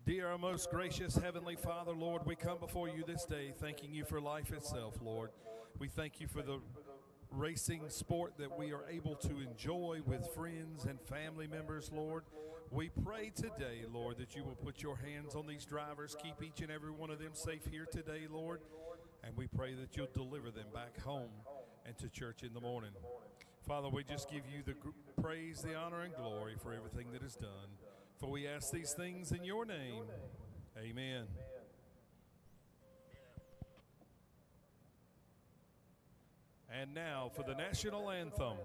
Dear our most gracious Heavenly Father, Lord, we come before you this day thanking you for life itself, Lord. We thank you for the racing sport that we are able to enjoy with friends and family members, Lord. We pray today, Lord, that you will put your hands on these drivers, keep each and every one of them safe here today, Lord, and we pray that you'll deliver them back home and to church in the morning. Father, we just give you the praise, the honor, and glory for everything that is done. For we ask these things in your name. Amen. And now for the national anthem.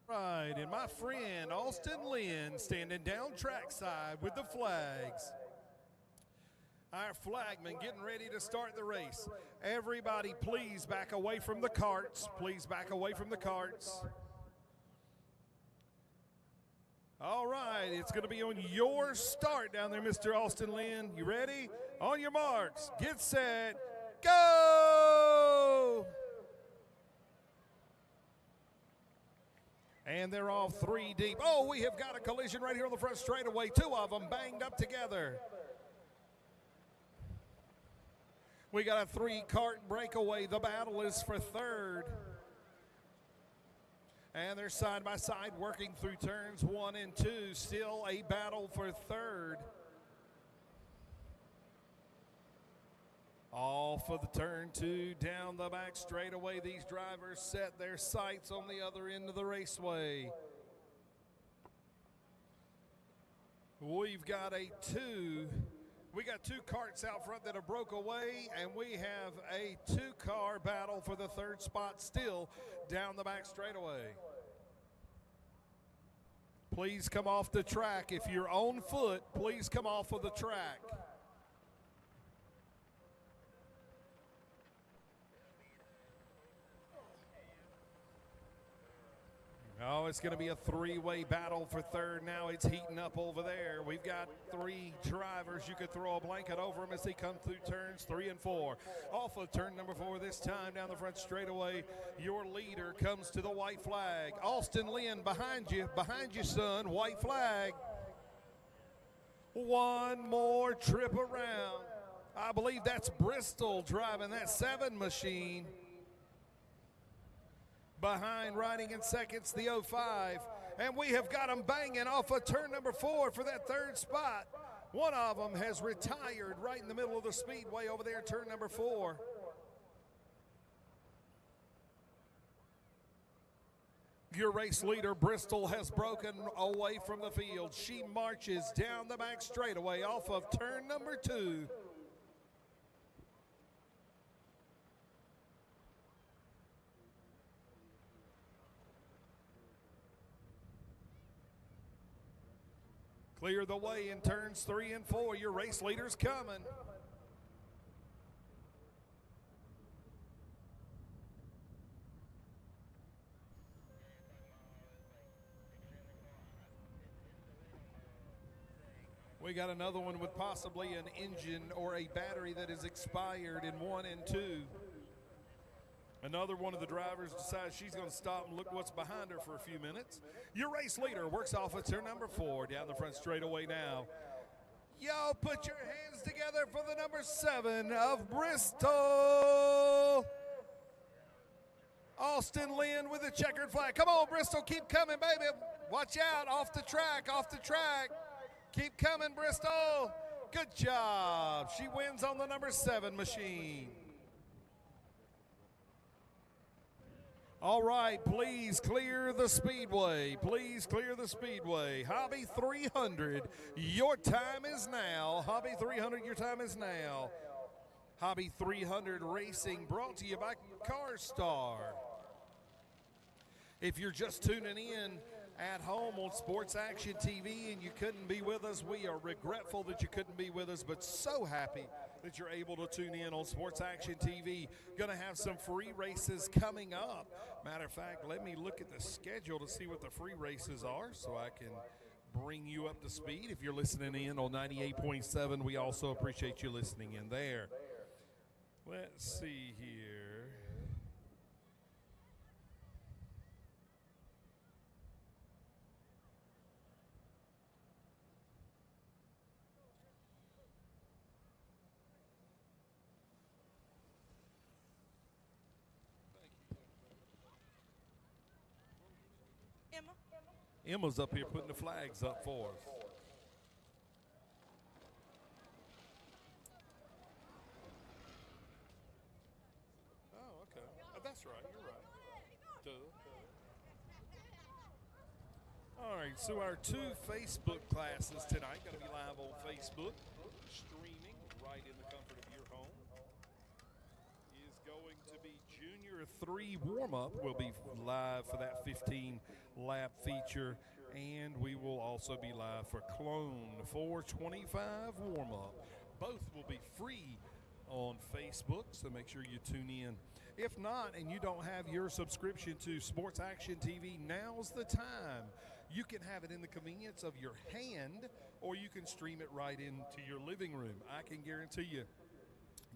Right, and my friend Austin Lynn standing down trackside with the flags. Our flagman getting ready to start the race. Everybody please back away from the carts. Please back away from the carts. All right, it's going to be on your start down there, Mr. Austin Lynn. You ready? On your marks, get set, go! And they're all three deep. Oh, we have got a collision right here on the front straightaway. Two of them banged up together. We got a three-cart breakaway. The battle is for third. And they're side by side working through turns 1 and 2. Still a battle for third. Off of the turn 2, down the back straightaway. These drivers set their sights on the other end of the raceway. We've got we got two carts out front that have broke away, and we have a two-car battle for the third spot still down the back straightaway. Please come off the track. If you're on foot, please come off of the track. Oh, it's going to be a three-way battle for third now. It's heating up over there. We've got three drivers. You could throw a blanket over them as they come through turns 3 and 4. Off of turn number 4 this time down the front straightaway. Your leader comes to the white flag. Austin Lynn behind you, son, white flag. One more trip around. I believe that's Bristol driving that 7 machine. Behind, riding in seconds, the 05. And we have got them banging off of turn number 4 for that third spot. One of them has retired right in the middle of the speedway over there, turn number 4. Your race leader, Bristol, has broken away from the field. She marches down the back straightaway off of turn number 2. Clear the way in turns 3 and 4. Your race leader's coming. We got another one with possibly an engine or a battery that is expired in 1 and 2. Another one of the drivers decides she's going to stop and look what's behind her for a few minutes. Your race leader works off at turn number 4 down the front straightaway now. Y'all put your hands together for the number 7 of Bristol. Austin Lynn with the checkered flag. Come on, Bristol, keep coming, baby. Watch out, off the track, off the track. Keep coming, Bristol. Good job. She wins on the number 7 machine. All right, please clear the speedway. Please clear the speedway. Hobby 300, your time is now. Hobby 300, your time is now. Hobby 300 Racing brought to you by CarStar. If you're just tuning in at home on Sports Action TV and you couldn't be with us, we are regretful that you couldn't be with us, but so happy that you're able to tune in on Sports Action TV. Going to have some free races coming up. Matter of fact, let me look at the schedule to see what the free races are so I can bring you up to speed. If you're listening in on 98.7, we also appreciate you listening in there. Let's see here. Emma's up here putting the flags up for us. Oh, okay. Oh, that's right. You're right. Duh. All right, so our 2 Facebook classes tonight going to be live on Facebook, streaming right in the comfort of your home. Is going to be Junior 3 warm-up. We'll be live for that 15-lap feature, and we will also be live for Clone 425 warm-up. Both will be free on Facebook, so make sure you tune in. If not, and you don't have your subscription to Sports Action TV, now's the time. You can have it in the convenience of your hand, or you can stream it right into your living room. I can guarantee you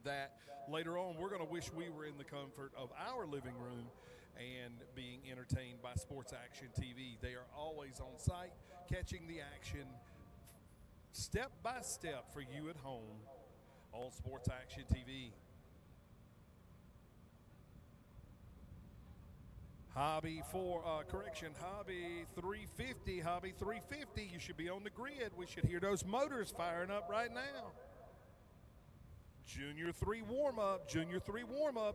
that later on we're going to wish we were in the comfort of our living room and being entertained by Sports Action TV. They are always on site, catching the action step by step for you at home on Sports Action TV. Hobby 350, you should be on the grid. We should hear those motors firing up right now. Junior 3 warm-up,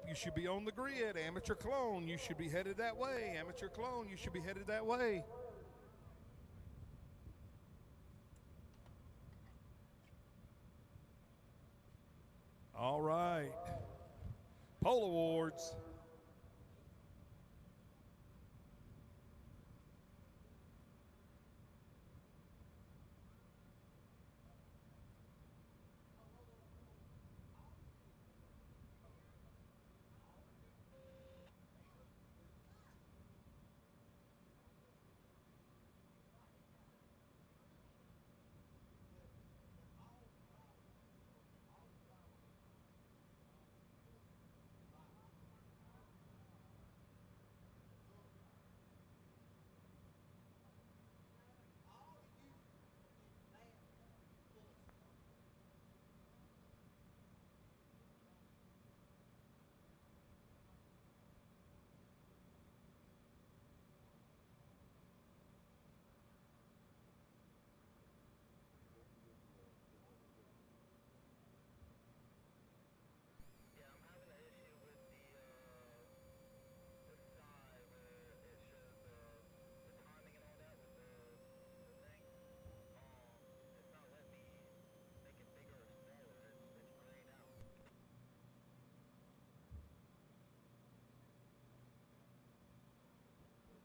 you should be on the grid. Amateur Clone, you should be headed that way. Amateur Clone, you should be headed that way. All right. Pole Awards.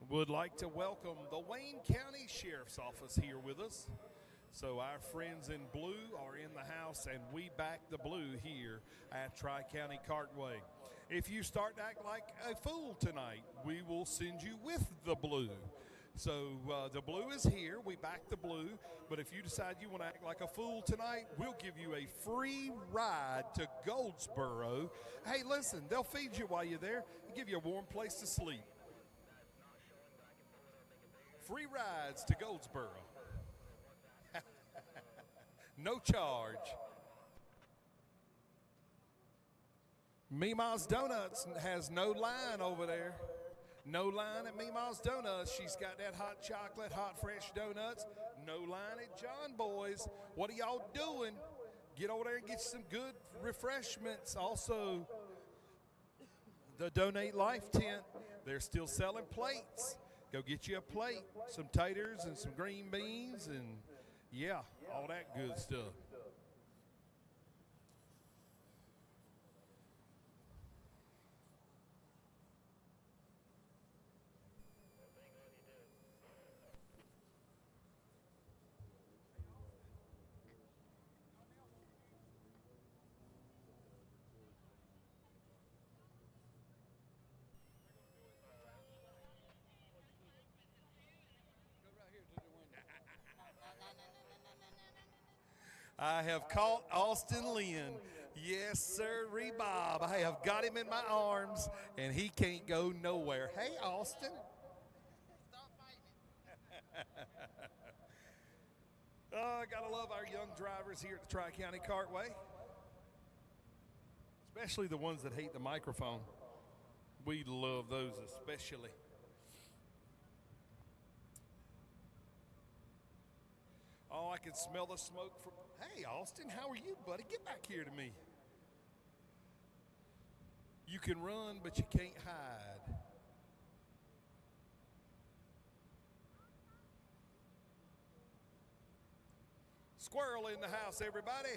Would like to welcome the Wayne County Sheriff's Office here with us. So our friends in blue are in the house, and we back the blue here at Tri-County Cartway. If you start to act like a fool tonight, we will send you with the blue. So the blue is here. We back the blue. But if you decide you want to act like a fool tonight, we'll give you a free ride to Goldsboro. Hey, listen, they'll feed you while you're there and give you a warm place to sleep. Free rides to Goldsboro. No charge. Meemaw's Donuts has no line over there. No line at Meemaw's Donuts. She's got that hot chocolate, hot fresh donuts. No line at John Boy's. What are y'all doing? Get over there and get you some good refreshments. Also, the Donate Life tent. They're still selling plates. Go get you a plate, some taters and some green beans, and yeah, all that good stuff. I have caught Austin Lynn. Yes, sir, Bob. I have got him in my arms, and he can't go nowhere. Hey, Austin. Stop fighting. Oh, I got to love our young drivers here at the Tri-County Cartway, especially the ones that hate the microphone. We love those especially. Oh, I can smell the smoke from. Hey, Austin, how are you, buddy? Get back here to me. You can run, but you can't hide. Squirrel in the house, everybody.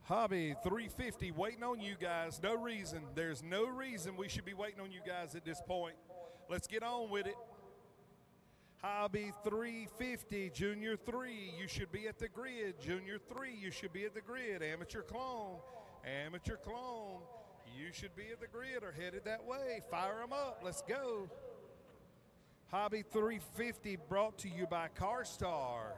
Hobby 350 waiting on you guys. No reason. There's no reason we should be waiting on you guys at this point. Let's get on with it. Hobby 350, Junior 3, you should be at the grid. Junior 3, you should be at the grid. Amateur clone, you should be at the grid or headed that way. Fire them up. Let's go. Hobby 350 brought to you by CarStar.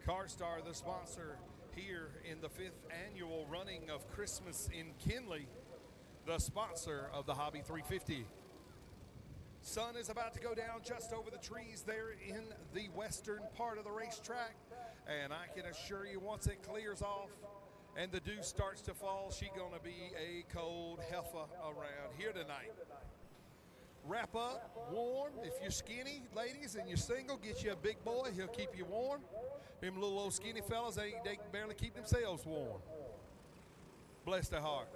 CarStar, the sponsor here in the 5th annual running of Christmas in Kinley, the sponsor of the Hobby 350. Sun is about to go down just over the trees there in the western part of the racetrack. And I can assure you, once it clears off and the dew starts to fall, she's going to be a cold heifer around here tonight. Wrap up, warm. If you're skinny, ladies, and you're single, get you a big boy. He'll keep you warm. Them little old skinny fellas, they can barely keep themselves warm. Bless their heart.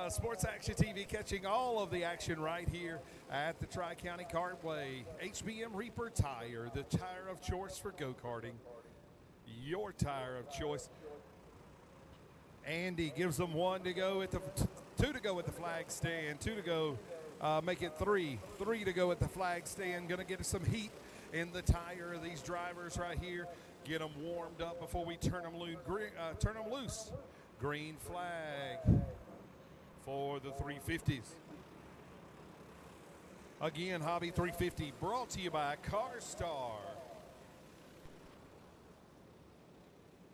Sports Action TV catching all of the action right here at the Tri-County Cartway. HBM Reaper Tire, the tire of choice for go-karting. Your tire of choice. Andy gives them one to go at the two to go at the flag stand, two to go, make it three to go at the flag stand. Going to get us some heat in the tire of these drivers right here. Get them warmed up before we turn them loose. Green flag for the 350s. Again, Hobby 350 brought to you by CarStar.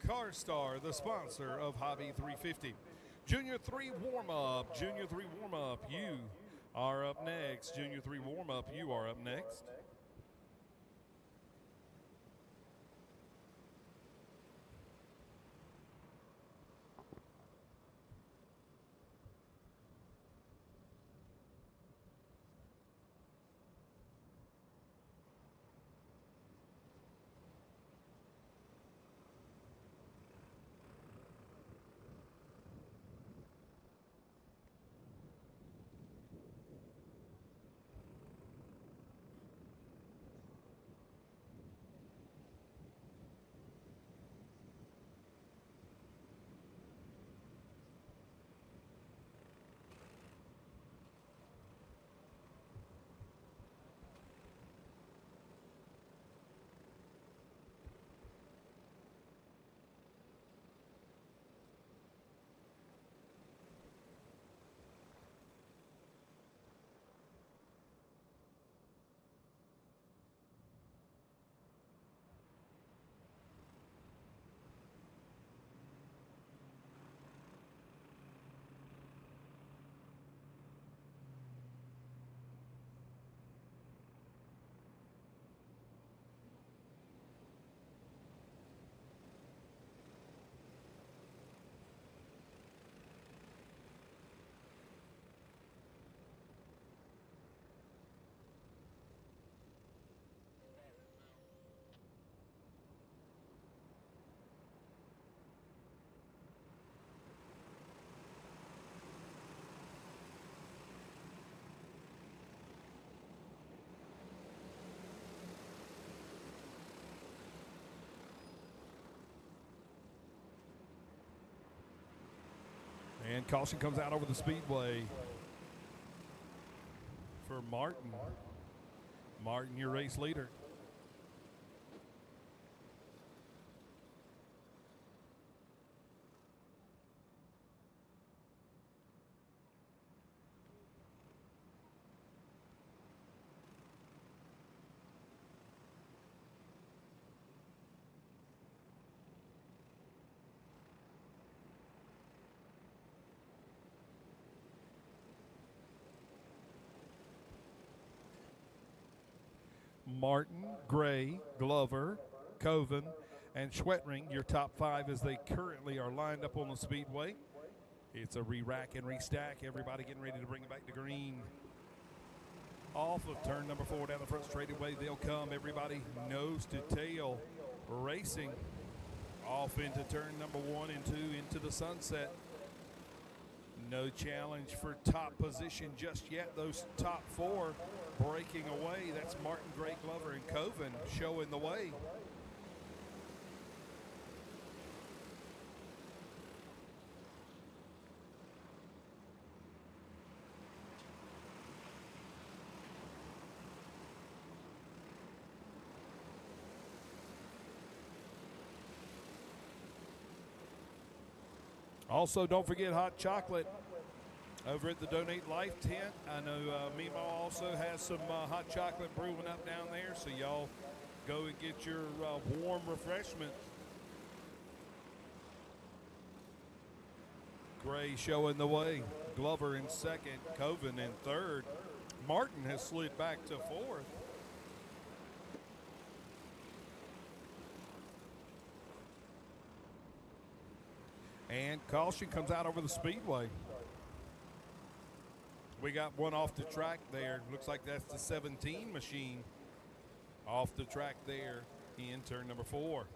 CarStar, the sponsor of Hobby 350. Junior 3 warm-up. Junior 3 warm-up, you are up next. Junior 3 warm-up, you are up next. And caution comes out over the speedway for Martin. Martin, your race leader. Martin, Gray, Glover, Coven, and Schwettring, your top 5 as they currently are lined up on the speedway. It's a re-rack and restack. Everybody getting ready to bring it back to green. Off of turn number 4 down the front straightaway, they'll come. Everybody nose to tail racing off into turn number 1 and 2 into the sunset. No challenge for top position just yet. Those top 4 breaking away. That's Martin, Gray, Glover, and Coven showing the way. Also, don't forget hot chocolate over at the Donate Life tent. I know Meemaw also has some hot chocolate brewing up down there, so y'all go and get your warm refreshment. Gray showing the way. Glover in second. Coven in third. Martin has slid back to fourth. And caution comes out over the speedway. We got one off the track there. Looks like that's the 17 machine off the track there in turn number 4.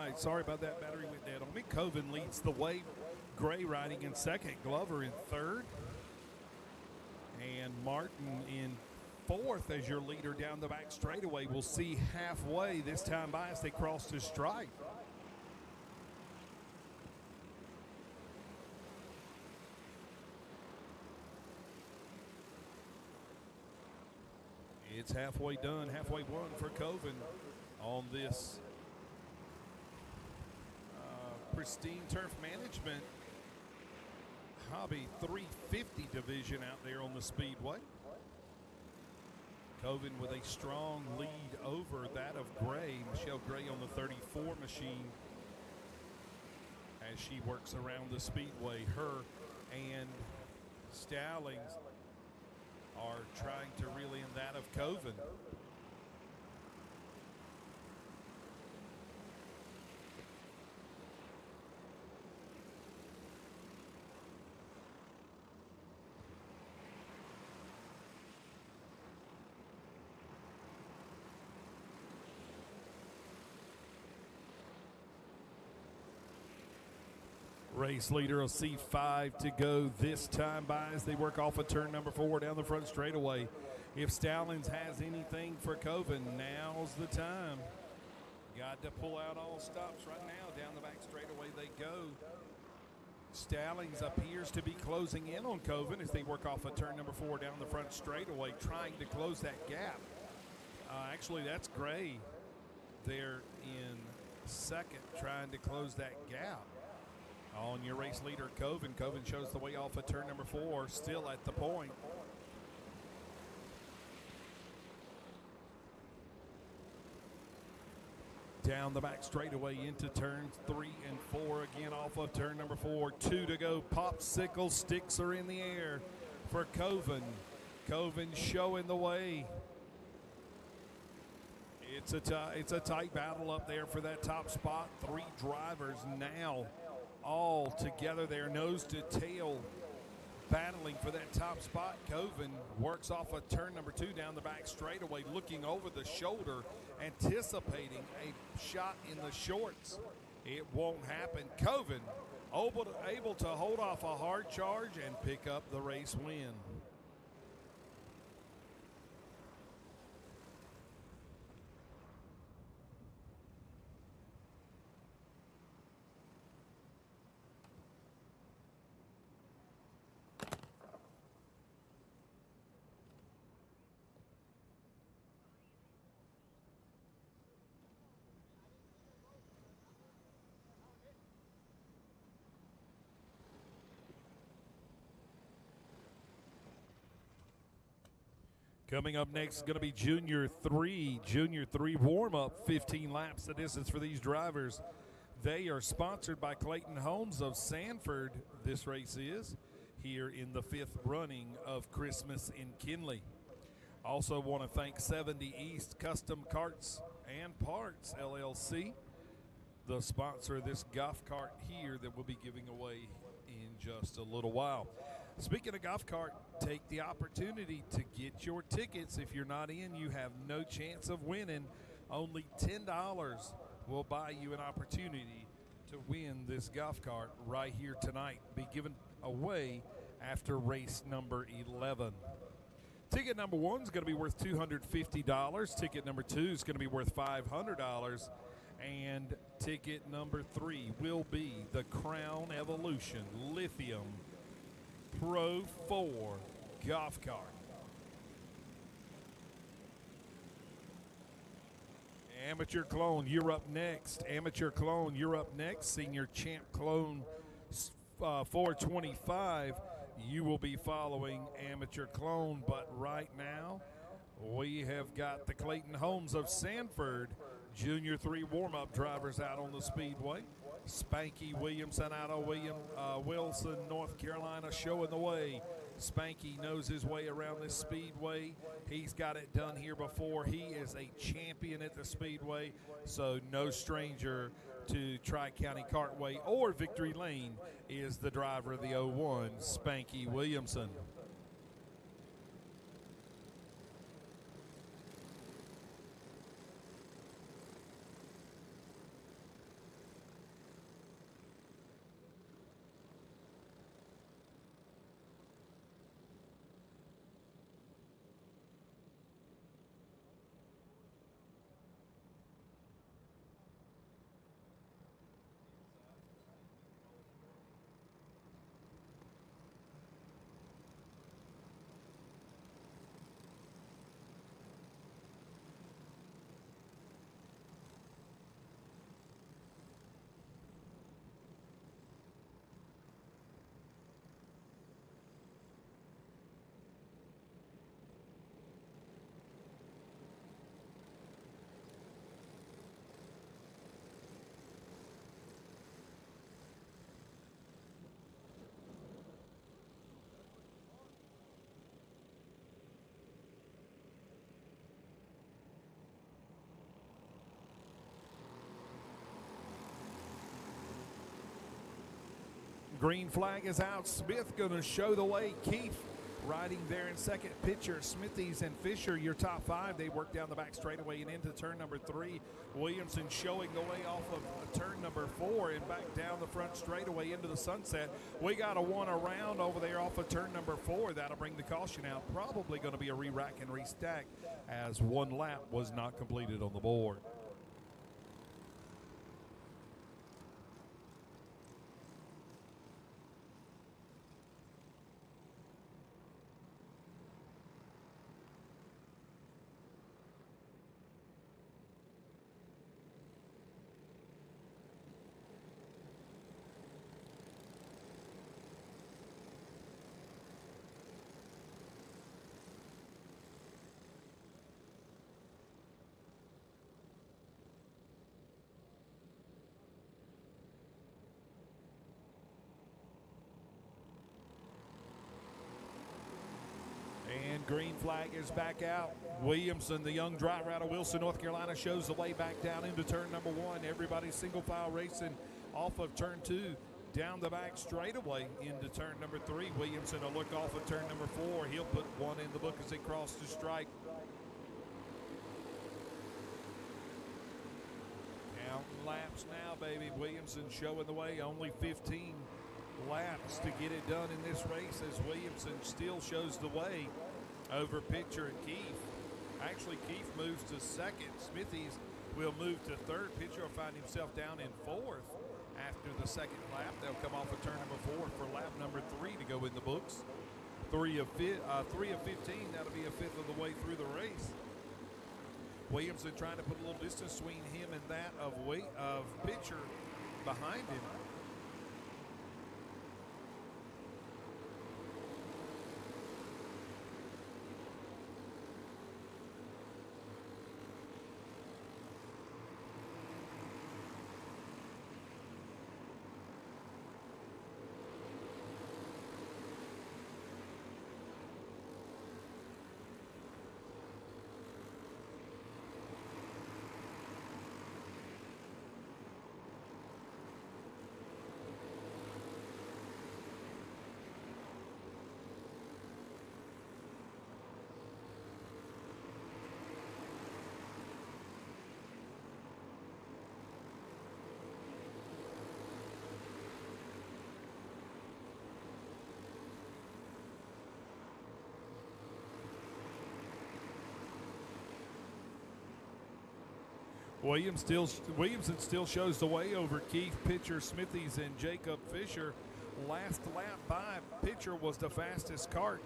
right. Sorry about that. Battery went dead on me. Coven leads the way. Gray riding in second. Glover in third. And Martin in fourth as your leader down the back straightaway. We'll see halfway this time by as they cross the stripe. It's halfway done, halfway won for Coven on this Pristine Turf Management Hobby 350 division out there on the Speedway. Coven with a strong lead over that of Gray. Michelle Gray on the 34 machine as she works around the Speedway. Her and Stallings are trying to reel in that of Coven. Race leader will see 5 to go this time by as they work off of turn number 4 down the front straightaway. If Stallings has anything for Coven, now's the time. Got to pull out all stops right now. Down the back straightaway they go. Stallings appears to be closing in on Coven as they work off of turn number 4 down the front straightaway, trying to close that gap. Actually, that's Gray there in second, trying to close that gap. On your race leader, Coven. Coven shows the way off of turn number 4, still at the point. Down the back straightaway into turns 3 and 4. Again off of turn number 4. 2 to go. Popsicle sticks are in the air for Coven. Coven showing the way. It's a tight battle up there for that top spot. 3 drivers now all together there, nose to tail, battling for that top spot. Coven works off of turn number 2 down the back straightaway, looking over the shoulder, anticipating a shot in the shorts. It won't happen. Coven able to hold off a hard charge and pick up the race win. Coming up next is going to be Junior 3. Junior 3 warm-up, 15 laps the distance for these drivers. They are sponsored by Clayton Homes of Sanford. This race is here in the 5th running of Christmas in Kinley. Also want to thank 70 East Custom Carts and Parts, LLC, the sponsor of this golf cart here that we'll be giving away in just a little while. Speaking of golf cart, take the opportunity to get your tickets. If you're not in, you have no chance of winning. Only $10 will buy you an opportunity to win this golf cart right here tonight. Be given away after race number 11. Ticket number 1 is going to be worth $250. Ticket number 2 is going to be worth $500. And ticket number 3 will be the Crown Evolution Lithium Pro 4 golf cart. Amateur Clone, you're up next. Amateur Clone, you're up next. Senior Champ Clone 425, you will be following Amateur Clone. But right now, we have got the Clayton Homes of Sanford Junior 3 warm-up drivers out on the Speedway. Spanky Williamson out of Wilson, North Carolina, showing the way. Spanky knows his way around this Speedway. He's got it done here before. He is a champion at the Speedway, so no stranger to Tri-County Cartway or Victory Lane is the driver of the 01, Spanky Williamson. Green flag is out. Smith going to show the way. Keefe riding there in second. Pitcher, Smithies and Fisher, your top five. They work down the back straightaway and into turn number 3. Williamson showing the way off of turn number 4 and back down the front straightaway into the sunset. We got a one around over there off of turn number 4. That'll bring the caution out. Probably going to be a re-rack and restack as one lap was not completed on the board. And green flag is back out. Williamson, the young driver out of Wilson, North Carolina, shows the way back down into turn number 1. Everybody single file racing off of turn 2, down the back straightaway into turn number 3. Williamson will look off of turn number 4. He'll put one in the book as they cross the stripe. Counting laps now, baby. Williamson showing the way. Only 15 laps to get it done in this race as Williamson still shows the way over Pitcher and Keefe. Actually, Keefe moves to second. Smithies will move to third. Pitcher will find himself down in fourth after the second lap. They'll come off of turn number 4 for lap number 3 to go in the books. 3 of 15, that'll be a fifth of the way through the race. Williamson trying to put a little distance between him and that of Pitcher behind him. Williamson still shows the way over Keefe, Pitcher, Smithies, and Jacob Fisher. Last lap by Pitcher was the fastest kart.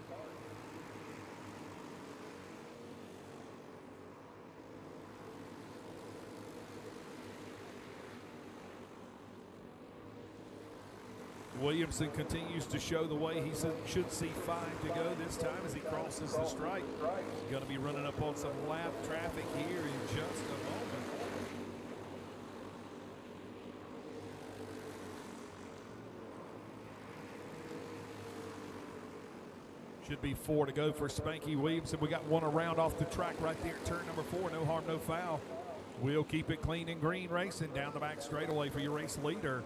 Williamson continues to show the way. He should see 5 to go this time as he crosses the stripe. Going to be running up on some lap traffic here in just a moment. Should be 4 to go for Spanky Williamson. We got one around off the track right there at turn number 4. No harm, no foul. We'll keep it clean and green racing down the back straightaway for your race leader.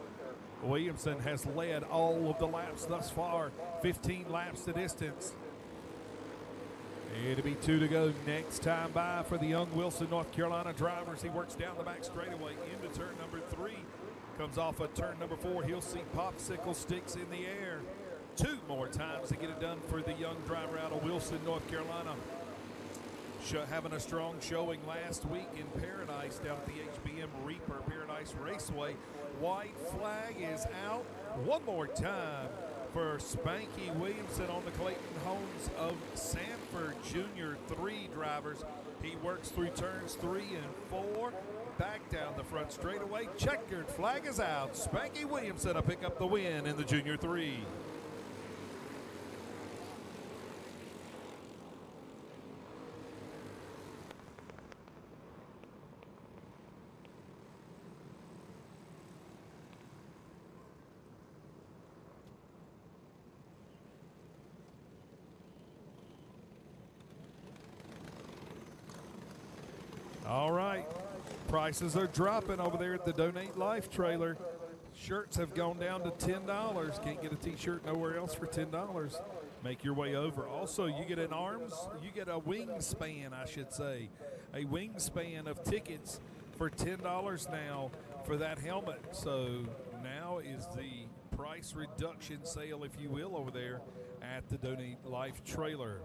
Williamson has led all of the laps thus far. 15 laps the distance. It'll be 2 to go next time by for the young Wilson, North Carolina drivers. He works down the back straightaway into turn number 3. Comes off of turn number 4. He'll see popsicle sticks in the air. 2 more times to get it done for the young driver out of Wilson, North Carolina. Having a strong showing last week in Paradise down at the HBM Reaper Paradise Raceway. White flag is out one more time for Spanky Williamson on the Clayton Homes of Sanford Junior 3 drivers. He works through turns 3 and 4. Back down the front straightaway. Checkered flag is out. Spanky Williamson will pick up the win in the Junior 3. All right, prices are dropping over there at the Donate Life trailer. Shirts have gone down to $10. Can't get a t-shirt nowhere else for $10. Make your way over. Also, you get a wingspan, I should say. A wingspan of tickets for $10 now for that helmet. So now is the price reduction sale, if you will, over there at the Donate Life trailer.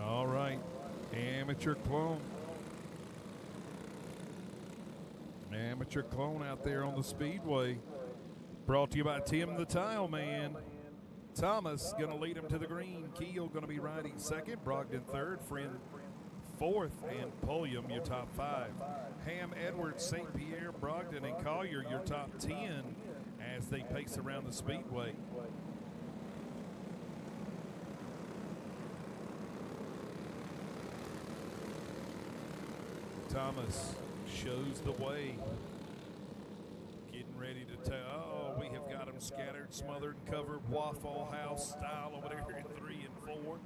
All right, Amateur Clone. Amateur Clone out there on the Speedway. Brought to you by Tim the Tile Man. Thomas going to lead him to the green. Keel going to be riding second. Brogdon third. Friend fourth. And Pulliam your top five. Ham, Edwards, St. Pierre, Brogdon, and Collier your top 10 as they pace around the Speedway. Thomas shows the way. Getting ready to tell. Oh, we have got them scattered, smothered, and covered Waffle House style over there in 3 and 4.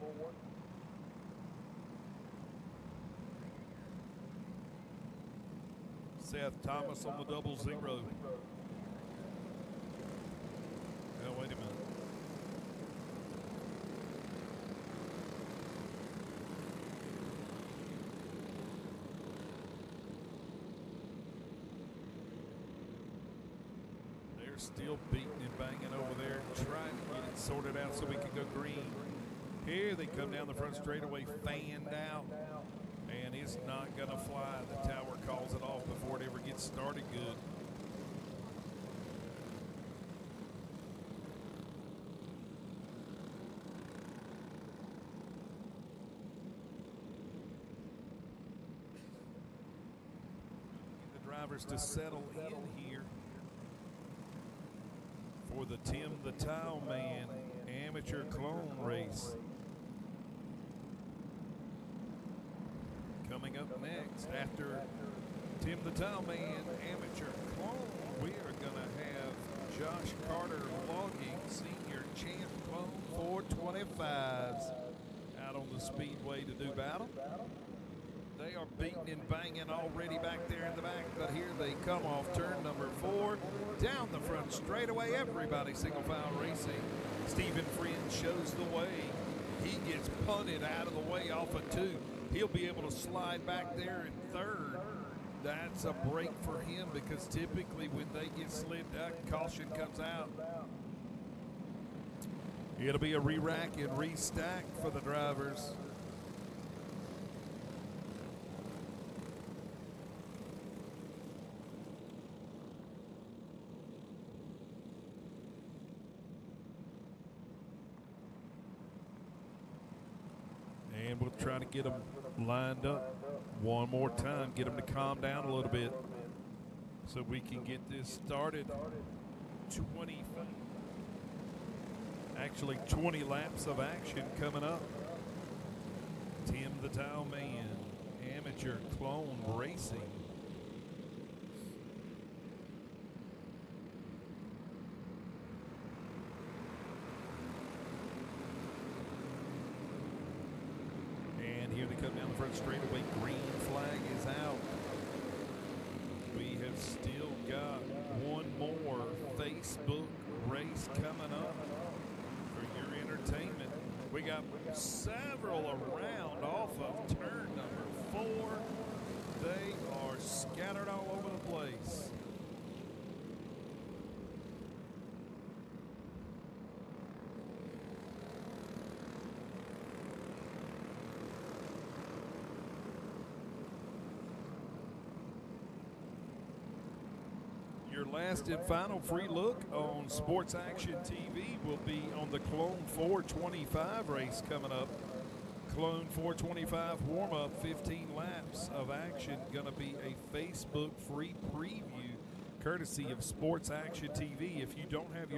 Seth Thomas on the 0-0. Oh, wait a minute. Still beating and banging over there, trying to get it sorted out so we can go green. Here they come down the front straightaway, fanned out, and it's not going to fly. The tower calls it off before it ever gets started good. Get the drivers to settle in here for the Tim the Tile Man Amateur Clone race. Coming up next after Tim the Tile Man Amateur Clone, we are going to have Josh Carter Logging Senior Champ Clone 425s out on the Speedway to do battle. They are beating and banging already back there in the back, but here they come off turn number 4, down the front straightaway. Everybody single file racing. Stephen Friend shows the way. He gets punted out of the way off of 2. He'll be able to slide back there in 3rd. That's a break for him because typically when they get slid out, caution comes out. It'll be a re-rack and restack for the drivers. And we'll try to get them lined up one more time, get them to calm down a little bit so we can get this started. 20 laps of action coming up. Tim the Tile Man, Amateur Clone Racing. And here they come down the front straightaway. Green flag is out. We have still got one more Facebook race coming up for your entertainment. We got several around off of turn number 4. They are scattered all over the place. Your last and final free look on Sports Action TV will be on the Clone 425 race coming up. Clone 425 warm-up, 15 laps of action. Going to be a Facebook free preview courtesy of Sports Action TV. If you don't have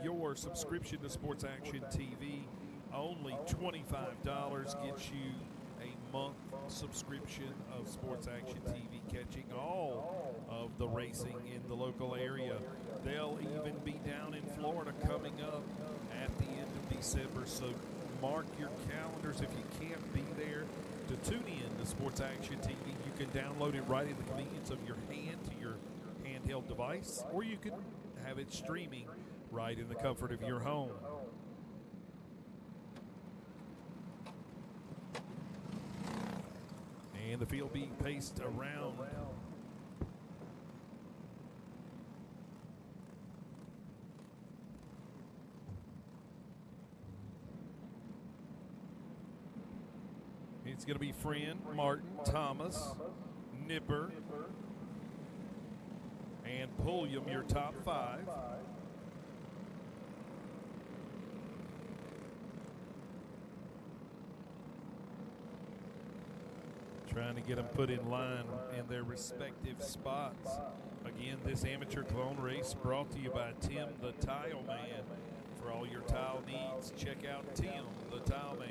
your subscription to Sports Action TV, only $25 gets you a month subscription of Sports Action TV, catching all of the racing in the local area. They'll even be down in Florida coming up at the end of December, so mark your calendars if you can't be there to tune in to Sports Action TV. You can download it right in the convenience of your hand to your handheld device, or you can have it streaming right in the comfort of your home. And the field being paced around. It's going to be Friend, Martin, Thomas, Nipper, and Pulliam, your top 5. Trying to get them put in line in their respective spots. Again, this amateur clone race brought to you by Tim the Tile Man. For all your tile needs, check out Tim the Tile Man.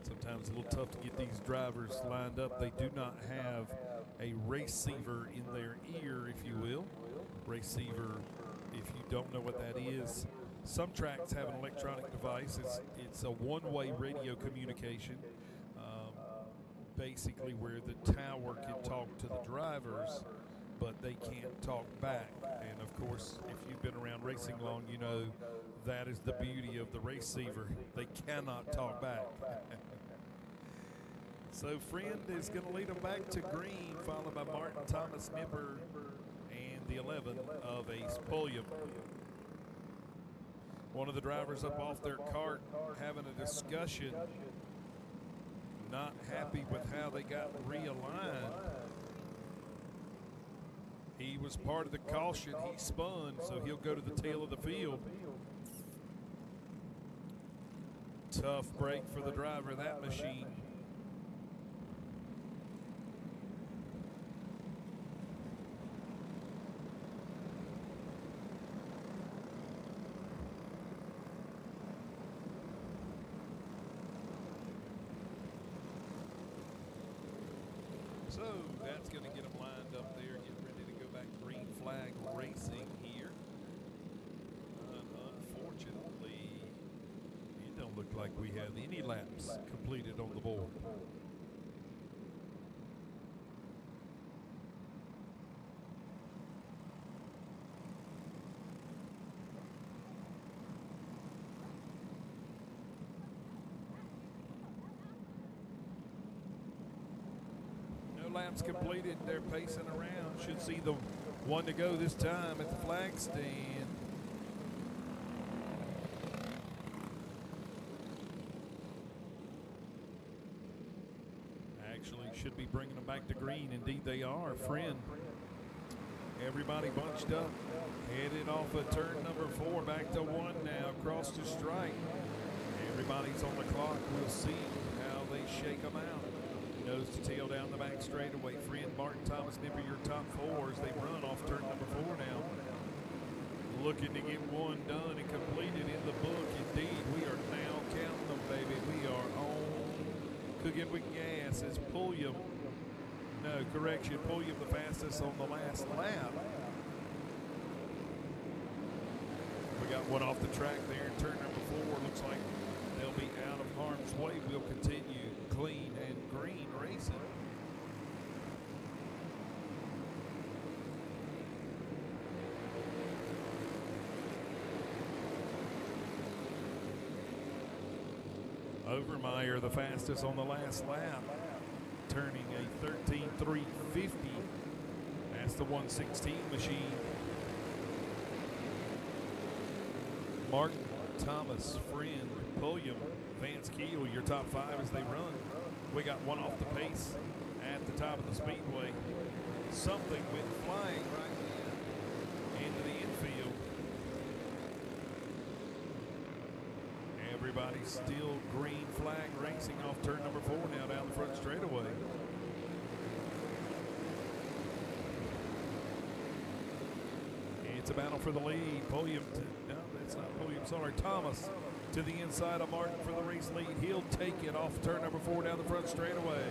Sometimes a little tough to get these drivers lined up. They do not have a receiver in their ear, if you will. Receiver, if you don't know what that is, some tracks have an electronic device. It's a one-way radio communication, basically where the tower can talk to the drivers, but they can't talk back. And of course, if you've been around racing long, you know that is the beauty of the receiver. They cannot talk back. So Friend is going to lead them back to green, followed by Martin, Thomas, Nipper, and the 11 of Ace Pulliam. One of the drivers up off their cart having a discussion, not happy with how they got realigned. He was part of the caution. He spun, so he'll go to the tail of the field. Tough break for the driver of that machine. So that's going to get them lined up there, get ready to go back. Green flag racing here. Unfortunately, it don't look like we have any laps completed on the board. Laps completed. They're pacing around. Should see the one to go this time at the flag stand. actually should be bringing them back to green. Indeed they are. Friend. Everybody bunched up. Headed off of turn number 4. Back to 1 now. Across the strike. Everybody's on the clock. We'll see how they shake them out. Nose to tail down the back straightaway. Friend, Martin, Thomas, Nipper, your top 4 as they run off turn number 4 now. Looking to get one done and completed in the book. Indeed, we are now counting them, baby. We are on cooking with gas. It's Pulliam. No, correction. Pulliam the fastest on the last lap. We got one off the track there in turn number 4. Looks like they'll be out of harm's way. We'll continue clean and green racing. Overmeyer the fastest on the last lap, turning a 13.350. That's the 116 machine. Martin, Thomas, Friend, Pulliam, Vance Keel, your top 5 as they run. We got one off the pace at the top of the speedway. Something went flying right into the infield. Everybody's still green flag racing off turn number 4 now down the front straightaway. It's a battle for the lead. Pulliam, no, that's not Pulliam, sorry, Thomas to the inside of Martin for the race lead. He'll take it off turn number 4 down the front straightaway.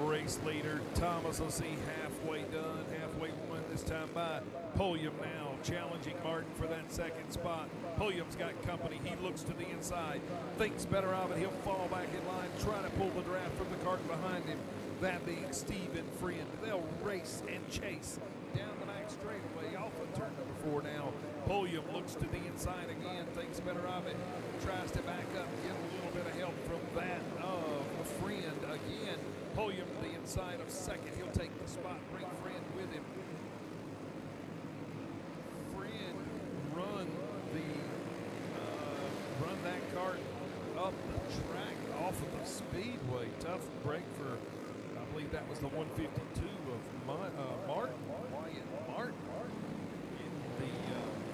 Race leader Thomas will see halfway done, halfway won this time by. Pulliam now challenging Martin for that second spot. Pulliam's got company. He looks to the inside, thinks better of it. He'll fall back in line, try to pull the draft from the cart behind him. That being Steve and Friend. They'll race and chase down the back straightaway off of turn number 4 now. Pulliam looks to the inside again, thinks better of it, tries to back up, get a little bit of help from that of a Friend again. Pulliam to the inside of second. He'll take the spot, bring Friend with him. Friend run that cart up the track off of the speedway. Tough break for, I believe that was the 152 of Martin, Wyatt Martin. The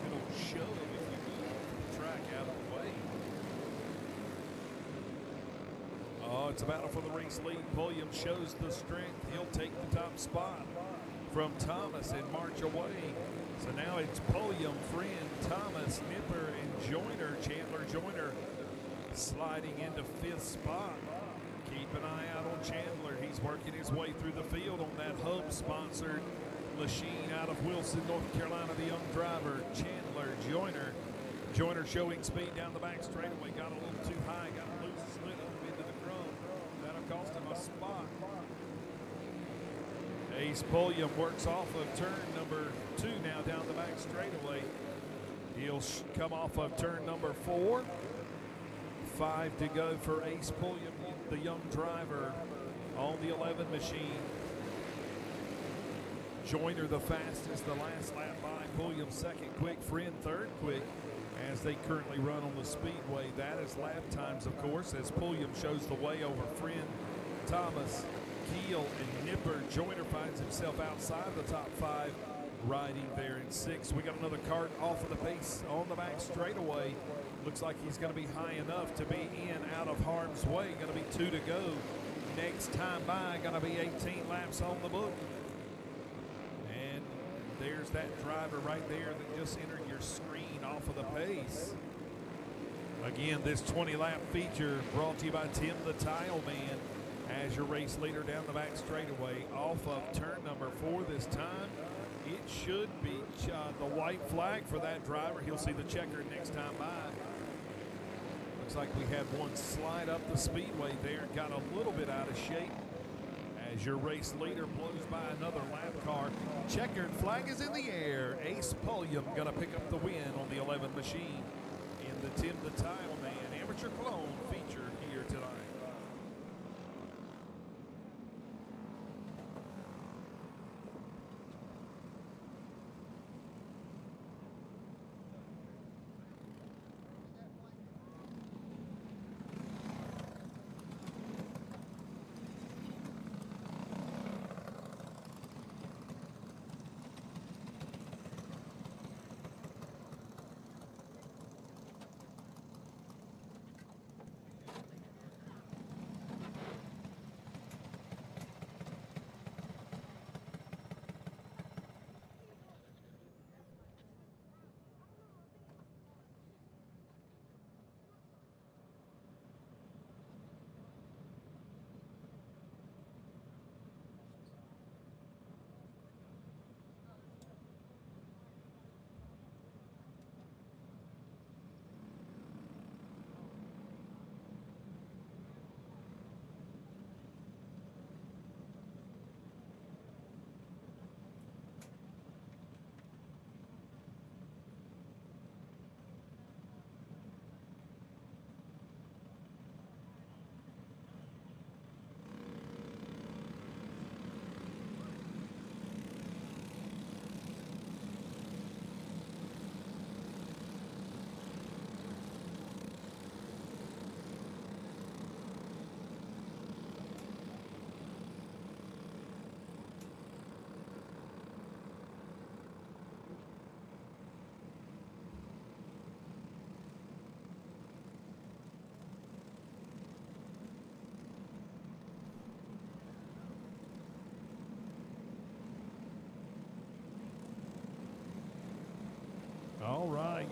little shove, if you will, the track out of the way. Oh, it's a battle for the race lead. Pulliam shows the strength. He'll take the top spot from Thomas and march away. So now it's Pulliam, Friend, Thomas, Nipper, and Joyner. Chandler Joyner sliding into 5th spot. Keep an eye out on Chandler. He's working his way through the field on that Hub-sponsored Lachine out of Wilson, North Carolina, the young driver, Chandler Joyner. Joyner showing speed down the back straightaway. Got a little too high, got loose, slid up into the chrome. That'll cost him a spot. Ace Pulliam works off of turn number 2 now down the back straightaway. He'll come off of turn number 4. 5 to go for Ace Pulliam, the young driver on the 11 machine. Joyner the fastest the last lap by. Pulliam second quick, Friend third quick as they currently run on the speedway. That is lap times, of course, as Pulliam shows the way over Friend, Thomas, Keel, and Nipper. Joyner finds himself outside the top 5, riding there in 6th. We got another cart off of the pace on the back straightaway. Looks like he's going to be high enough to be in out of harm's way. Going to be 2 to go. Next time by, going to be 18 laps on the book. And there's that driver right there that just entered your screen off of the pace. Again, this 20-lap feature brought to you by Tim the Tile Man as your race leader down the back straightaway off of turn number 4 this time. It should be the white flag for that driver. He'll see the checker next time by. Looks like we had one slide up the speedway there. Got a little bit out of shape as your race leader blows by another lap car. Checkered flag is in the air. Ace Pulliam going to pick up the win on the 11 machine in the Tim the Tile Man Amateur Clone feature here tonight.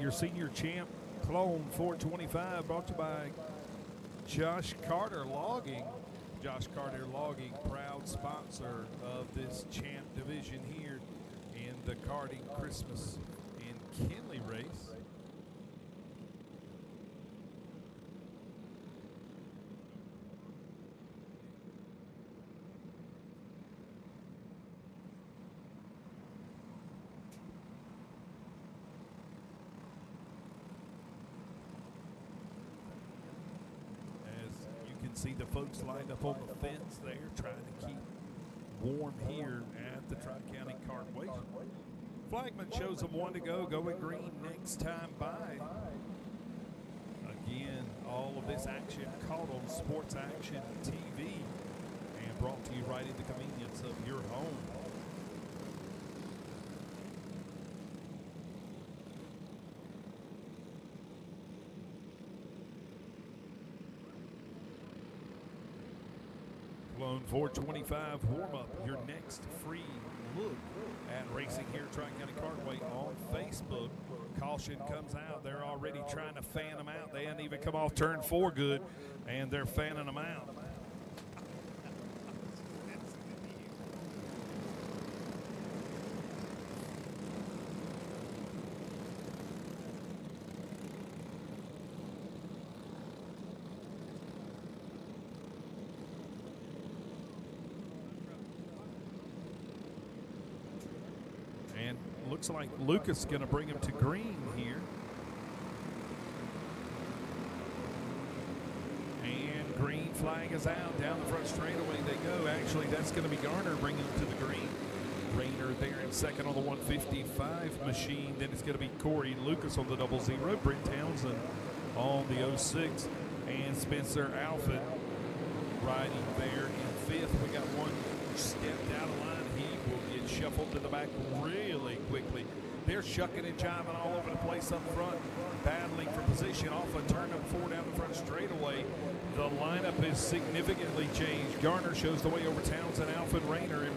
your senior champ Clone 425, brought to you by Josh Carter Logging. Josh Carter Logging, proud sponsor of this champ division here in the karting Christmas and Kinley race. See the folks lined up on the fence there trying to keep warm here at the Tri-County Kartway. Flagman shows them one to go, going green next time by. Again, all of this action caught on Sports Action TV and brought to you right at the convenience of your home. Clone 425 warm-up, your next free look at racing here at Tri-County Kartway on Facebook. Caution comes out. They're already trying to fan them out. They hadn't even come off turn 4 good, and they're fanning them out. And looks like Lucas is going to bring him to green here. And green flag is out. Down the front straightaway they go. Actually, that's going to be Garner bringing him to the green. Rayner there in second on the 155 machine. Then it's going to be Corey Lucas on the 00. Brent Townsend on the 06. And Spencer Alford riding there in fifth. We got one stepped out of line. He will get shuffled to the back really quickly. They're shucking and jiving all over the place up front, battling for position off of turn number 4 down the front straightaway. The lineup is significantly changed. Garner shows the way over Townsend, Alfred, Rayner, and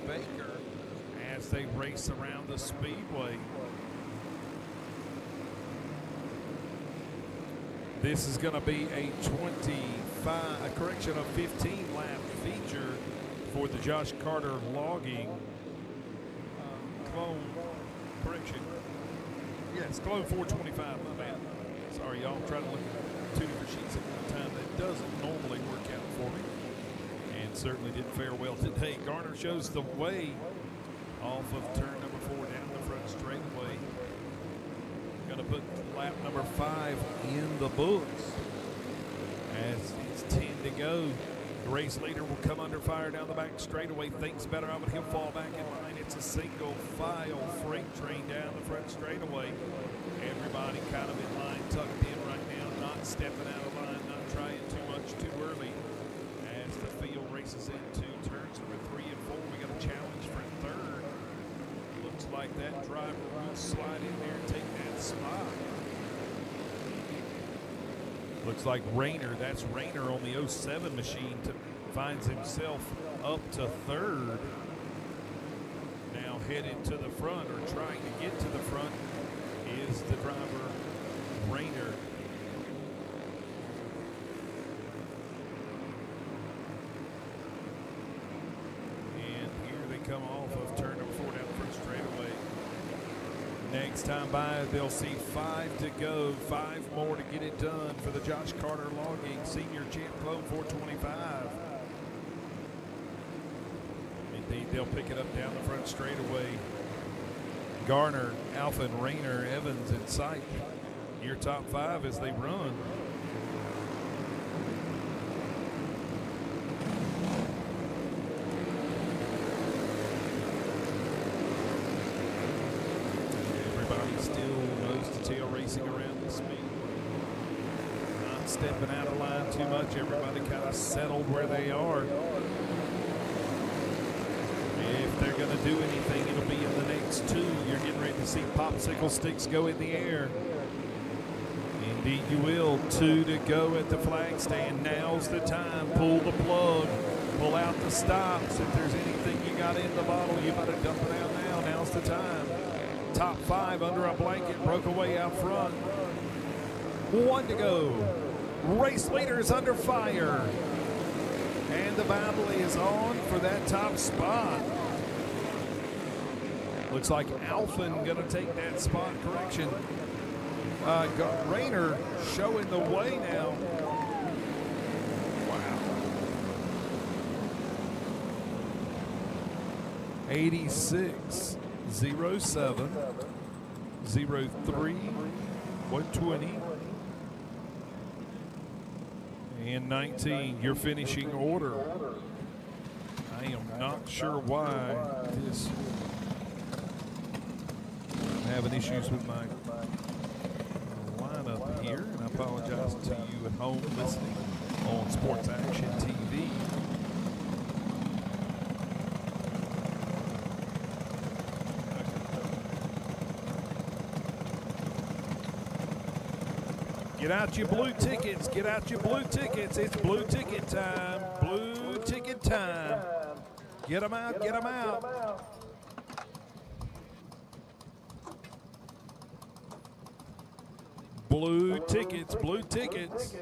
Baker as they race around the speedway. This is going to be a 15 lap feature for the Josh Carter Logging Clone correction. Yes, Clone 425, my bad. Sorry, y'all. I'm trying to look at 2 different sheets at one time. That doesn't normally work out for me. And certainly didn't fare well today. Garner shows the way off of turn number 4 down the front straightaway. Going to put lap number 5 in the books as it's 10 to go. The race leader will come under fire down the back straightaway. Thinks better of it. He'll fall back in line. It's a single file freight train down the front straightaway. Everybody kind of in line, tucked in right now, not stepping out of line, not trying too much too early. As the field races into turns number 3 and 4, we got a challenge for third. Looks like that driver will slide in there and take that spot. Looks like Rayner, that's Rayner on the 07 machine, finds himself up to third. Now headed to the front, or trying to get to the front, is the driver, Rayner. And here they come off of turn number 4 down the front straightaway. Next time by, they'll see 5 to go, 5 more to get it done for the Josh Carter Logging Senior Champ Clone 425. Indeed, they'll pick it up down the front straightaway. Garner, Alpha, Rayner, Evans in sight. Your top 5 as they run. Still nose to tail racing around the speed. Not stepping out of line too much. Everybody kind of settled where they are. If they're going to do anything, it'll be in the next 2. You're getting ready to see popsicle sticks go in the air. Indeed you will. 2 to go at the flag stand. Now's the time. Pull the plug. Pull out the stops. If there's anything you got in the bottle, you better dump it out now. Now's the time. top 5 under a blanket, broke away out front. 1 to go. Race leaders under fire. And the battle is on for that top spot. Looks like Alphen going to take that spot correction. Rayner showing the way now. Wow. 86, 07, 03, 120, and 19. Your finishing order. I am not sure why this. I'm having issues with my lineup here, and I apologize to you at home listening on Sports Action TV. Get out your blue tickets. Get out your blue tickets. It's blue ticket time. Blue ticket time. Get them out. Get them out. Blue tickets. Blue tickets.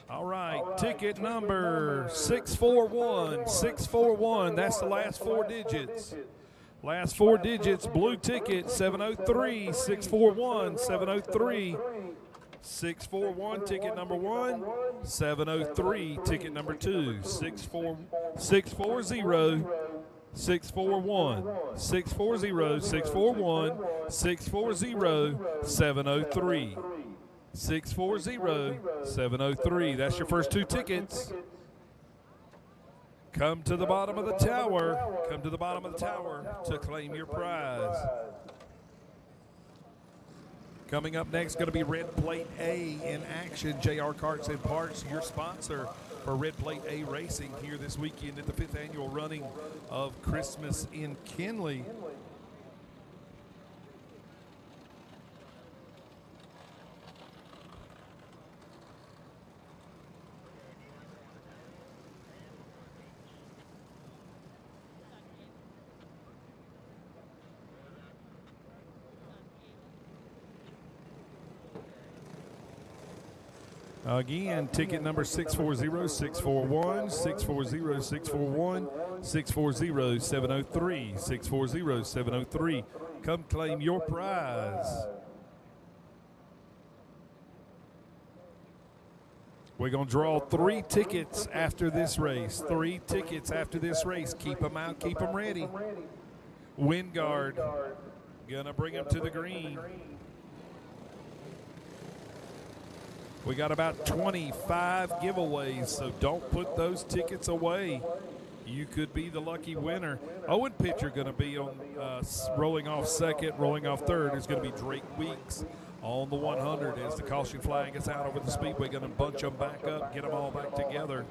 All right. Ticket number 641. 641. That's the last 4 digits. Last 4 digits, blue ticket, 703, 641, 703, 641, ticket number 1, 703, ticket number 2, 640, 641, 640, 641, 640, 703, 640, 703. That's your first 2 tickets. Come to the bottom of the tower. Come to the bottom of the tower to claim your prize. Coming up next, going to be Red Plate A in action. JR Carts and Parts, your sponsor for Red Plate A Racing here this weekend at the 5th annual running of Christmas in Kenly. Again, ticket number 640, 641, 640, 641, 640, 703, 640, 703. Come claim your prize. We're going to draw 3 tickets after this race. 3 tickets after this race. Keep them out. Keep them ready. Wingard going to bring them to the green. We got about 25 giveaways, so don't put those tickets away. You could be the lucky winner. Owen Pitcher going to be on rolling off second, rolling off third is going to be Drake Weeks on the 100 as the caution flag is out over the speedway. Going to bunch them back up, get them all back together.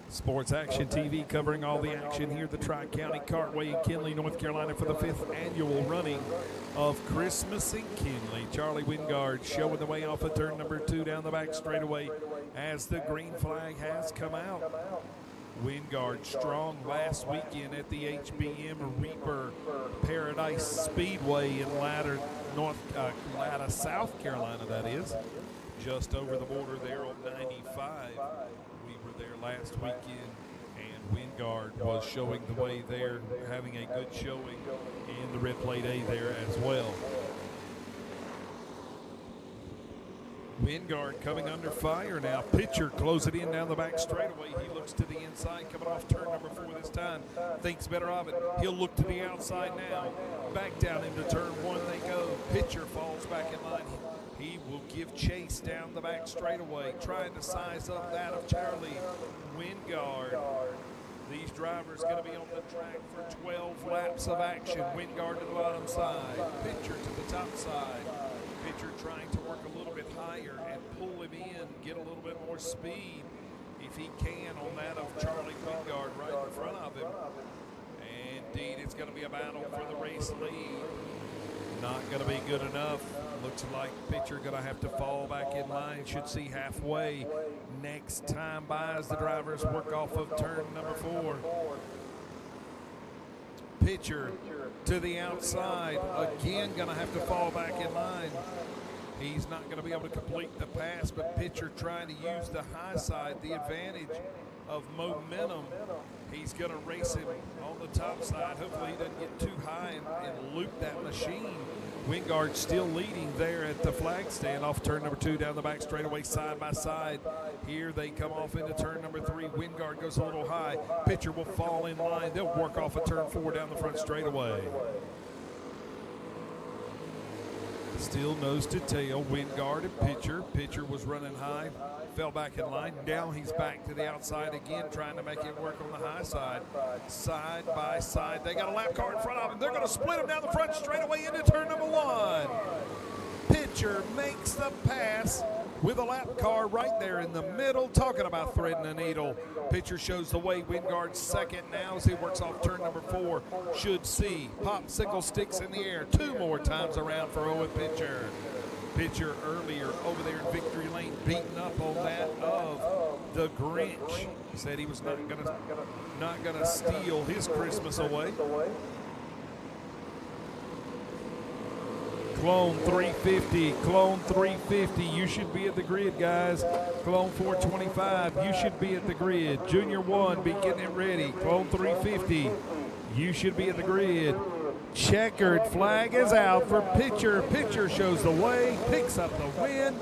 Sports Action TV covering all the action here at the Tri-County Cartway in Kenly, North Carolina for the 5th annual running of Christmas in Kenly. Charlie Wingard showing the way off of turn number 2 down the back straightaway as the green flag has come out. Wingard strong last weekend at the HBM Reaper Paradise Speedway in Latta, South Carolina, that is. Just over the border there on 95. We were there last weekend, and Wingard was showing the way there, having a good showing in the Red Plate A there as well. Wingard coming under fire now. Pitcher closing in down the back straightaway. He looks to the inside, coming off turn number 4 this time. Thinks better of it. He'll look to the outside now. Back down into turn 1 they go. Pitcher falls back in line. He will give chase down the back straightaway, trying to size up that of Charlie Wingard. These drivers going to be on the track for 12 laps of action. Wingard to the bottom side, Pitcher to the top side. Pitcher trying to work a little bit higher and pull him in, get a little bit more speed if he can on that of Charlie Wingard right in front of him. Indeed, it's going to be a battle for the race lead. Not going to be good enough. Looks like pitcher going to have to fall back in line. Should see halfway next time by as the drivers work off of turn number 4. Pitcher to the outside. Again, going to have to fall back in line. He's not going to be able to complete the pass, but pitcher trying to use the high side, the advantage of momentum. He's going to race him on the top side. Hopefully he doesn't get too high and loop that machine. Wingard still leading there at the flag stand off turn number 2 down the back straightaway side by side. Here they come off into turn number 3. Wingard goes a little high. Pitcher will fall in line. They'll work off a turn 4 down the front straightaway. Still nose to tail, Wingard and pitcher. Pitcher was running high, fell back in line. Now he's back to the outside again, trying to make it work on the high side. Side by side, they got a lap car in front of them. They're going to split them down the front straightaway into turn number 1. Pitcher makes the pass with a lap car right there in the middle. Talking about threading a needle. Pitcher shows the way. Wingard second now as he works off turn number 4. Should see popsicle sticks in the air 2 more times around for Owen Pitcher. Pitcher earlier over there in victory lane beating up on that of the Grinch. He said he was not gonna steal his Christmas away. Clone 350, Clone 350, you should be at the grid, guys. Clone 425, you should be at the grid. Junior 1, be getting it ready. Clone 350, you should be at the grid. Checkered flag is out for pitcher. Pitcher shows the way, picks up the win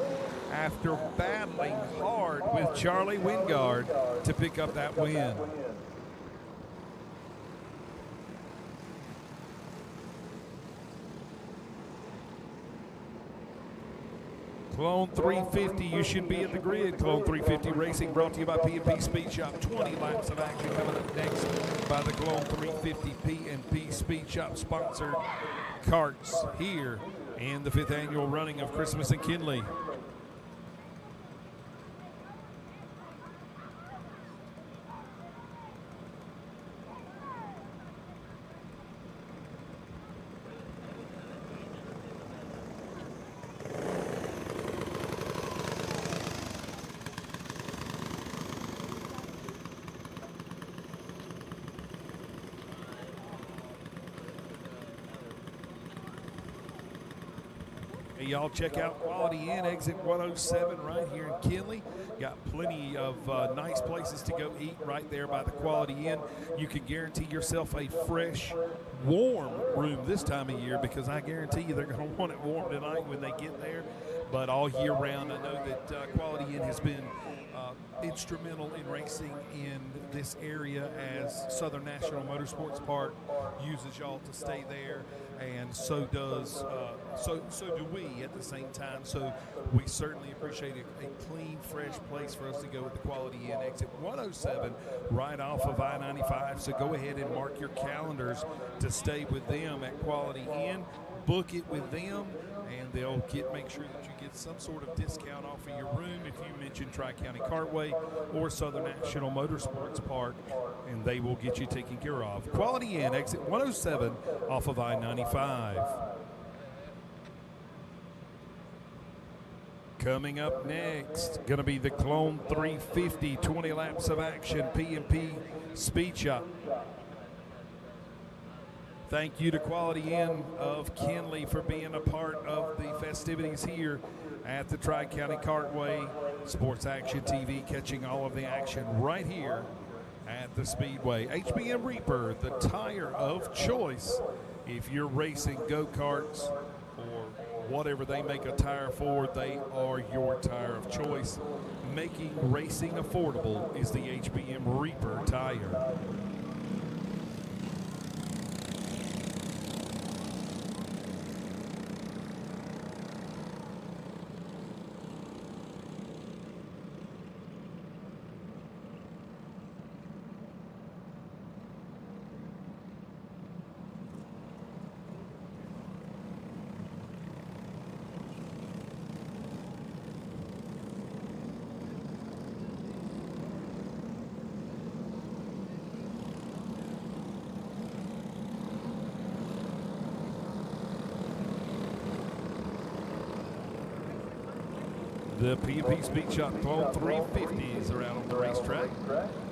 after battling hard with Charlie Wingard to pick up that win. Clone 350, you should be at the grid. Clone 350 Racing brought to you by P&P Speed Shop. 20 laps of action coming up next by the Clone 350 P&P Speed Shop sponsored carts here in the 5th annual running of Christmas in Kinley. Y'all check out Quality Inn, exit 107 right here in Kinley. Got plenty of nice places to go eat right there by the Quality Inn. You can guarantee yourself a fresh, warm room this time of year because I guarantee you they're going to want it warm tonight when they get there. But all year round, I know that Quality Inn has been instrumental in racing in this area as Southern National Motorsports Park uses y'all to stay there, and so does so do we at the same time. So we certainly appreciate a clean, fresh place for us to go with the Quality Inn, exit 107 right off of I-95. So go ahead and mark your calendars to stay with them at Quality Inn. Book it with them, and they'll make sure that you get some sort of discount off of your room if you mention Tri-County Cartway or Southern National Motorsports Park, and they will get you taken care of. Quality Inn, exit 107 off of I-95. Coming up next, going to be the Clone 350, 20 laps of action, P&P Speed Shop. Thank you to Quality Inn of Kinley for being a part of the festivities here at the Tri-County Cartway. Sports Action TV catching all of the action right here at the Speedway. HBM Reaper, the tire of choice. If you're racing go-karts or whatever they make a tire for, they are your tire of choice. Making racing affordable is the HBM Reaper tire. The P&P Speed Shop Clone 350s are out on the racetrack.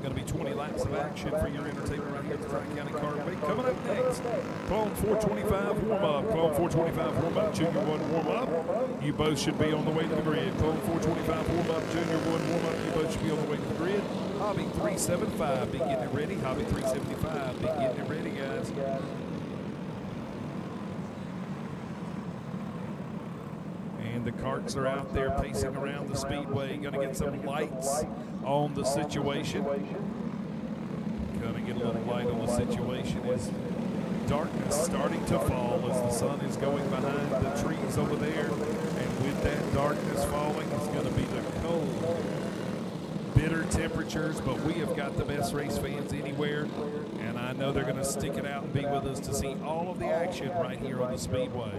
Going to be 20 laps of action for your entertainment right here at the Tri-County Cartway. Coming up next, Clone 425 warm-up. Clone 425 warm-up, Junior 1 warm-up. You both should be on the way to the grid. Clone 425 warm-up, Junior 1 warm-up. You both should be on the way to the grid. Hobby 375, be getting it ready. Hobby 375, be getting it ready, guys. And the carts are out there pacing around the speedway. Going to get some lights on the situation. Going to get a little light on the situation as darkness starting to fall as the sun is going behind the trees over there. And with that darkness falling, it's going to be the cold, bitter temperatures. But we have got the best race fans anywhere. And I know they're going to stick it out and be with us to see all of the action right here on the speedway.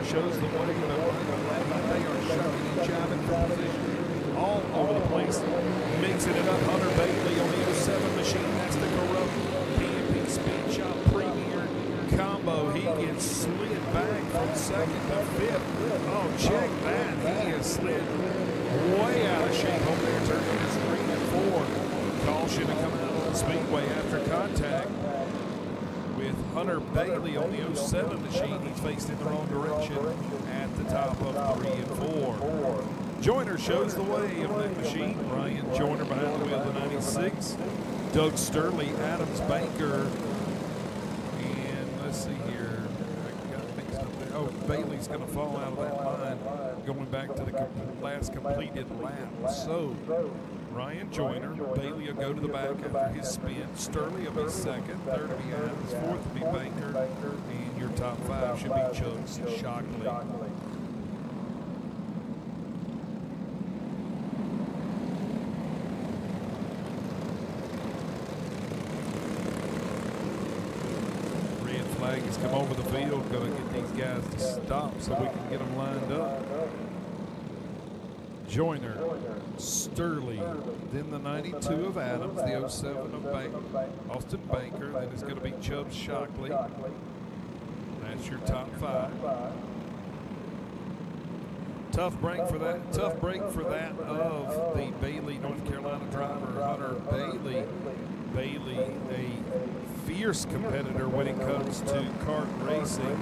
Shows the way, but they are shoving and jiving for position all over the place. Mixing it up, Hunter Bailey on the 07 machine. That's the corrupt P&P Speed Shop Premier combo. He gets slid back from second to fifth. Oh, check that. He is slid way out of shape over there, turning his 3 and 4. Caution to come out of the speedway after contact with Hunter Bailey on the 07 machine. He's faced in the wrong direction at the top of 3 and 4. Joyner shows the way on that machine. Ryan Joyner behind the wheel of the 96. Doug Sturley, Adams Banker, and let's see here. I got mixed up there. Oh, Bailey's going to fall out of that line going back to the last completed lap. So Ryan Joyner, Bailey will go to the back after his spin. Sturley will be second, third will be Adams, fourth will be Banker, and your top 5 should be Chugs Shockley. Red flag has come over the field, going to get these guys to stop so we can get them lined up. Joyner, Sturley, then the 92 of Adams, the 07 of Austin Banker, then it's going to be Chubbs Shockley. That's your top 5. Tough break for that. Tough break for that of the Bailey, North Carolina driver, Hunter Bailey. Bailey, a fierce competitor when it comes to kart racing,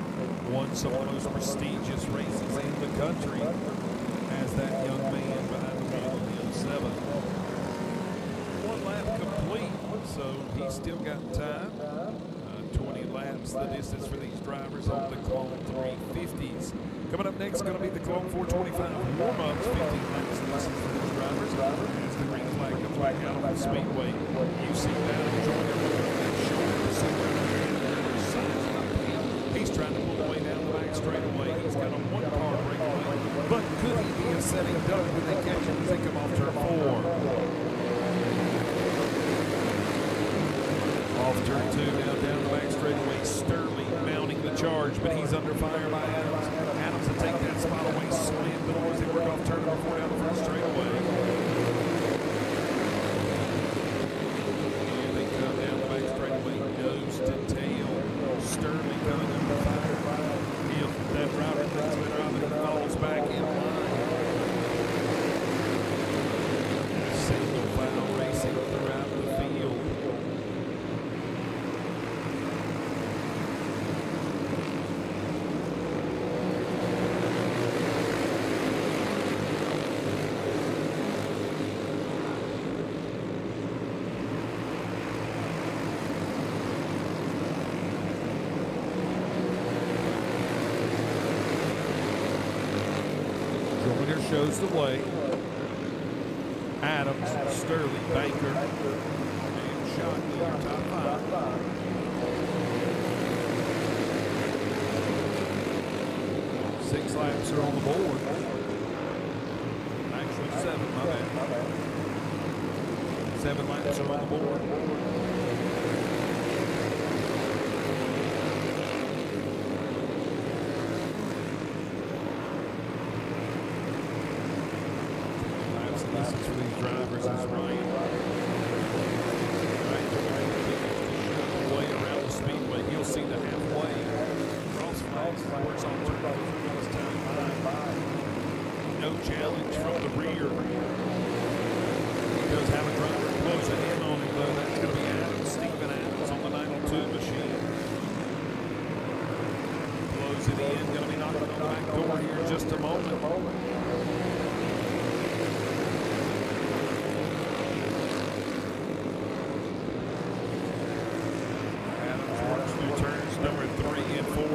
won some of the most prestigious races in the country as that young man behind the wheel of the 07. 1 lap complete, so he's still got time. 20 laps, the distance for these drivers on the Clone 350s. Coming up next is going to be the Clone 425 warm-ups, 15 laps of distance for these drivers. As the green flag comes back out of the speedway, you see that Joyner he's trying to pull the way down the back straightaway. He's got a 1-car breakaway. But could he be a setting duck when they catch him as they come off turn 4? Off turn 2, now down the back straightaway. Sturley mounting the charge, but he's under fire by Adams. Adams will take that spot away, slam the doors. They work off turn number 4 down the front straightaway. And they come down the back straightaway, nose to tail. Sturley coming under fire. If that driver thinks better of it, he follows Joyner shows the way. Adams, Sterling, Baker, and Shockey are top 5. 6 laps are on the board. Actually 7, my bad. 7 laps are on the board. This is for these drivers is Ryan. Way around the speedway. He'll see the halfway. Cross flags. Works on turn 5. No challenge from the rear. He does have a driver closing in on him, though. That's going to be Adams, Stephen Adams on the 902 machine. Closing in. Going to be knocking on the back door here in just a moment.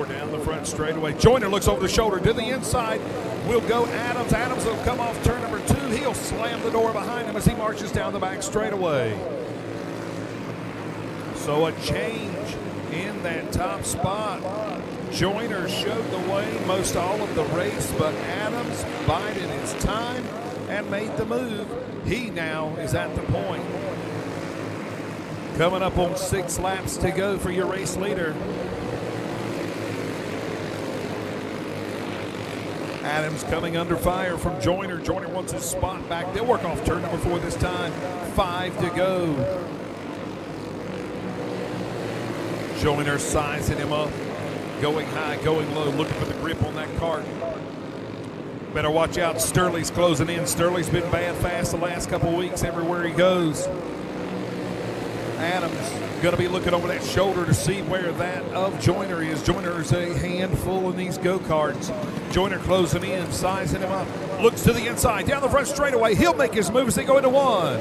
Down the front straightaway. Joyner looks over the shoulder to the inside. Will go Adams. Adams will come off turn number 2. He'll slam the door behind him as he marches down the back straightaway. So a change in that top spot. Joyner showed the way most all of the race, but Adams bided his time and made the move. He now is at the point. Coming up on 6 laps to go for your race leader. Adams coming under fire from Joyner. Joyner wants his spot back. They'll work off turn number 4 this time. 5 to go. Joyner sizing him up. Going high, going low, looking for the grip on that cart. Better watch out. Sturley's closing in. Sturley's been bad fast the last couple weeks everywhere he goes. Adams going to be looking over that shoulder to see where that of Joyner is. Joyner is a handful in these go-karts. Joyner closing in, sizing him up. Looks to the inside, down the front straightaway. He'll make his move as they go into 1.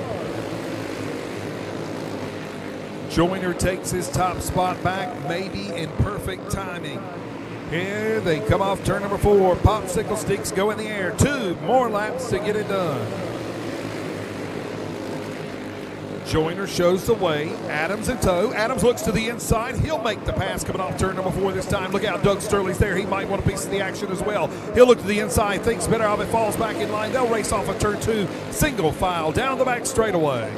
Joyner takes his top spot back, maybe in perfect timing. Here they come off turn number 4. Popsicle sticks go in the air. 2 more laps to get it done. Joyner shows the way. Adams in tow. Adams looks to the inside. He'll make the pass coming off turn number 4 this time. Look out, Doug Sturley's there. He might want a piece of the action as well. He'll look to the inside, thinks better of it, falls back in line. They'll race off of turn 2. Single file down the back straightaway.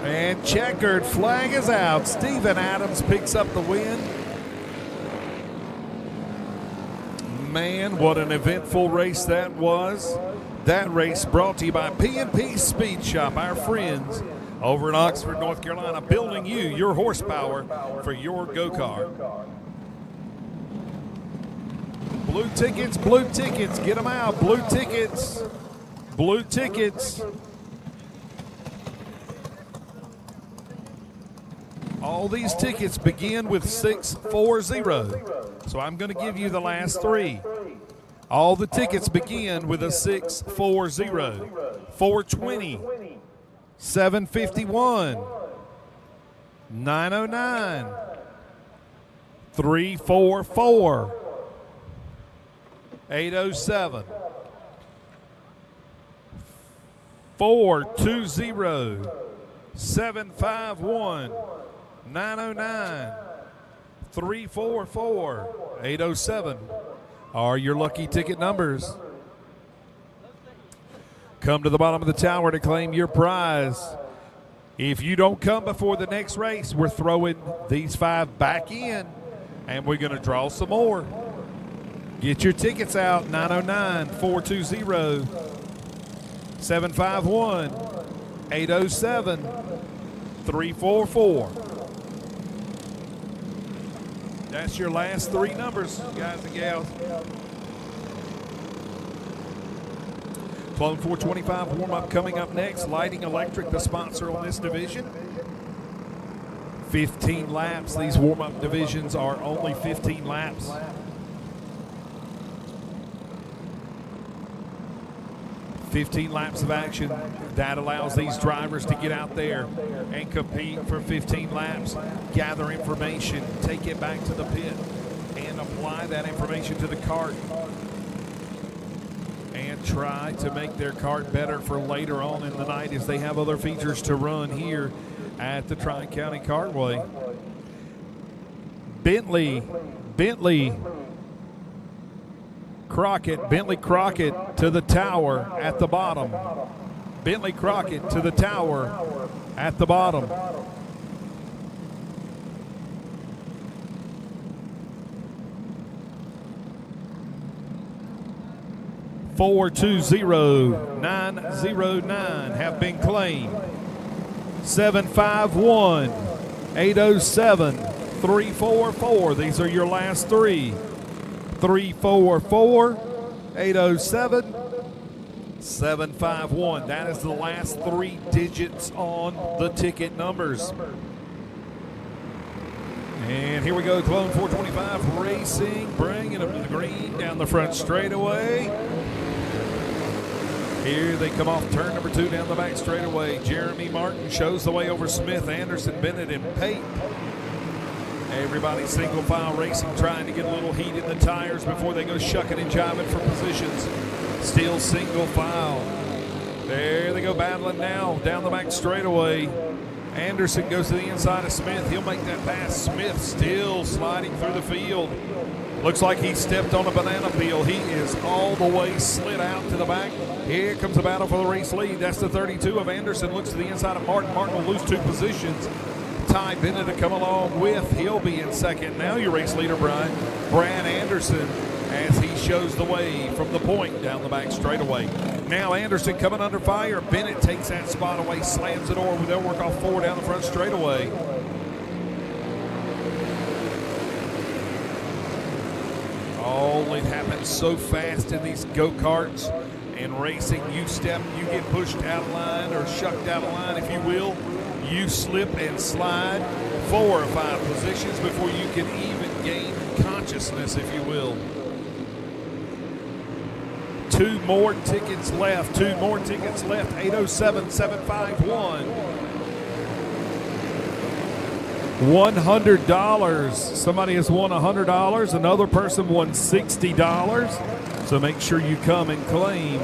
And checkered flag is out. Stephen Adams picks up the win. Man, what an eventful race that was. That race brought to you by P&P Speed Shop, our friends over in Oxford, North Carolina, building you your horsepower for your go-kart. Blue tickets, get them out. Blue tickets. All these tickets begin with 640. So I'm going to give you the last 3. All the tickets begin with a 640. 420, 751, 909, 344, 807, 420, 751, 909, 344, 807 are your lucky ticket numbers. Come to the bottom of the tower to claim your prize. If you don't come before the next race, we're throwing these 5 back in, and we're going to draw some more. Get your tickets out, 909, 420, 751, 807, 344. That's your last 3 numbers, guys and gals. Clone 425 warm-up coming up next. Lighting Electric, the sponsor on this division. 15 laps. These warm-up divisions are only 15 laps. 15 laps of action. That allows these drivers to get out there and compete for 15 laps, gather information, take it back to the pit, and apply that information to the kart and try to make their kart better for later on in the night as they have other features to run here at the Tri-County Kartway. Bentley Crockett to the tower at the bottom. Bentley Crockett to the tower at the bottom. $420,909 have been claimed. 751, 807, 344. These are your last three. 344, 807, 751. That is the last three digits on the ticket numbers. And here we go, Clone 425 Racing, bringing them to the green down the front straightaway. Here they come off turn number 2 down the back straightaway. Jeremy Martin shows the way over Smith, Anderson, Bennett, and Pate. Everybody single file racing, trying to get a little heat in the tires before they go shucking and jiving for positions. Still single file. There they go battling now down the back straightaway. Anderson goes to the inside of Smith. He'll make that pass. Smith still sliding through the field. Looks like he stepped on a banana peel. He is all the way slid out to the back. Here comes the battle for the race lead. That's the 32 of Anderson. Looks to the inside of Martin. Martin will lose 2 positions. Ty Bennett to come along with. He'll be in second. Now your race leader, Brad Anderson, as he shows the way from the point down the back straightaway. Now Anderson coming under fire. Bennett takes that spot away, slams it over. They'll work off 4 down the front straightaway. Oh, it happens so fast in these go-karts and racing. You step, you get pushed out of line or shucked out of line, if you will. You slip and slide 4 or 5 positions before you can even gain consciousness, if you will. 2 more tickets left. 2 more tickets left. 807, 751. $100. Somebody has won $100. Another person won $60. So make sure you come and claim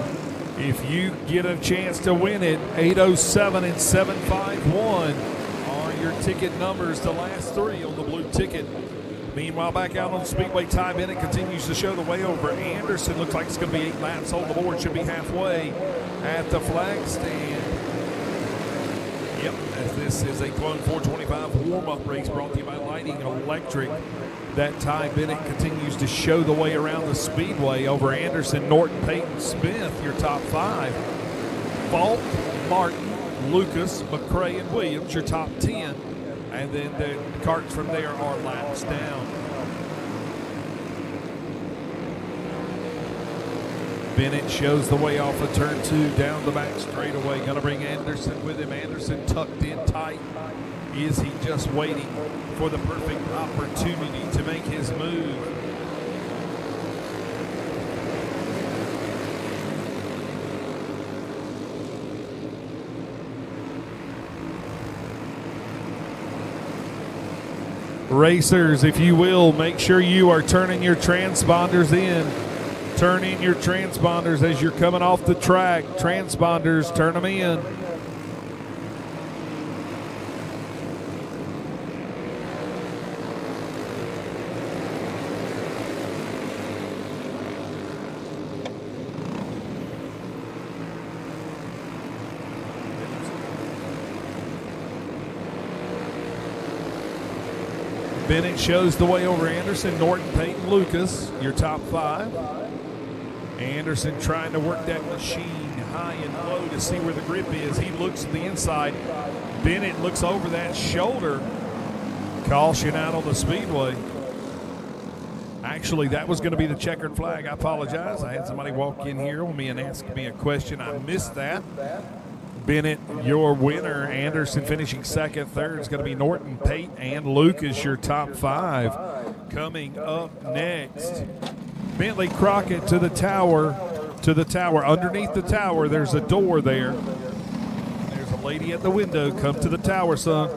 if you get a chance to win it. 807 and 751 are your ticket numbers, the last 3 on the blue ticket. Meanwhile, back out on the speedway, Ty Bennett continues to show the way over Anderson. Looks like it's going to be 8 laps on the board. Should be halfway at the flag stand. Yep, as this is a Clone 425 warm-up race brought to you by Lighting Electric. That Ty Bennett continues to show the way around the speedway over Anderson, Norton, Payton, Smith, your top 5. Falk, Martin, Lucas, McCray, and Williams, your top 10. And then the carts from there are laps down. Bennett shows the way off of turn 2 down the back straightaway. Going to bring Anderson with him. Anderson tucked in tight. Is he just waiting for the perfect opportunity to make his move? Racers, if you will, make sure you are turning your transponders in. Turn in your transponders as you're coming off the track. Transponders, turn them in. Bennett shows the way over Anderson, Norton, Payton, Lucas, your top 5. Anderson trying to work that machine high and low to see where the grip is. He looks to the inside. Bennett looks over that shoulder. Caution out on the speedway. Actually, that was going to be the checkered flag. I apologize. I had somebody walk in here on me and ask me a question. I missed that. Bennett, your winner. Anderson finishing second. Third is going to be Norton, Pate, and Lucas, your top 5. Coming up next, Bentley Crockett to the tower to the tower. Underneath the tower, there's a door there. There's a lady at the window. Come to the tower, son.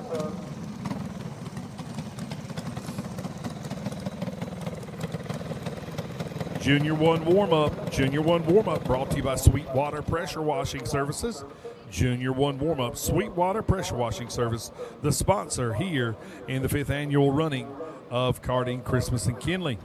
Junior 1 warm-up. Junior 1 warm-up brought to you by Sweetwater Pressure Washing Services. Junior 1 warm-up. Sweetwater Pressure Washing Service, the sponsor here in the 5th annual running of Karting Christmas in Kinley.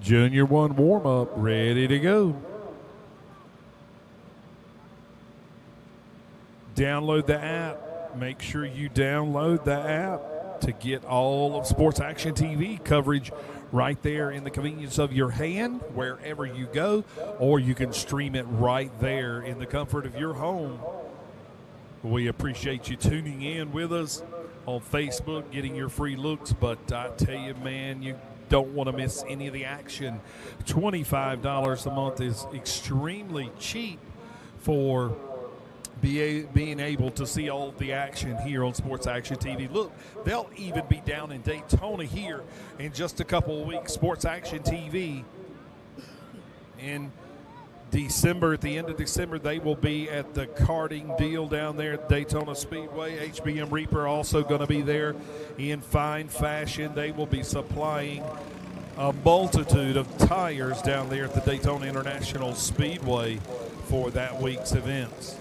Junior 1 warm-up, ready to go. Download the app. Make sure you download the app to get all of Sports Action TV coverage right there in the convenience of your hand, wherever you go, or you can stream it right there in the comfort of your home. We appreciate you tuning in with us on Facebook, getting your free looks, but I tell you, man, you don't want to miss any of the action. $25 a month is extremely cheap for being able to see all of the action here on Sports Action TV. Look, they'll even be down in Daytona here in just a couple of weeks. Sports Action TV in December, at the end of December, they will be at the karting deal down there at Daytona Speedway. HBM Reaper also going to be there in fine fashion. They will be supplying a multitude of tires down there at the Daytona International Speedway for that week's events.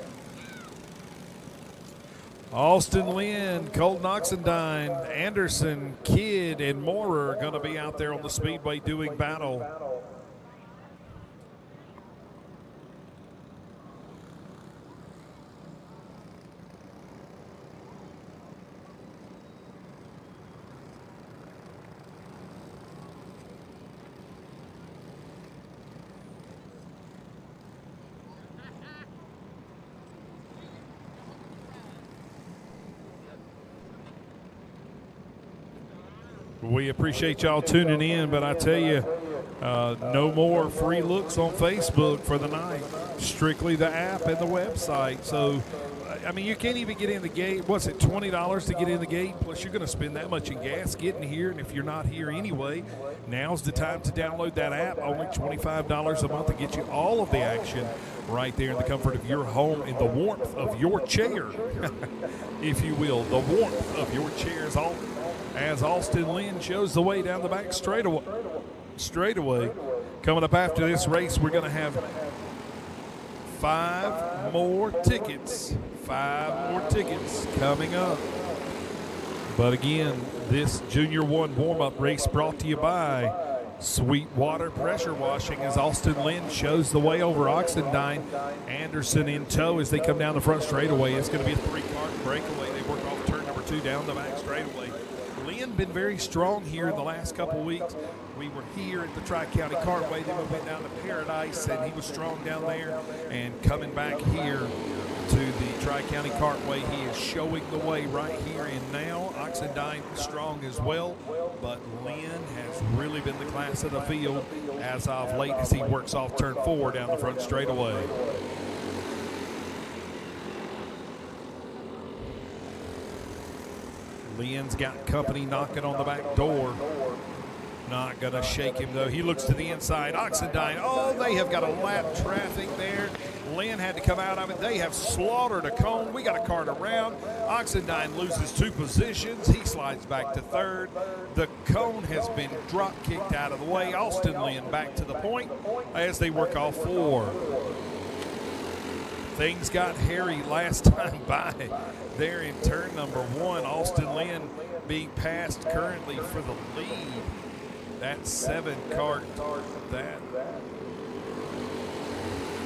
Austin Lynn, Colton Oxendine, Anderson, Kidd, and Moorer are going to be out there on the Speedway doing battle. We appreciate y'all tuning in, but I tell you, no more free looks on Facebook for the night. Strictly the app and the website. So, I mean, you can't even get in the gate. What's it, $20 to get in the gate? Plus, you're going to spend that much in gas getting here. And if you're not here anyway, now's the time to download that app. Only $25 a month to get you all of the action right there in the comfort of your home, in the warmth of your chair, if you will. The warmth of your chairs. As Austin Lynn shows the way down the back straightaway. Coming up after this race, we're going to have 5 more tickets. 5 more tickets coming up. But again, this Junior 1 warm-up race brought to you by Sweetwater Pressure Washing as Austin Lynn shows the way over Oxendine. Anderson in tow as they come down the front straightaway. It's going to be a 3-car breakaway. They work off turn number 2 down the back straightaway. Lynn been very strong here in the last couple weeks. We were here at the Tri-County Cartway, then we went down to Paradise, and he was strong down there. And coming back here to the Tri-County Cartway, he is showing the way right here and now. Oxendine strong as well, but Lynn has really been the class of the field as of late as he works off turn 4 down the front straightaway. Lynn's got company knocking on the back door. Not going to shake him, though. He looks to the inside. Oxendine, oh, they have got a lap traffic there. Lynn had to come out of it. They have slaughtered a cone. We got a cart around. Oxendine loses 2 positions. He slides back to 3rd. The cone has been drop kicked out of the way. Austin Lynn back to the point as they work off 4. Things got hairy last time by there in turn number 1. Austin Lynn being passed currently for the lead. That 7 cart, let's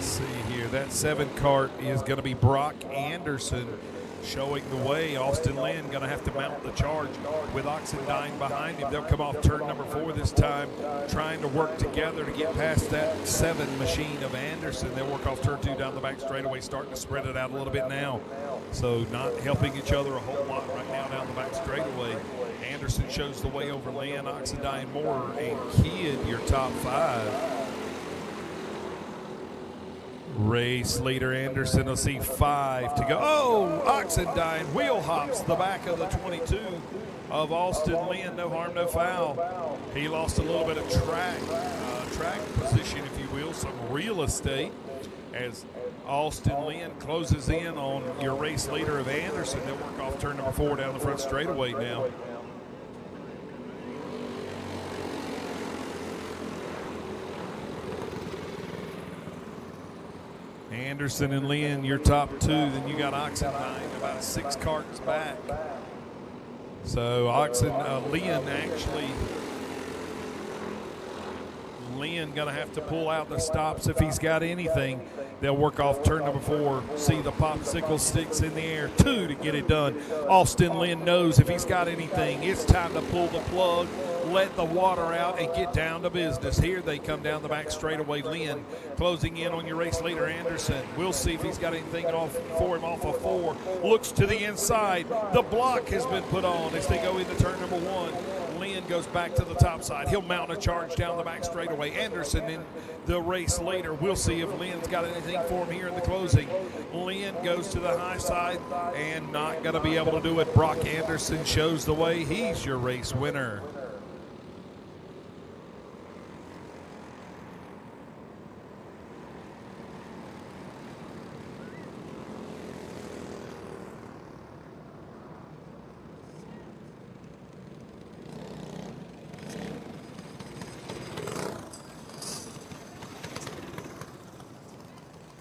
see here, that 7 cart is going to be Brock Anderson. showing the way. Austin Lynn going to have to mount the charge with Oxendine behind him. They'll come off turn number 4 this time, trying to work together to get past that 7 machine of Anderson. They'll work off turn 2 down the back straightaway, starting to spread it out a little bit now. So not helping each other a whole lot right now down the back straightaway. Anderson shows the way over Lynn, Oxendine, Moore, and Kidd, your top 5. Race leader Anderson will see 5 to go. Oh, Oxendine wheel hops the back of the 22 of Austin Lynn. No harm, no foul. He lost a little bit of track position, if you will, some real estate, as Austin Lynn closes in on your race leader of Anderson. They'll work off turn number 4 down the front straightaway now. Anderson and Lynn, your top 2. Then you got Oxendine about 6 carts back. So Lynn going to have to pull out the stops if he's got anything. They'll work off turn number 4. See the popsicle sticks in the air. 2 to get it done. Austin Lynn knows if he's got anything, it's time to pull the plug, let the water out, and get down to business. Here they come down the back straightaway. Lynn closing in on your race leader, Anderson. We'll see if he's got anything for him off of 4. Looks to the inside. The block has been put on as they go into turn number 1. Lynn goes back to the top side. He'll mount a charge down the back straightaway. Anderson in the race later. We'll see if Lynn's got anything for him here in the closing. Lynn goes to the high side and not going to be able to do it. Brock Anderson shows the way. He's your race winner.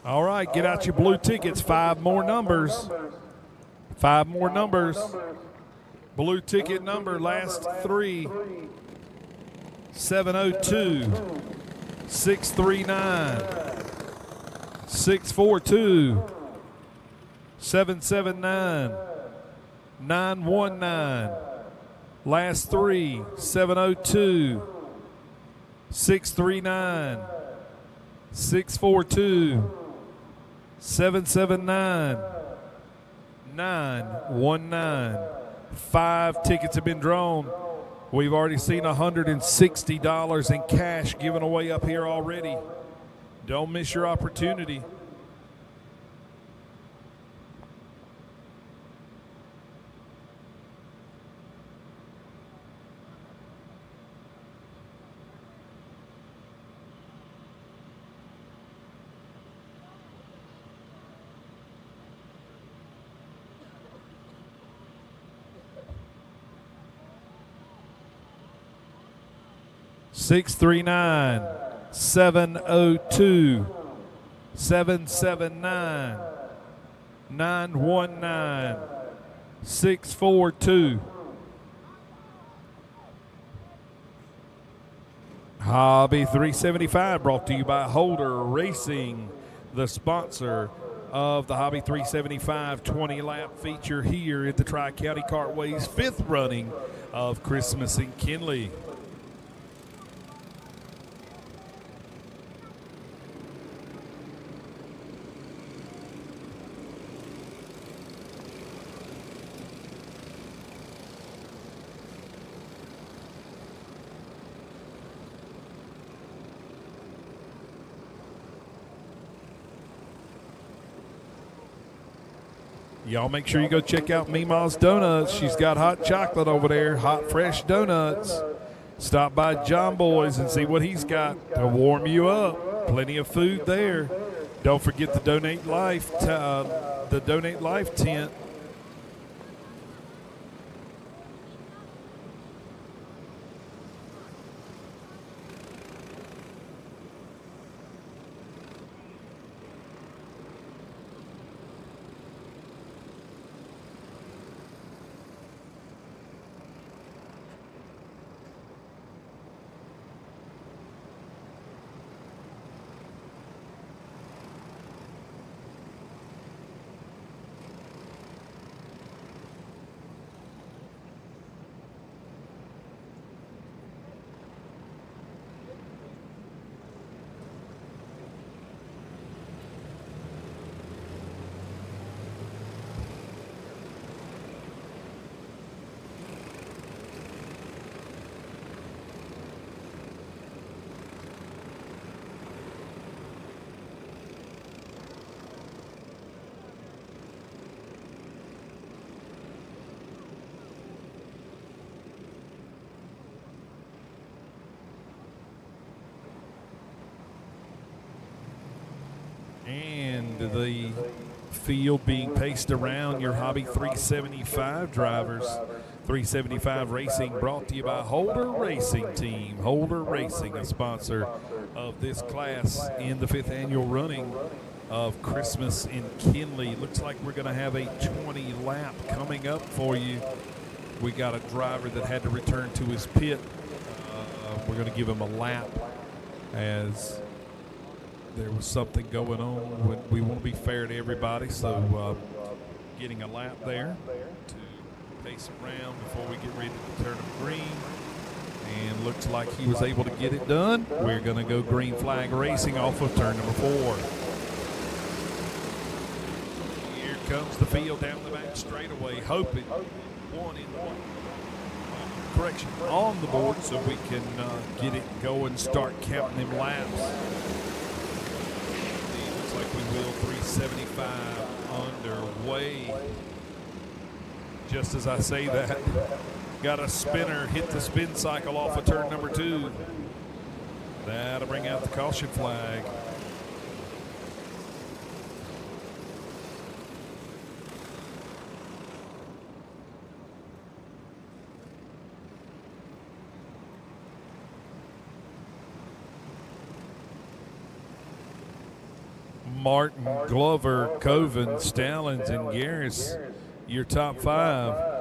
All right, get out your blue tickets. 5 more numbers. 5 more numbers. Blue ticket number, last 3. 702, 639, 642, 779, 919. Last 3, 702, 639, 642, 779, 919. 5 tickets have been drawn. We've already seen $160 in cash given away up here already. Don't miss your opportunity. $639, 702, 779, 919, 642. Hobby 375 brought to you by Holder Racing, the sponsor of the Hobby 375 20-lap feature here at the Tri-County Kartways 5th running of Christmas in Kinley. Y'all make sure you go check out Meemaw's Donuts. She's got hot chocolate over there, hot, fresh donuts. Stop by John Boy's and see what he's got to warm you up. Plenty of food there. Don't forget the Donate Life tent. the field being paced around your Hobby 375 drivers. 375 Racing brought to you by Holder Racing Team. Holder Racing, a sponsor of this class in the 5th annual running of Christmas in Kinley. Looks like we're going to have a 20 lap coming up for you. We got a driver that had to return to his pit. We're going to give him a lap as there was something going on. We want to be fair to everybody, so getting a lap there to pace around before we get ready to turn him green. And looks like he was able to get it done. We're going to go green flag racing off of turn number 4. Here comes the field down the back straightaway, hoping one in one. Correction on the board so we can get it going, start counting them laps. Looks like we will. 375 underway. Just as I say that, got a spinner hit the spin cycle off of turn number 2. That'll bring out the caution flag. Martin, Glover, Coven, Stallings, and Garris, your top 5.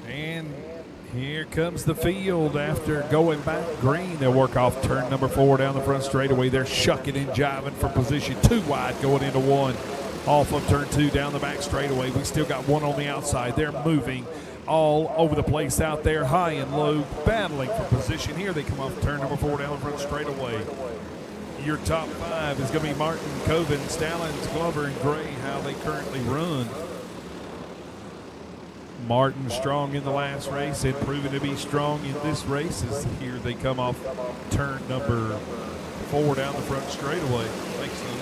And here comes the field after going back green. They'll work off turn number 4 down the front straightaway. They're shucking and jiving for position 2 wide going into 1. Off of turn 2 down the back straightaway. We still got 1 on the outside. They're moving all over the place out there, high and low, battling for position. Here they come off turn number 4 down the front straightaway. Your top 5 is going to be Martin, Coven, Stallings, Glover, and Gray, how they currently run. Martin strong in the last race and proven to be strong in this race as here they come off turn number 4 down the front straightaway. Thanks, Sonny.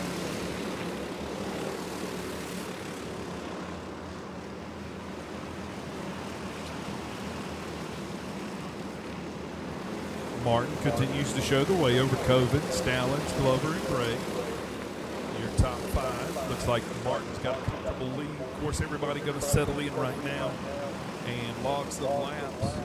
Martin continues to show the way over Coven, Stallings, Glover, and Gray. Your top 5. Looks like Martin's got a comfortable lead. Of course, everybody going to settle in right now and log some laps.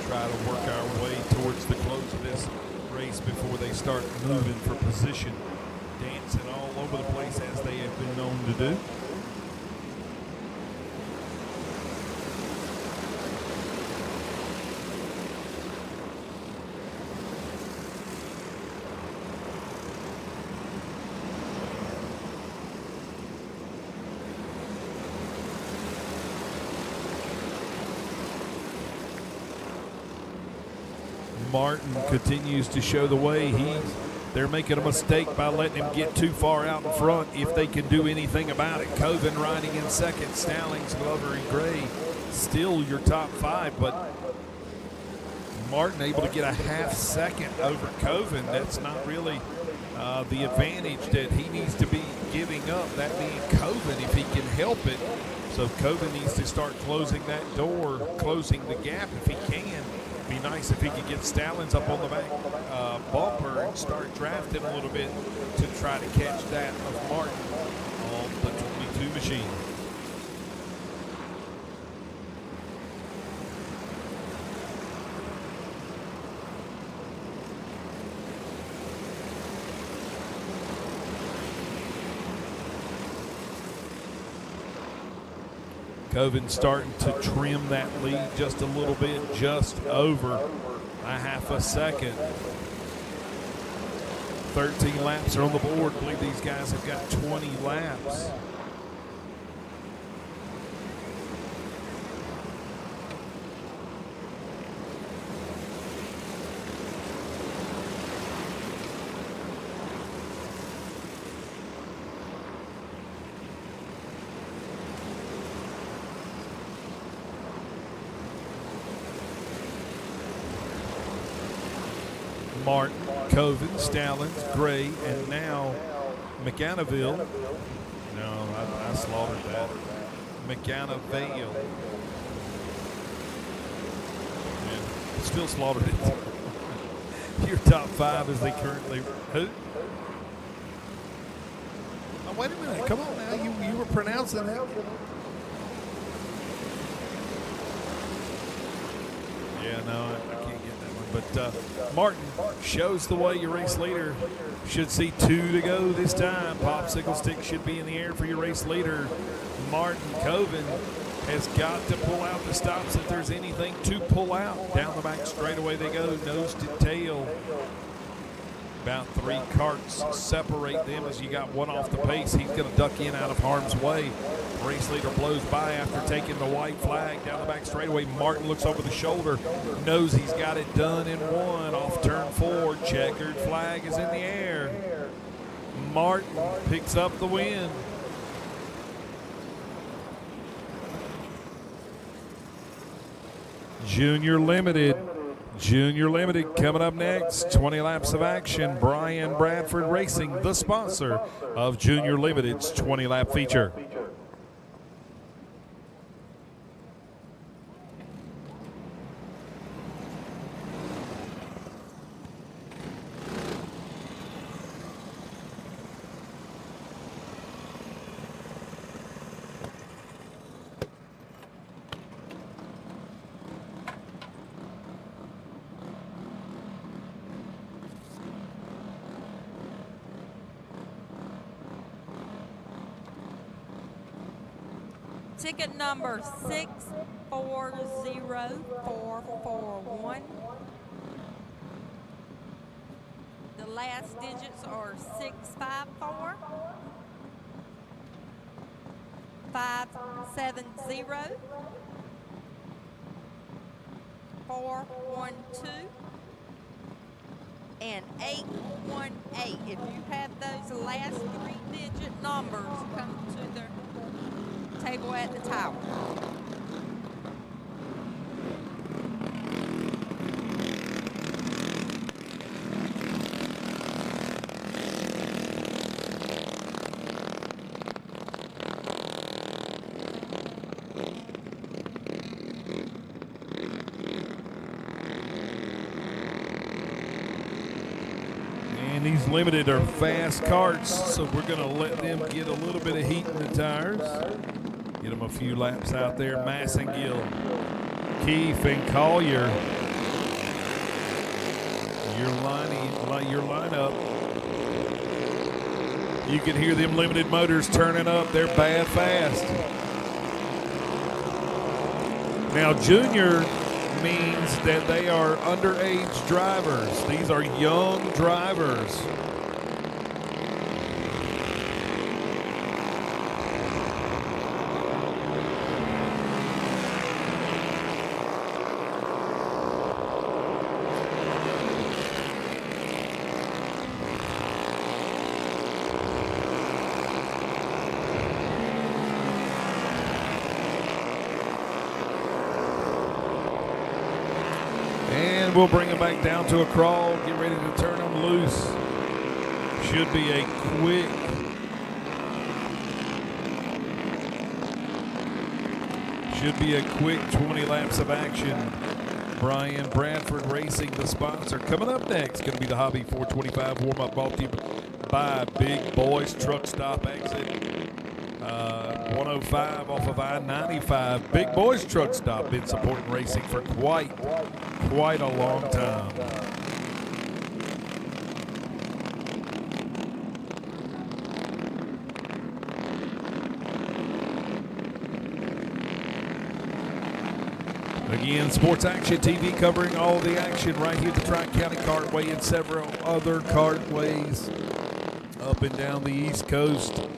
Try to work our way towards the close of this race before they start moving for position, dancing all over the place as they have been known to do. Martin continues to show the way. They're making a mistake by letting him get too far out in front if they can do anything about it. Coven riding in second, Stallings, Glover, and Gray still your top 5, but Martin able to get a half second over Coven. That's not really the advantage that he needs to be giving up, that being Coven, if he can help it, So Coven needs to start closing that door, closing the gap if he can. Be nice if he could get Stallings up on the back bumper and start drafting a little bit to try to catch that of Martin on the 22 machine. Coven starting to trim that lead just a little bit, just over a half a second. 13 laps are on the board. I believe these guys have got 20 laps. Martin, Coven, Stallings, Gray, and now McAnaville. No, I slaughtered that. McAnavale. Yeah, still slaughtered it. Your top five as they currently. Who? Oh, wait a minute. Come on now. You were pronouncing that. Yeah, no, I can't get that one. But Martin shows the way. Your race leader should see 2 to go this time. Popsicle stick should be in the air for your race leader. Martin Coven has got to pull out the stops if there's anything to pull out. Down the back straightaway they go, nose to tail. About 3 carts separate them as you got one off the pace. He's going to duck in out of harm's way. Race leader blows by after taking the white flag down the back straightaway. Martin looks over the shoulder, knows he's got it done in one. Off turn 4, checkered flag is in the air. Martin picks up the win. Junior Limited coming up next. 20 laps of action. Brian Bradford Racing, the sponsor of Junior Limited's 20 lap feature. Ticket number 640441. The last digits are 654, 570, 412, and 818. If you have those last 3-digit numbers, come to the table at the tower. And these limited are fast carts, so we're going to let them get a little bit of heat in the tires. Get them a few laps out there. Massengill, Keefe, and Collier. Your lineup. You can hear them limited motors turning up. They're bad fast. Now, junior means that they are underage drivers. These are young drivers. And we'll bring them back down to a crawl. Get ready to turn them loose. Should be a quick Should be a quick 20 laps of action. Brian Bradford Racing, the sponsor. Coming up next, going to be the Hobby 425 warm-up brought to you by Big Boys Truck Stop exit 105 off of I-95. Big Boys Truck Stop, been supporting racing for quite a long time. Again, Sports Action TV covering all the action right here at the Tri-County Cartway and several other cartways up and down the East Coast.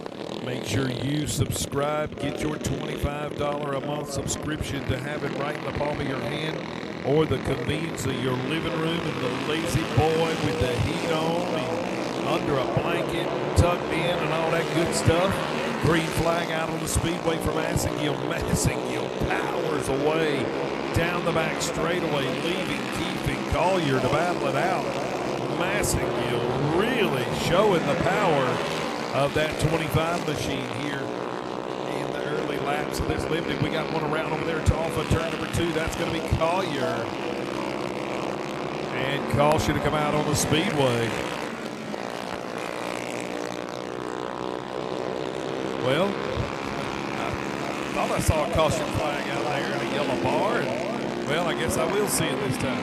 Make sure you subscribe. Get your $25 a month subscription to have it right in the palm of your hand or the convenience of your living room and the lazy boy with the heat on and under a blanket, tucked in and all that good stuff. Green flag out on the speedway for Massagill. Massagill powers away down the back straightaway, leaving Keefe and Collier to battle it out. Massagill really showing the power of that 25 machine here in the early laps of this limited. We got one around over there to off of turn number 2. That's going to be Collier. And Call should have come out on the speedway. Well, I thought I saw a caution flag out there and a yellow bar. And, well, I guess I will see it this time.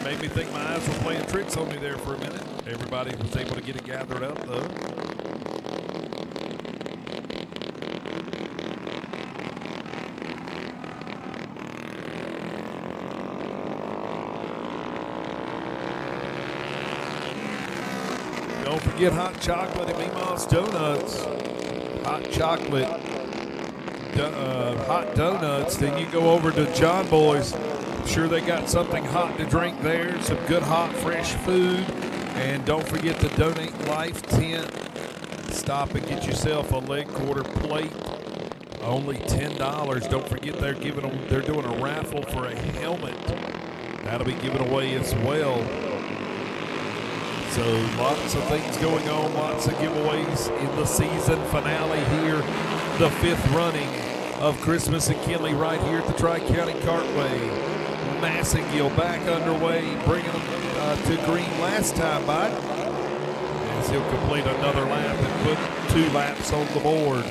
Made me think my eyes were playing tricks on me there for a minute. Everybody was able to get it gathered up, though. Don't forget hot chocolate at Mima's Donuts. Hot chocolate, hot donuts. Then you go over to John Boy's. I'm sure they got something hot to drink there. Some good hot fresh food. And don't forget to donate Life Tent. Stop and get yourself a leg quarter plate. Only $10. Don't forget they're doing a raffle for a helmet. That'll be given away as well. So lots of things going on, lots of giveaways in the season finale here. The 5th running of Christmas in Kinley right here at the Tri-County Cartway. Massagill back underway, bringing them to green last time by. As he'll complete another lap and put 2 laps on the board.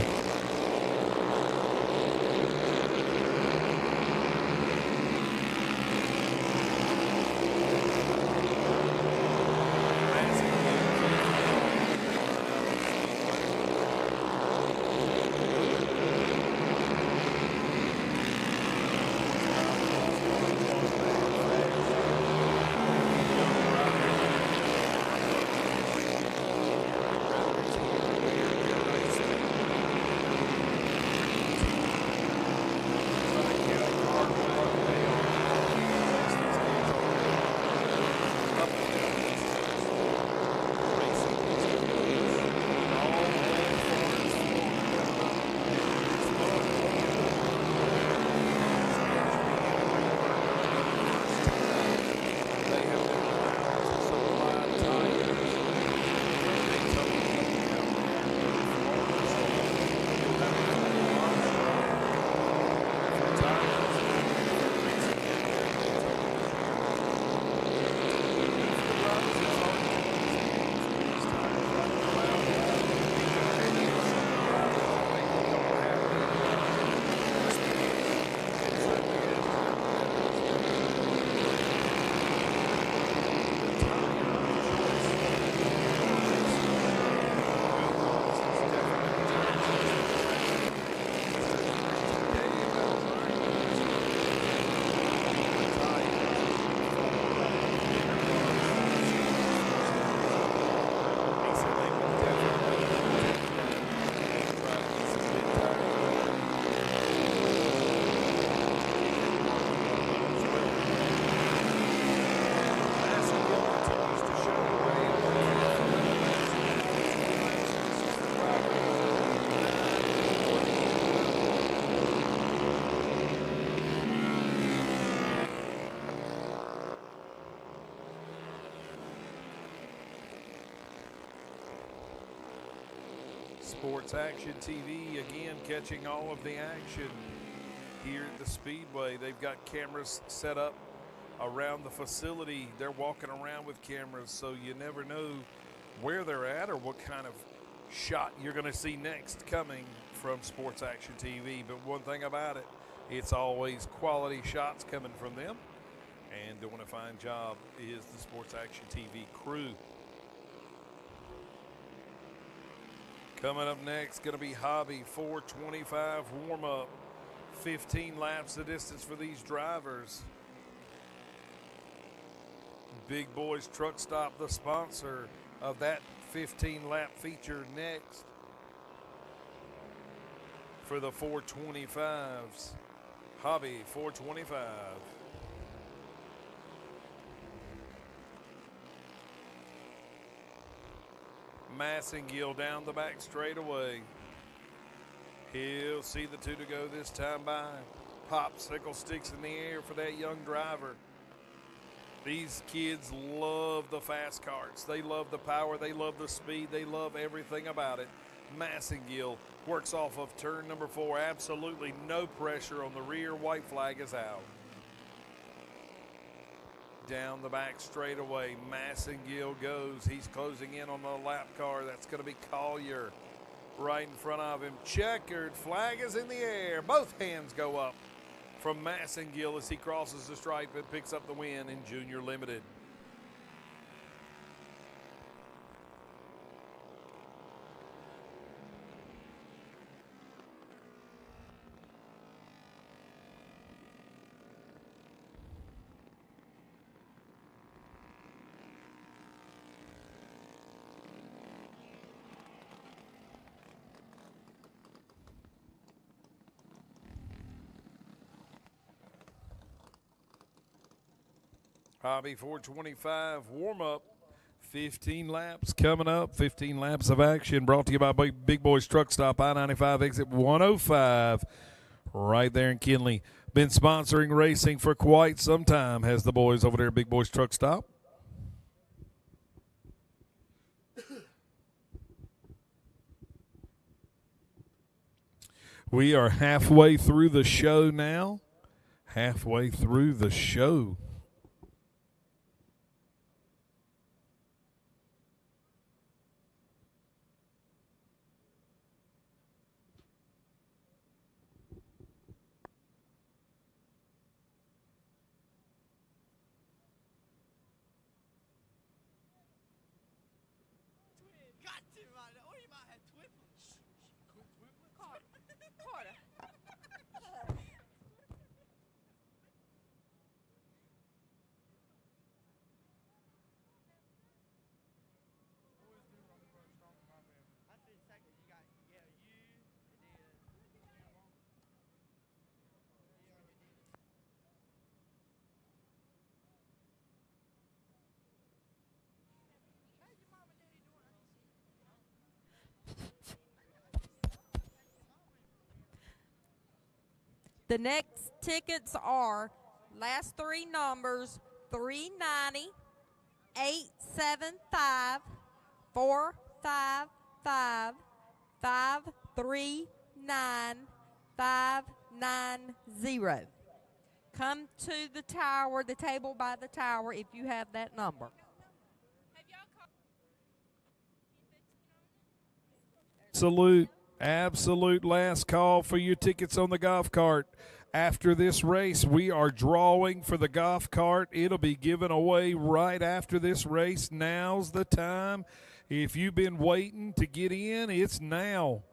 Sports Action TV, again, catching all of the action here at the Speedway. They've got cameras set up around the facility. They're walking around with cameras, so you never know where they're at or what kind of shot you're going to see next coming from Sports Action TV. But one thing about it, it's always quality shots coming from them, and doing a fine job is the Sports Action TV crew. Coming up next, going to be Hobby 425 warm-up. 15 laps the distance for these drivers. Big Boys Truck Stop, the sponsor of that 15-lap feature next for the 425s. Hobby 425. Massengill down the back straightaway. He'll see the two to go this time by. Popsicle sticks in the air for that young driver. These kids love the fast karts. They love the power. They love the speed. They love everything about it. Massengill works off of turn number 4. Absolutely no pressure on the rear. White flag is out. Down the back straightaway, Massengill goes. He's closing in on the lap car. That's going to be Collier right in front of him. Checkered flag is in the air. Both hands go up from Massengill as he crosses the stripe and picks up the win in Junior Limited. Hobby 425 warm-up, 15 laps coming up, 15 laps of action brought to you by Big Boys Truck Stop, I-95 exit 105, right there in Kinley. Been sponsoring racing for quite some time, has the boys over there at Big Boys Truck Stop. We are halfway through the show now, halfway through the show. The next tickets are last 3 numbers 390, 875, 455, 539, 590. Come to the tower, the table by the tower, if you have that number. Absolute last call for your tickets on the golf cart. After this race, we are drawing for the golf cart. It'll be given away right after this race. Now's the time. If you've been waiting to get in, it's now.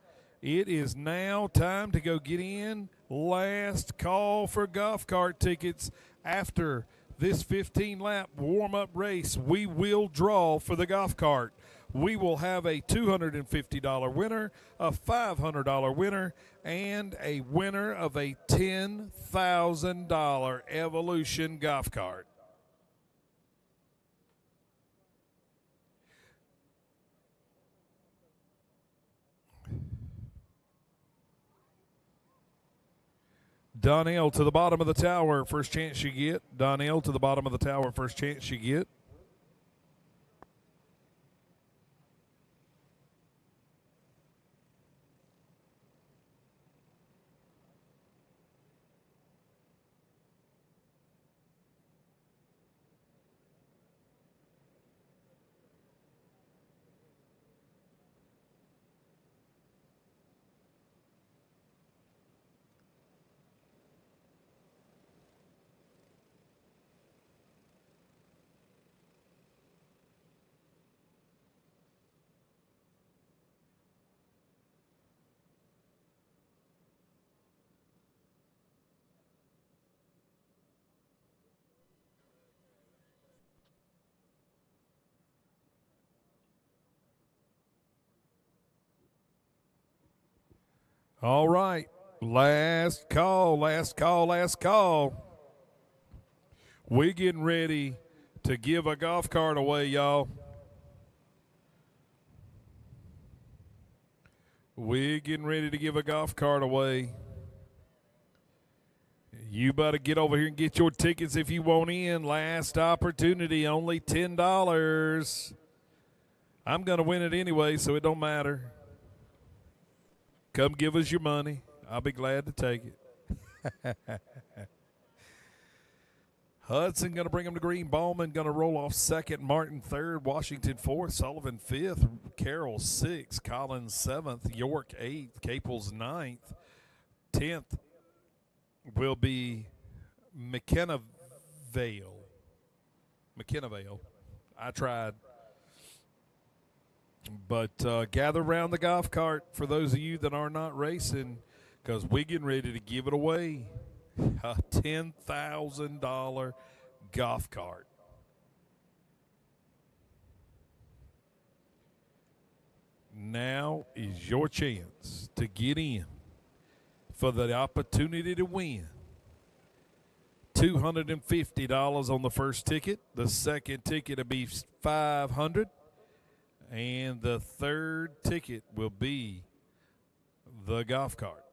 It is now time to go get in. Last call for golf cart tickets. After this 15-lap warm-up race, we will draw for the golf cart. We will have a $250 winner, a $500 winner, and a winner of a $10,000 Evolution golf cart. Donnell to the bottom of the tower, first chance you get. Donnell to the bottom of the tower, first chance you get. All right. Last call, last call, last call. We're getting ready to give a golf cart away, y'all. We're getting ready to give a golf cart away. You better get over here and get your tickets if you want in. Last opportunity, only $10. I'm going to win it anyway, so it don't matter. Come give us your money. I'll be glad to take it. Hudson going to bring him to green. Ballman going to roll off second. Martin third. Washington fourth. Sullivan fifth. Carroll sixth. Collins seventh. York eighth. Caples ninth. 10th will be McKenna Vale. I tried. But gather around the golf cart for those of you that are not racing, because we're getting ready to give it away. A $10,000 golf cart. Now is your chance to get in for the opportunity to win. $250 on the first ticket. The second ticket will be $500. And the third ticket will be the golf cart.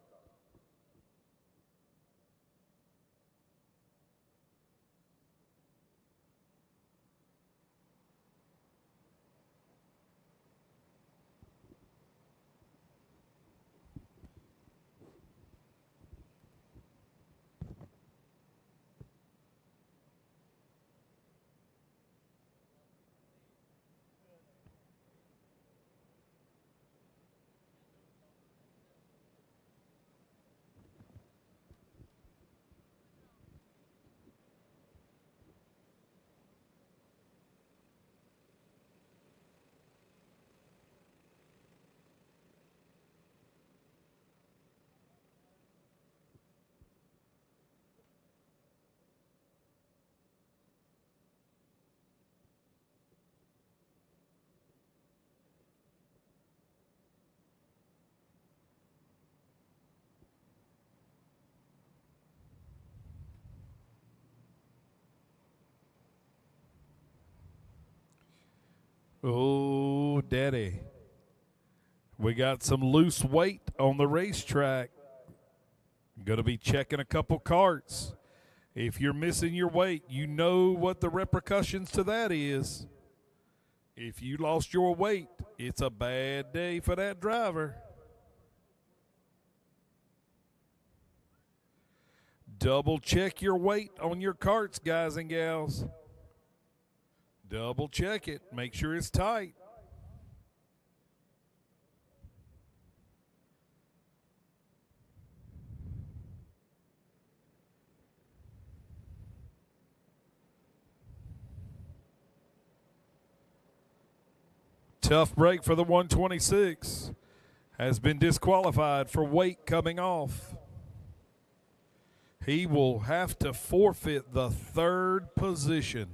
Oh, Daddy. We got some loose weight on the racetrack. Going to be checking a couple carts. If you're missing your weight, you know what the repercussions to that is. If you lost your weight, it's a bad day for that driver. Double check your weight on your carts, guys and gals. Double check it. Make sure it's tight. Tough break for the 126. Has been disqualified for weight coming off. He will have to forfeit the third position.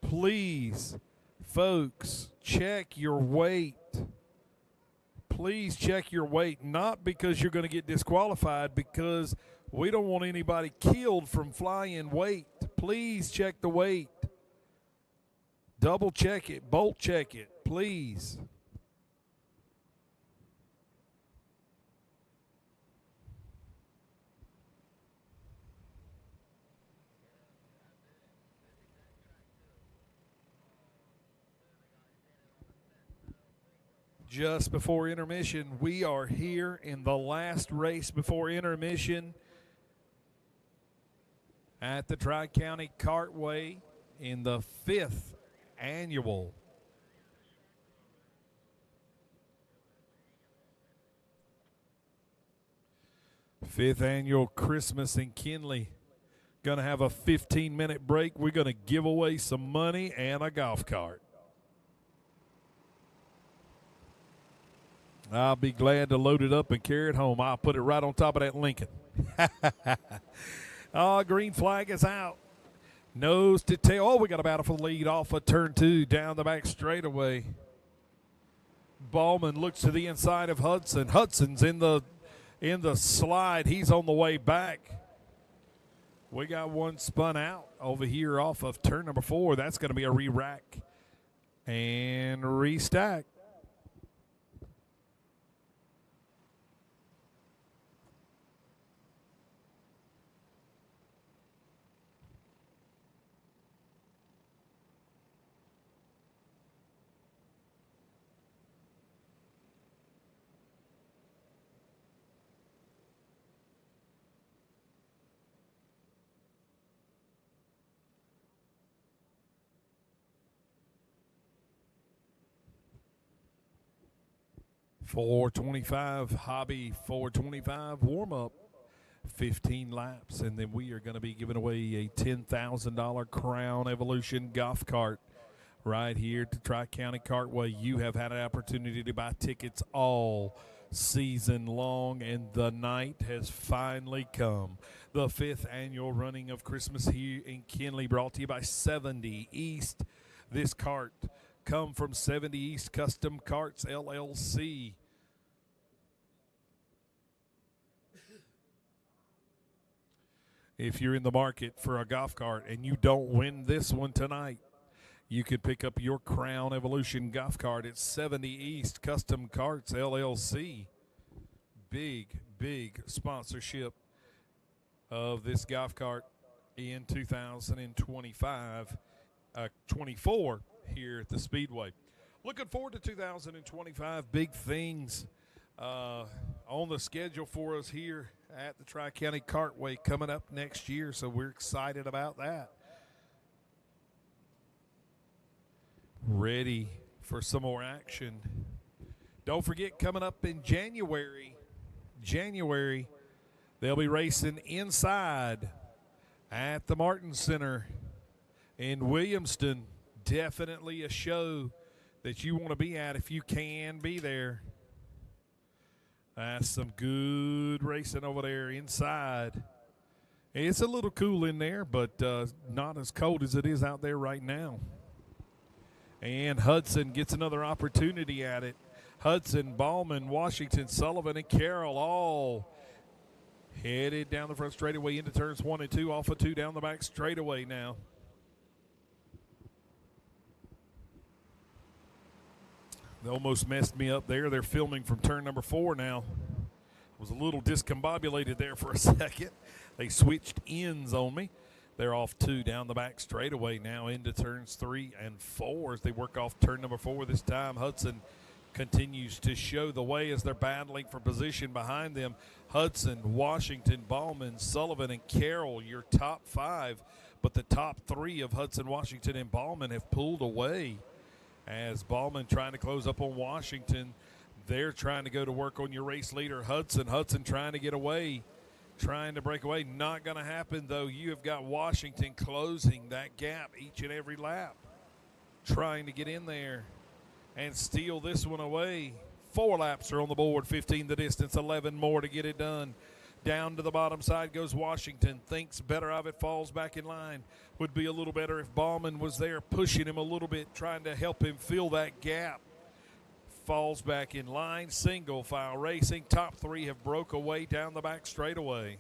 Please, folks, check your weight. Please check your weight, not because you're going to get disqualified, because we don't want anybody killed from flying weight. Please check the weight. Double check it, bolt check it, please. Just before intermission, we are here in the last race before intermission at the Tri-County Cartway in the 5th annual Christmas in Kinley. Going to have a 15-minute break. We're going to give away some money and a golf cart. I'll be glad to load it up and carry it home. I'll put it right on top of that Lincoln. Oh, green flag is out. Nose to tail. Oh, we got a battle for the lead off of turn 2 down the back straightaway. Ballman looks to the inside of Hudson. Hudson's in the in the slide. He's on the way back. We got one spun out over here off of turn number 4. That's going to be a re-rack and restack. .425 hobby, 425 warm up, 15 laps, and then we are going to be giving away a $10,000 Crown Evolution golf cart right here at the Tri-County Cartway. You have had an opportunity to buy tickets all season long, and the night has finally come. The 5th annual running of Christmas here in Kenly, brought to you by 70 East. This cart come from 70 East Custom Carts LLC. If you're in the market for a golf cart and you don't win this one tonight, you can pick up your Crown Evolution golf cart at 70 East Custom Carts LLC. Big sponsorship of this golf cart in 2025, 24 here at the Speedway. Looking forward to 2025. Big things on the schedule for us here at the Tri-County Cartway coming up next year, so we're excited about that. Ready for some more action. Don't forget, coming up in January, they'll be racing inside at the Martin Center in Williamston. Definitely a show that you want to be at if you can be there. That's some good racing over there inside. It's a little cool in there, but not as cold as it is out there right now. And Hudson gets another opportunity at it. Hudson, Ballman, Washington, Sullivan, and Carroll all headed down the front straightaway into turns 1 and 2, off of 2 down the back straightaway now. They almost messed me up there. They're filming from turn number 4 now. Was a little discombobulated there for a second. They switched ends on me. They're off 2 down the back straightaway now into turns 3 and 4 as they work off turn number 4 this time. Hudson continues to show the way as they're battling for position behind them. Hudson, Washington, Ballman, Sullivan, and Carroll, your top 5. But the top 3 of Hudson, Washington, and Ballman have pulled away. As Ballman trying to close up on Washington, they're trying to go to work on your race leader, Hudson. Hudson trying to get away, trying to break away. Not going to happen, though. You have got Washington closing that gap each and every lap, trying to get in there and steal this one away. 4 laps are on the board, 15 the distance, 11 more to get it done. Down to the bottom side goes Washington. Thinks better of it, falls back in line. Would be a little better if Ballman was there pushing him a little bit, trying to help him fill that gap. Falls back in line. Single file racing. Top 3 have broke away down the back straightaway.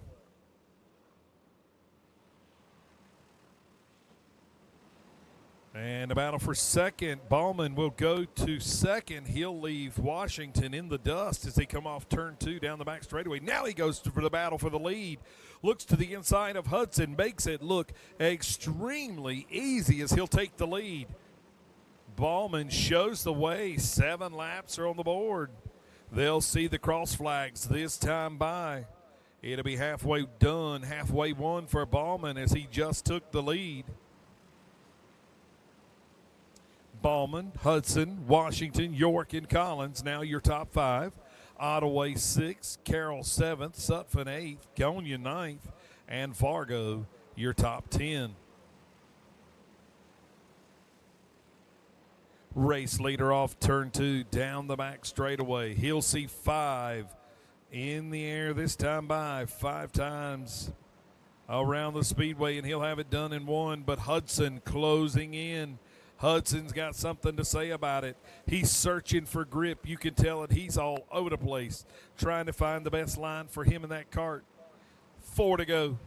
And a battle for second. Ballman will go to second. He'll leave Washington in the dust as they come off turn 2 down the back straightaway. Now he goes for the battle for the lead. Looks to the inside of Hudson. Makes it look extremely easy as he'll take the lead. Ballman shows the way. 7 laps are on the board. They'll see the cross flags this time by. It'll be halfway done, halfway won for Ballman as he just took the lead. Ballman, Hudson, Washington, York, and Collins, now your top 5. Ottaway 6th, Carroll 7th, Sutphin 8th, Gonia 9th, and Fargo your top 10. Race leader off turn 2, down the back straightaway. He'll see 5 in the air this time by 5 times around the speedway, and he'll have it done in 1. But Hudson closing in. Hudson's got something to say about it. He's searching for grip. You can tell it. He's all over the place trying to find the best line for him in that cart. 4 to go.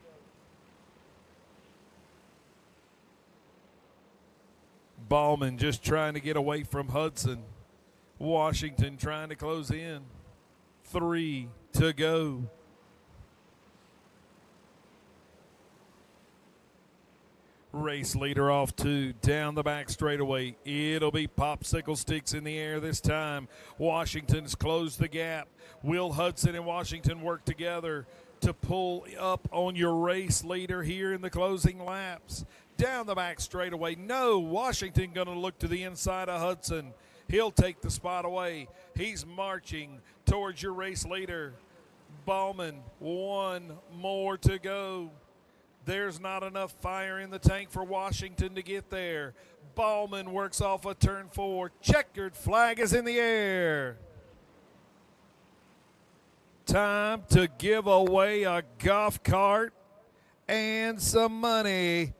Ballman just trying to get away from Hudson. Washington trying to close in. 3 to go. Race leader off 2, down the back straightaway. It'll be popsicle sticks in the air this time. Washington's closed the gap. Will Hudson and Washington work together to pull up on your race leader here in the closing laps? Down the back straightaway. No, Washington going to look to the inside of Hudson. He'll take the spot away. He's marching towards your race leader. Ballman, 1 more to go. There's not enough fire in the tank for Washington to get there. Ballman works off a turn 4. Checkered flag is in the air. Time to give away a golf cart and some money.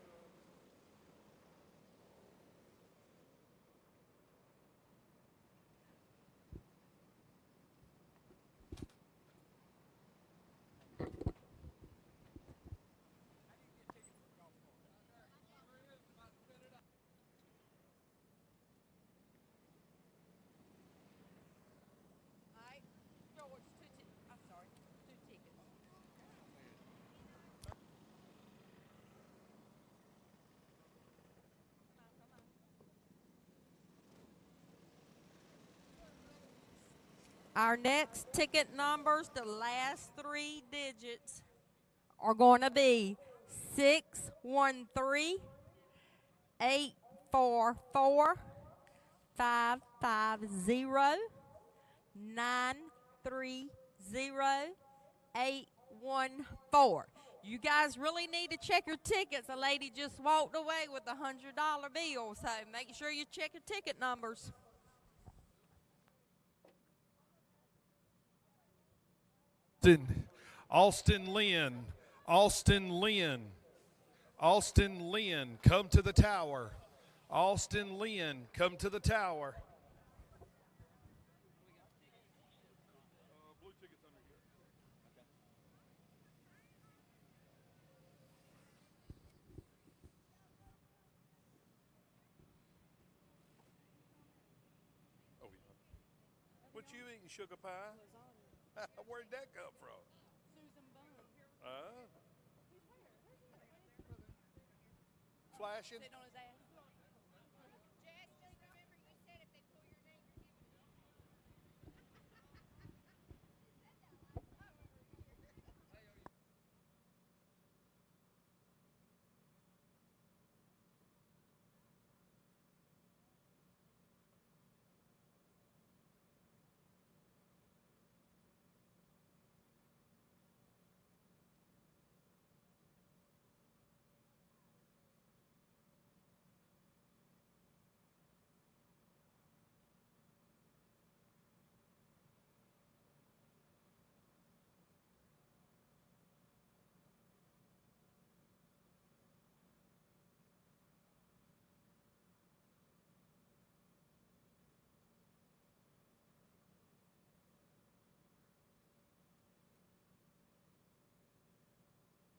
Our next ticket numbers, the last 3 digits, are going to be 613, 844, 550, 930, 814. You guys really need to check your tickets. A lady just walked away with a $100 bill, so make sure you check your ticket numbers. Austin Lynn, come to the tower. Austin Lynn, come to the tower. What you eating, sugar pie? Where'd that come from? Susan Bunn. Flashing? Sitting on his ass. Jess, just remember you said if they pull your name, you're giving it.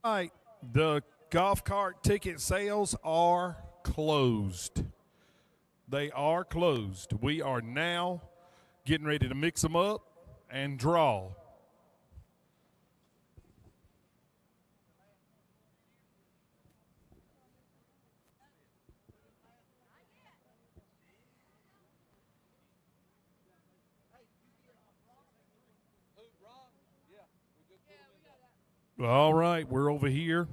All right, the golf cart ticket sales are closed. They are closed. We are now getting ready to mix them up and draw. All right, we're over here.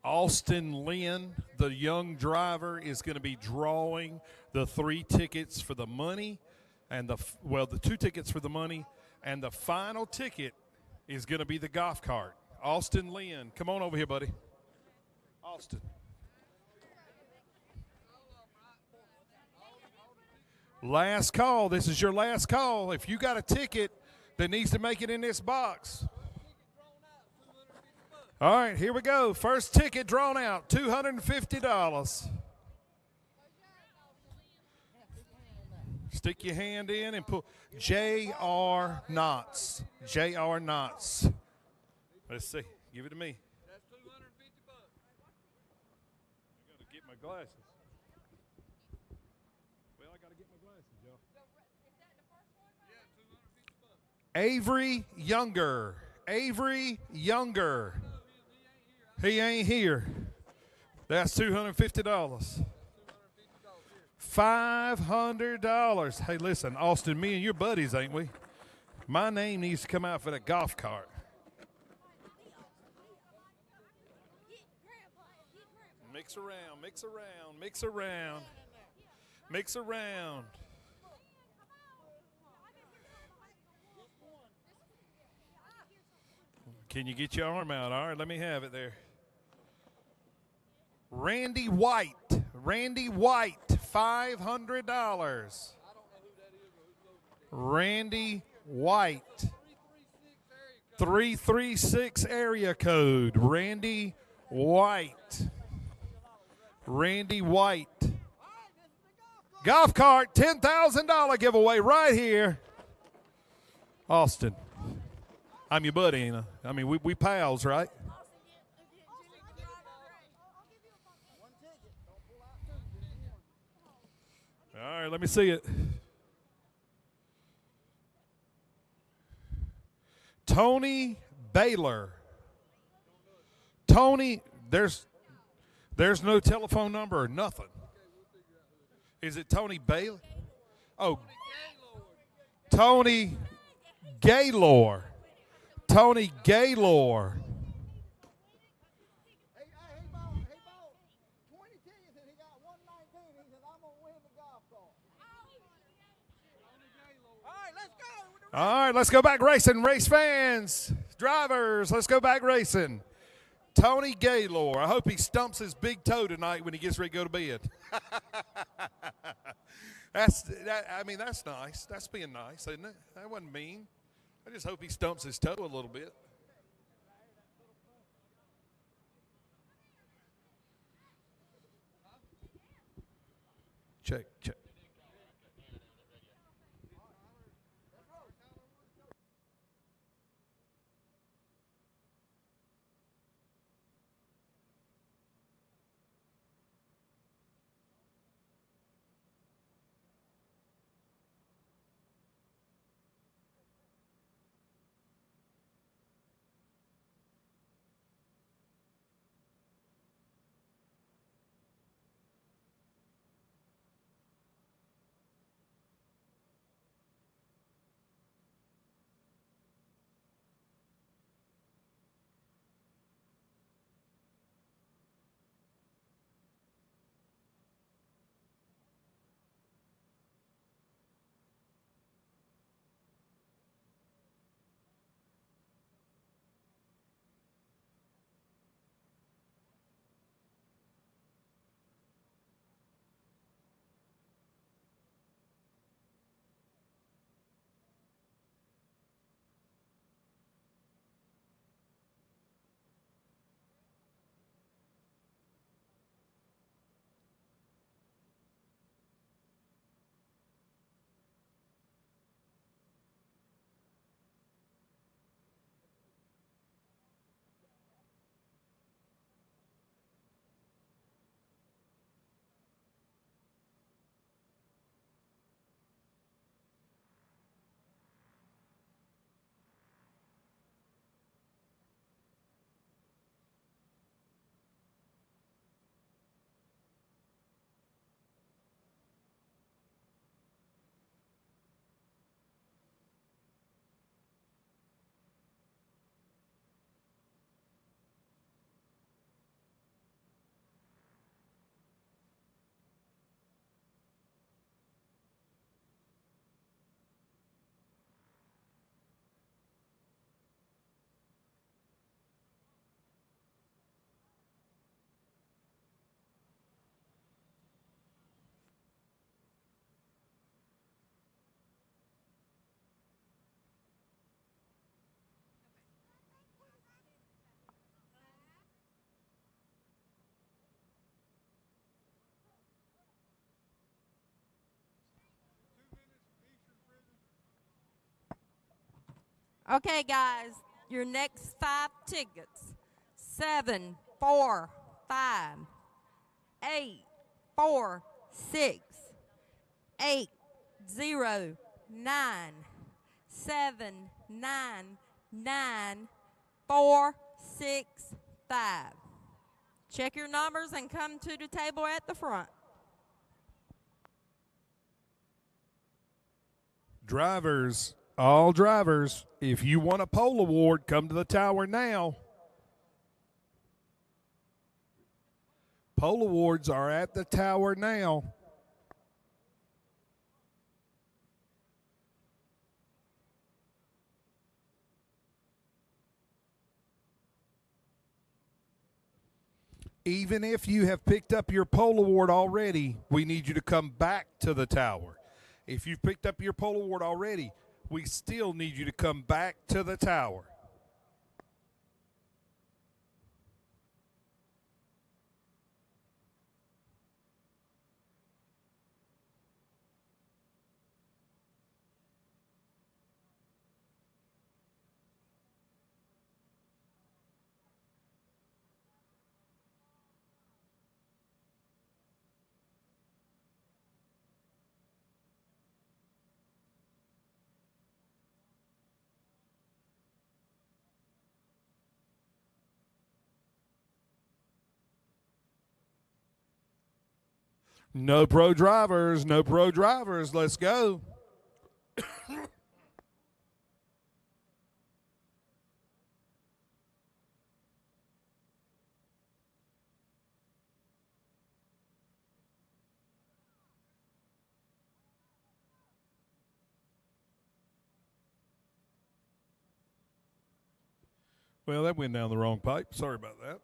Austin Lynn, the young driver, is going to be drawing the 3 tickets for the money, and the 2 tickets for the money, and the final ticket is going to be the golf cart. Austin Lynn, come on over here, buddy. Austin. Last call. This is your last call. If you got a ticket that needs to make it in this box. All right, here we go. First ticket drawn out, $250. Stick your hand in and pull. J.R. Knotts. J.R. Knotts. Let's see. Give it to me. That's $250. I got to get my glasses. Well, I got to get my glasses, y'all. Yeah, $250. Avery Younger. Avery Younger. He ain't here. That's $250. $500. Hey, listen, Austin, me and your buddies, ain't we? My name needs to come out for that golf cart. Mix around, mix around, mix around, mix around. Can you get your arm out? All right, let me have it there. Randy White. Randy White, $500. Randy White. 336 area code. Randy White. Randy White. Golf cart, $10,000 giveaway right here. Austin. I'm your buddy, ain't I? I mean, we pals, right? All right, let me see it. Tony Baylor. Tony, there's no telephone number or nothing. Is it Tony Baylor? Oh, Tony Gaylor. Tony Gaylor. He bought 20 tickets and he got 119. He said, I'm going to win the golf cart. All right, let's go. All right, let's go back racing. Race fans, drivers, let's go back racing. Tony Gaylor. I hope he stumps his big toe tonight when he gets ready to go to bed. That's nice. That's being nice, isn't it? That wasn't mean. I just hope he stumps his toe a little bit. Check, check. Okay, guys, your next 5 tickets. 7, 4, 5, 8, 4, 6, 8, 0, 9, 7, 9, 9, 4, 6, 5. Check your numbers and come to the table at the front. Drivers, all drivers, if you want a pole award, come to the tower now. Pole awards are at the tower now. Even if you have picked up your pole award already, we need you to come back to the tower. If you've picked up your pole award already, we still need you to come back to the tower. No pro drivers, no pro drivers. Let's go. Well, that went down the wrong pipe. Sorry about that.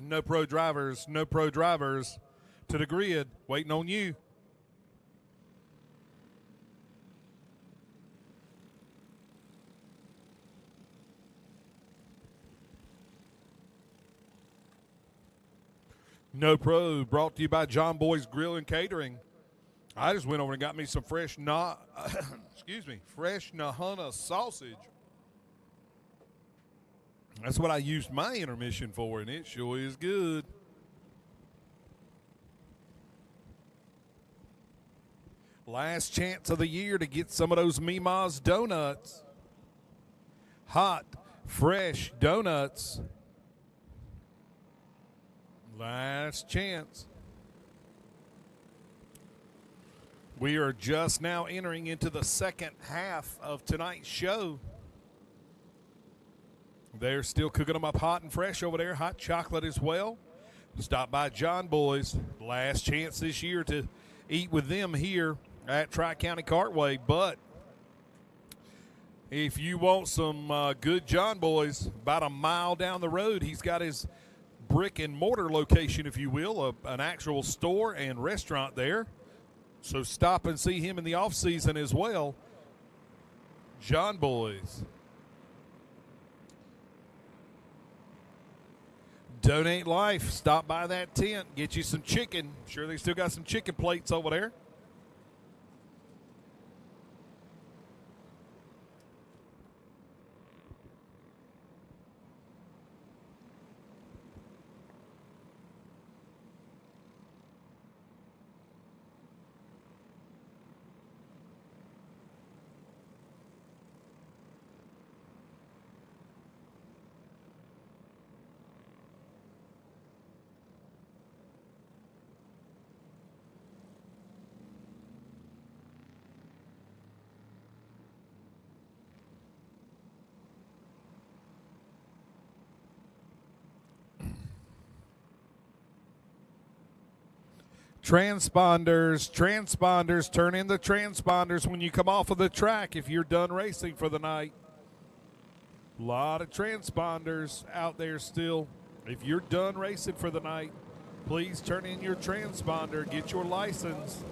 No pro drivers, no pro drivers. To the grid, waiting on you. No Pro brought to you by John Boy's Grill and Catering. I just went over and got me some fresh fresh Nahana sausage. That's what I used my intermission for, and it sure is good. Last chance of the year to get some of those Mima's donuts. Hot, fresh donuts. Last chance. We are just now entering into the second half of tonight's show. They're still cooking them up hot and fresh over there. Hot chocolate as well. Stop by John Boy's. Last chance this year to eat with them here at Tri-County Cartway. But if you want some good John Boy's, about a mile down the road, he's got his brick and mortar location, if you will, an actual store and restaurant there. So stop and see him in the off season as well. John Boy's. Donate Life. Stop by that tent. Get you some chicken. Sure they still got some chicken plates over there. Transponders, turn in the transponders when you come off of the track if you're done racing for the night. A lot of transponders out there still. If you're done racing for the night, please turn in your transponder, get your license.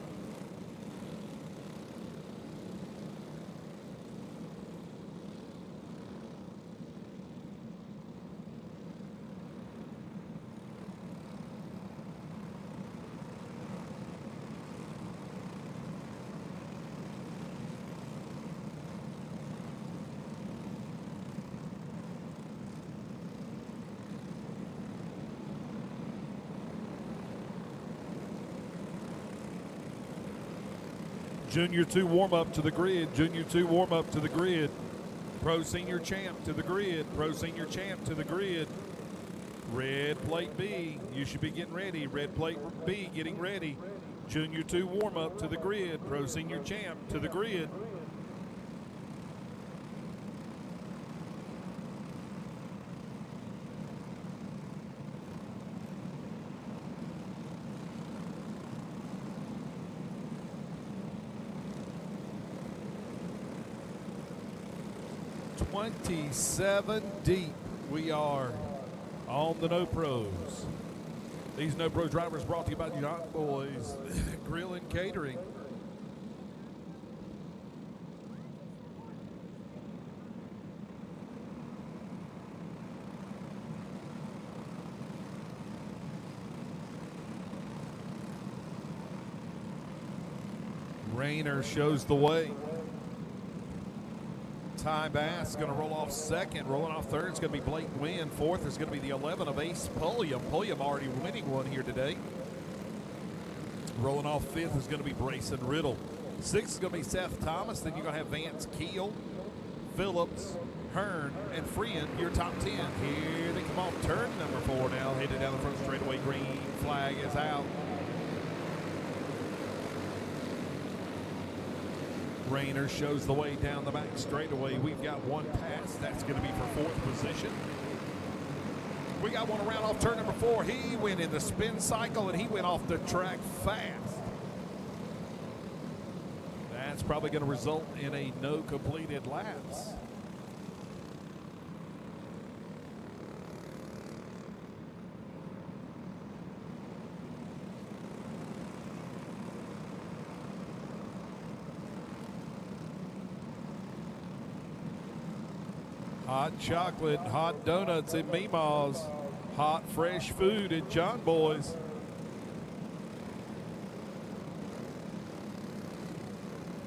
Junior 2 warm-up to the grid. Junior 2 warm-up to the grid. Pro Senior Champ to the grid. Pro Senior Champ to the grid. Red plate B, you should be getting ready. Red plate B getting ready. Junior 2 warm-up to the grid. Pro Senior Champ to the grid. "27 deep we are on the No Pros. These No Pro drivers brought to you by John Boys Grill and Catering. Rayner shows the way. Ty Bass going to roll off second. Rolling off third is going to be Blake Wynn. Fourth is going to be the 11 of Ace Pulliam. Pulliam already winning one here today. Rolling off fifth is going to be Brayson Riddle. Sixth is going to be Seth Thomas. Then you're going to have Vance Keel, Phillips, Hearn, and Friend, your top 10. Here they come off turn number 4 now. Headed down the front straightaway. Green flag is out. Rayner shows the way down the back straightaway. We've got one pass. That's going to be for fourth position. We got one around off turn number 4. He went in the spin cycle, and he went off the track fast. That's probably going to result in a no completed laps. Hot chocolate, hot donuts at Meemaw's, hot fresh food at John Boy's.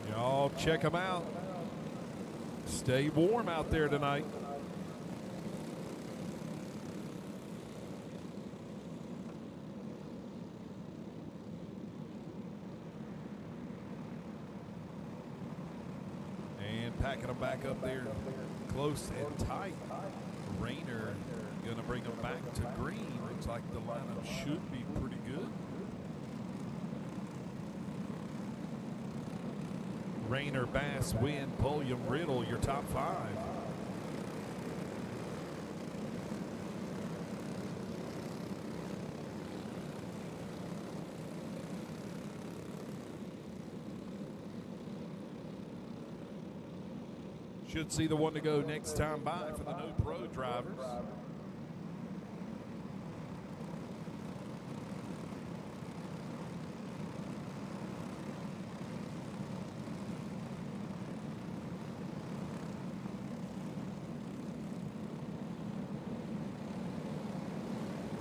Y'all check them out. Stay warm out there tonight. And packing them back up there. Close and tight. Rayner going to bring them back to green. Looks like the lineup should be pretty good. Rayner, Bass, Wynn, Pulliam, Riddle, your top 5. Should see the one to go next time by for the No Pro drivers.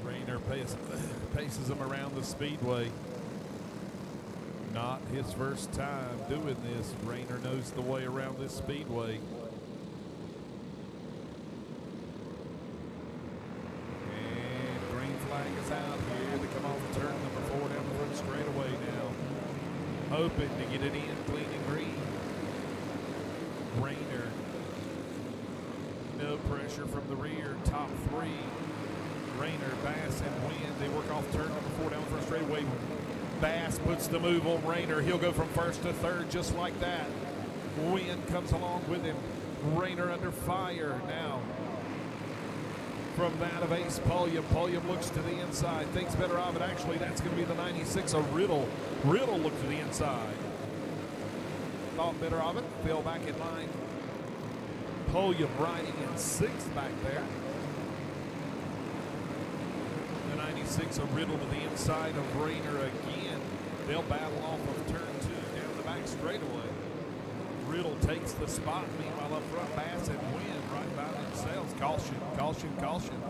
Rayner paces them around the speedway. Not his first time doing this. Rayner knows the way around this speedway. And green flag is out here. They come off turn number 4 down the front straightaway now. Hoping to get it in clean and green. Rayner. No pressure from the rear. Top 3. Rayner, Bass, and Wynn. They work off turn number 4 down the front straightaway. Bass puts the move on Rayner. He'll go from first to third just like that. Wynn comes along with him. Rayner under fire now from that of Ace Pulliam. Pulliam looks to the inside. Thinks better of it. Actually, that's going to be the 96 of Riddle. Riddle looked to the inside. Thought better of it. Fell back in line. Pulliam riding in 6th back there. 96 of Riddle to the inside of Rayner again. They'll battle off of turn 2 down the back straightaway. Riddle takes the spot. Meanwhile, up front, Bass and Wynn right by themselves. Caution, caution, caution.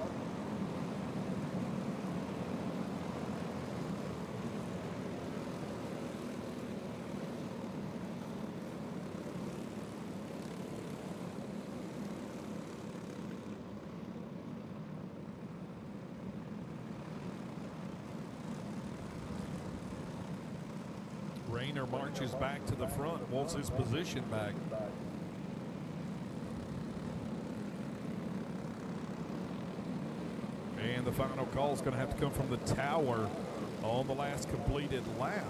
Rayner marches back to the front, wants his position back. And the final call is going to have to come from the tower on the last completed lap.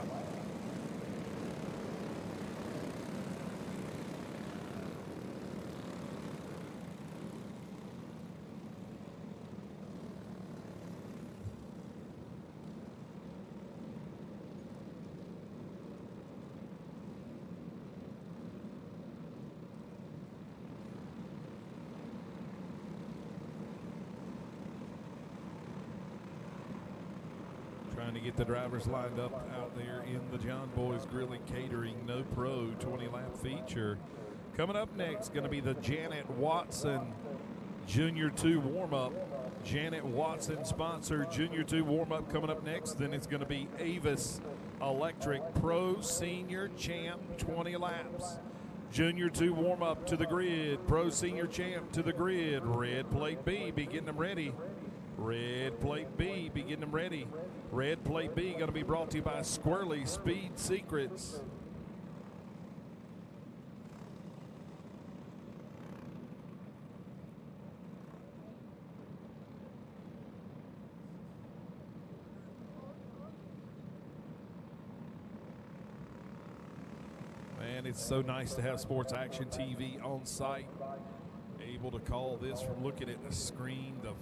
Trying to get the drivers lined up out there in the John Boys Grilling Catering No Pro 20-lap feature. Coming up next, going to be the Janet Watson Junior 2 warm-up. Janet Watson sponsored Junior 2 warm-up coming up next. Then it's going to be Avis Electric Pro Senior Champ 20 laps. Junior 2 warm-up to the grid. Pro Senior Champ to the grid. Red plate B, be getting them ready. Red plate B, be getting them ready. Red plate B going to be brought to you by Squirrely Speed Secrets. Man, it's so nice to have Sports Action TV on site. Able to call this from looking at the screen, the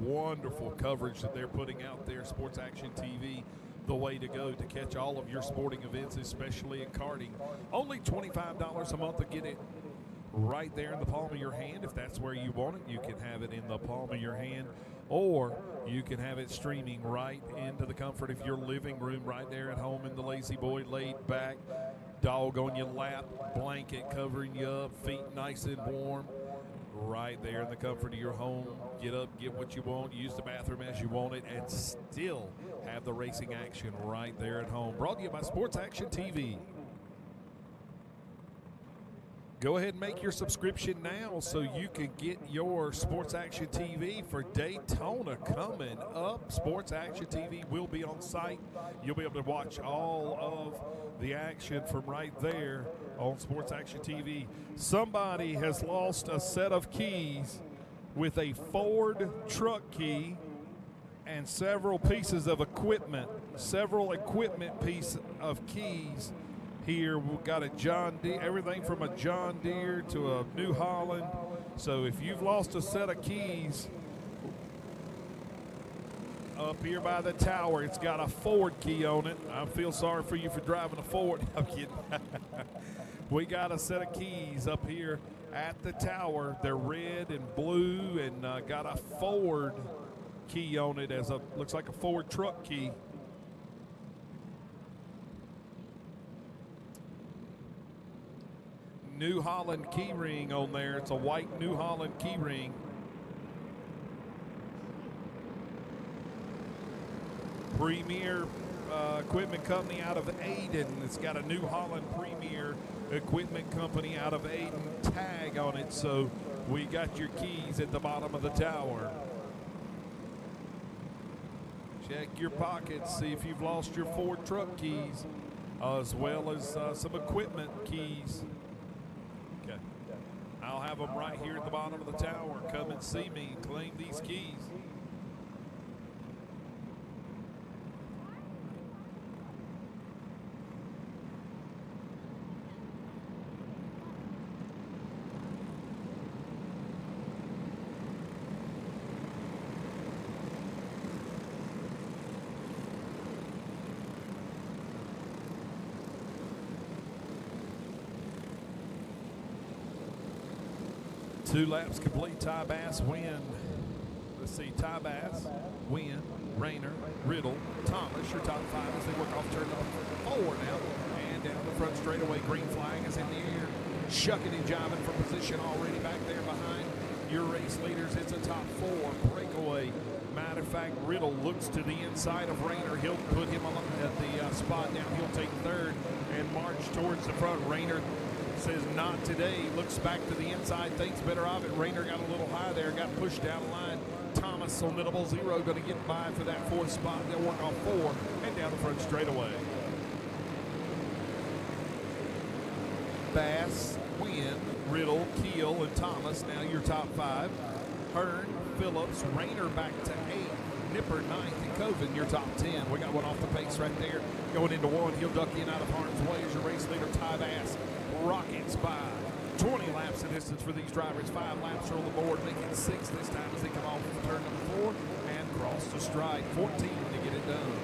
wonderful coverage that they're putting out there. Sports Action TV, the way to go to catch all of your sporting events, especially in karting. Only $25 a month to get it right there in the palm of your hand. If that's where you want it, you can have it in the palm of your hand, or you can have it streaming right into the comfort of your living room, right there at home in the Lazy Boy, laid back, dog on your lap, blanket covering you up, feet nice and warm. Right there in the comfort of your home. Get up, get what you want, use the bathroom as you want it, and still have the racing action right there at home. Brought to you by Sports Action TV. Go ahead and make your subscription now so you can get your Sports Action TV for Daytona coming up. Sports Action TV will be on site. You'll be able to watch all of the action from right there on Sports Action TV. Somebody has lost a set of keys with a Ford truck key and several pieces of equipment, piece of keys. Here we've got a John Deere, everything from a John Deere to a New Holland. So if you've lost a set of keys up here by the tower, it's got a Ford key on it. I feel sorry for you for driving a Ford. I'm kidding. We got a set of keys up here at the tower. They're red and blue and got a Ford key on it, as a looks like a Ford truck key. New Holland key ring on there. It's a white New Holland key ring. Premier Equipment Company out of Aden. It's got a New Holland Premier Equipment Company out of Aden tag on it. So we got your keys at the bottom of the tower. Check your pockets, see if you've lost your Ford truck keys, as well as some equipment keys. Okay. I'll have them right here at the bottom of the tower. Come and see me and claim these keys. Two laps complete. Ty Bass win. Let's see. Ty Bass win. Rayner, Riddle, Thomas. Your top five as they work off turn number 4 now. And down the front straightaway. Green flag is in the air. Shucking and jiving for position already back there behind your race leaders. It's a top 4 breakaway. Matter of fact, Riddle looks to the inside of Rayner. He'll put him at the spot down. He'll take third and march towards the front. Rayner says not today, looks back to the inside, thinks better of it. Rayner got a little high there, got pushed down the line. Thomas on middle 0 going to get by for that 4th spot. They'll work off 4 and down the front straightaway. Bass, Wynn, Riddle, Keel, and Thomas, now your top 5. Hearn, Phillips, Rayner back to 8. Nipper 9th, and Coven your top 10. We got one off the pace right there. Going into 1, he'll duck in out of harm's way as your race leader, Ty Bass, rockets by. 20 laps of distance for these drivers. 5 laps are on the board, making 6 this time as they come off of turn number 4 and cross the stride. 14 to get it done.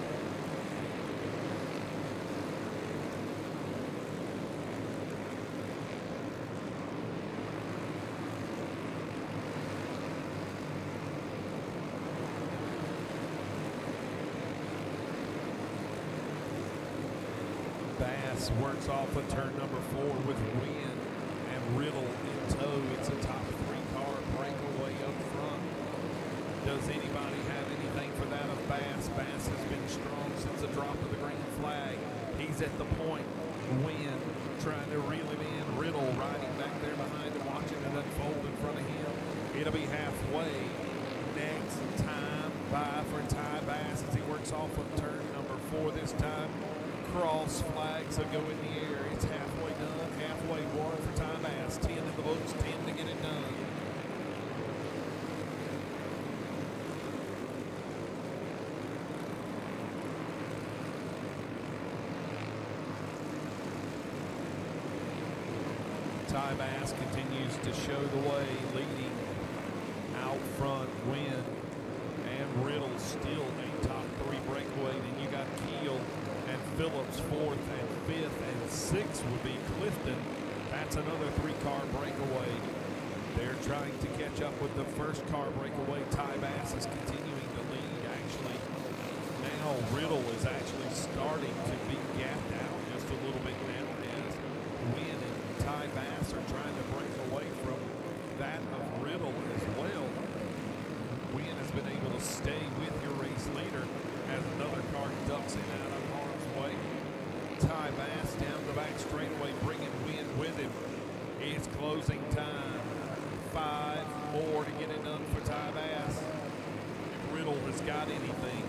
Bass works off of turn number 4 with Wynn and Riddle in tow. It's a top 3-car breakaway up front. Does anybody have anything for that of Bass? Bass has been strong since the drop of the green flag. He's at the point. Wynn trying to reel him in. Riddle riding back there behind him, watching it unfold in front of him. It'll be halfway. Next time by for Ty Bass as he works off of turn number 4 this time. Cross flags will go in the air. It's halfway done. Halfway one for Ty Bass. 10 in the books, 10 to get it done. Ty Bass continues to show the way, leading out front. Wynn and Riddle still a top 3 breakaway. Then you got Keel and Phillips 4th and 5th, and 6th would be Clifton. That's another 3-car breakaway. They're trying to catch up with the first car breakaway. Ty Bass is continuing to lead, actually. Now Riddle is actually starting to be gapped out just a little bit now as Wynn and Ty Bass are trying to break away from that of Riddle as well. Wynn has been able to stay with your race leader as another car ducks in out of harm's way. Ty Bass down the back straightaway, bringing Wynn with him. It's closing time. 5 more to get it done for Ty Bass. If Riddle has got anything,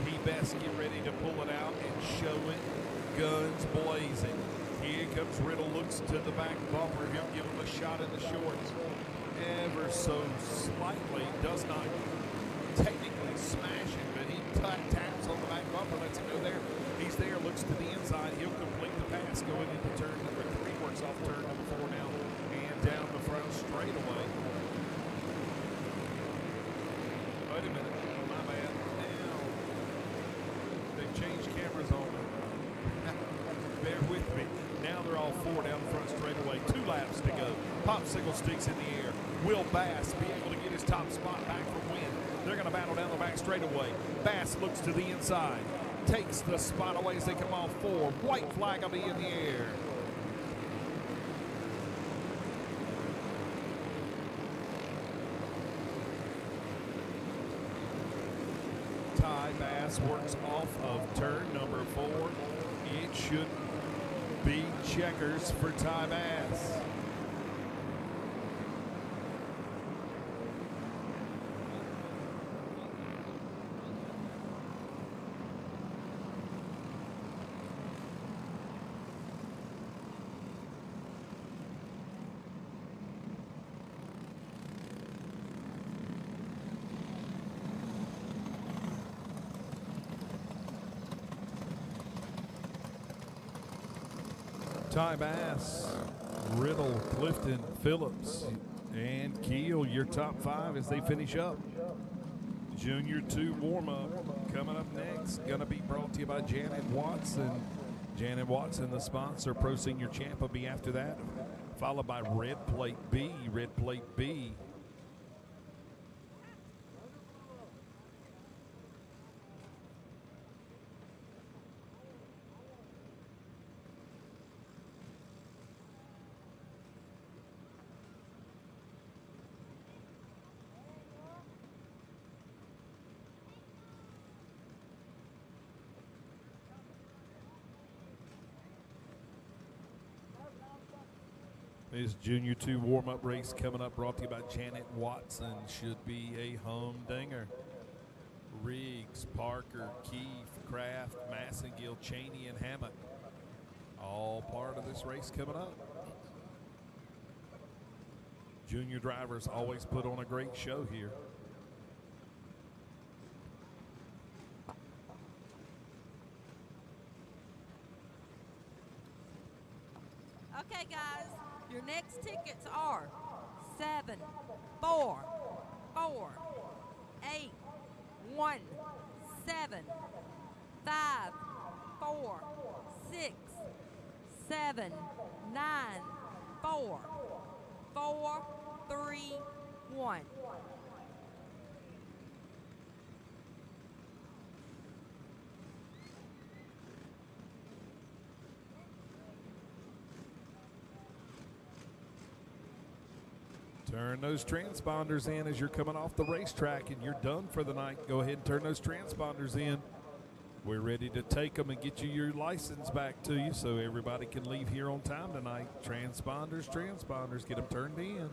he best get ready to pull it out and show it. Guns blazing. Here comes Riddle, looks to the back bumper. He'll give him a shot in the shorts. Ever so slightly, does not technically smash him, but he taps on the back bumper, lets him go there. He's there, looks to the inside. He'll complete the pass going into turn number 3. Works off turn number 4 now and down the front straightaway. Wait a minute, my bad. Now they've changed cameras on me. Bear with me. Now they're all 4 down the front straightaway. 2 laps to go. Popsicle sticks in the air. Will Bass be able to get his top spot back from Wynn? They're going to battle down the back straightaway. Bass looks to the inside. Takes the spot away as they come off 4. White flag will be in the air. Ty Bass works off of turn number 4. It should be checkers for Ty Bass. Ty Bass, Riddle, Clifton, Phillips, and Keel, your top 5 as they finish up. Junior 2 warm-up coming up next. Going to be brought to you by Janet Watson. Janet Watson, the sponsor. Pro Senior Champ will be after that, followed by Red Plate B. Red Plate B. This Junior 2 warm-up race coming up, brought to you by Janet Watson. Should be a humdinger. Riggs, Parker, Keefe, Kraft, Massengill, Cheney, and Hammock. All part of this race coming up. Junior drivers always put on a great show here. Okay, guys, your next tickets are 7, 4, 4, 8, 1, 7, 5, 4, 6, 7, 9, 4, 4, 3, 1. Turn those transponders in as you're coming off the racetrack and you're done for the night. Go ahead and turn those transponders in. We're ready to take them and get you your license back to you so everybody can leave here on time tonight. Transponders, transponders, get them turned in.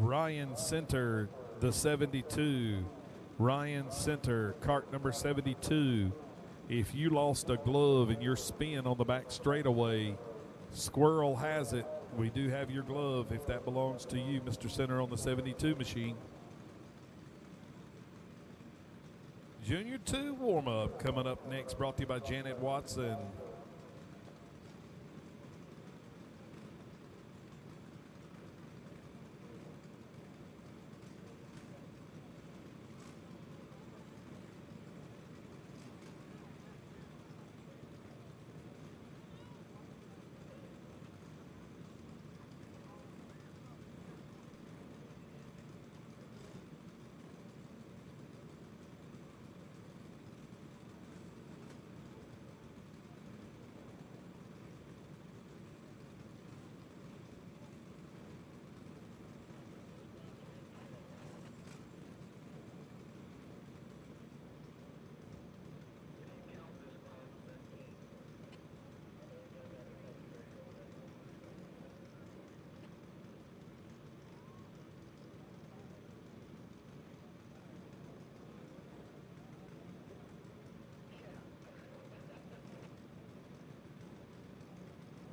Ryan Center, the 72. Ryan Center, cart number 72. If you lost a glove in your spin on the back straightaway, Squirrel has it. We do have your glove if that belongs to you, Mr. Center, on the 72 machine. Junior 2 warm-up coming up next, brought to you by Janet Watson.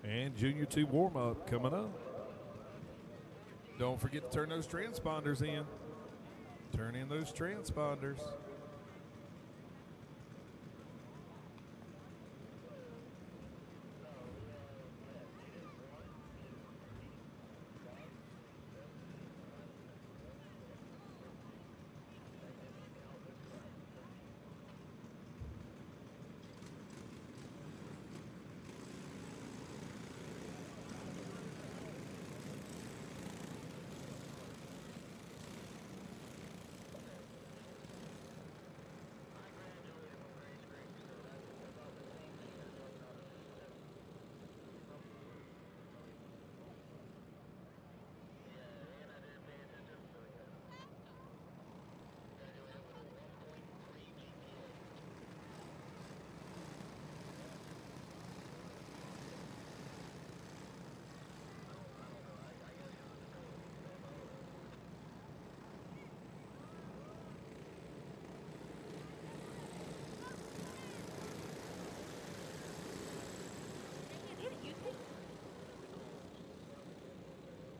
And Junior 2 warm-up coming up. Don't forget to turn those transponders in. Turn in those transponders.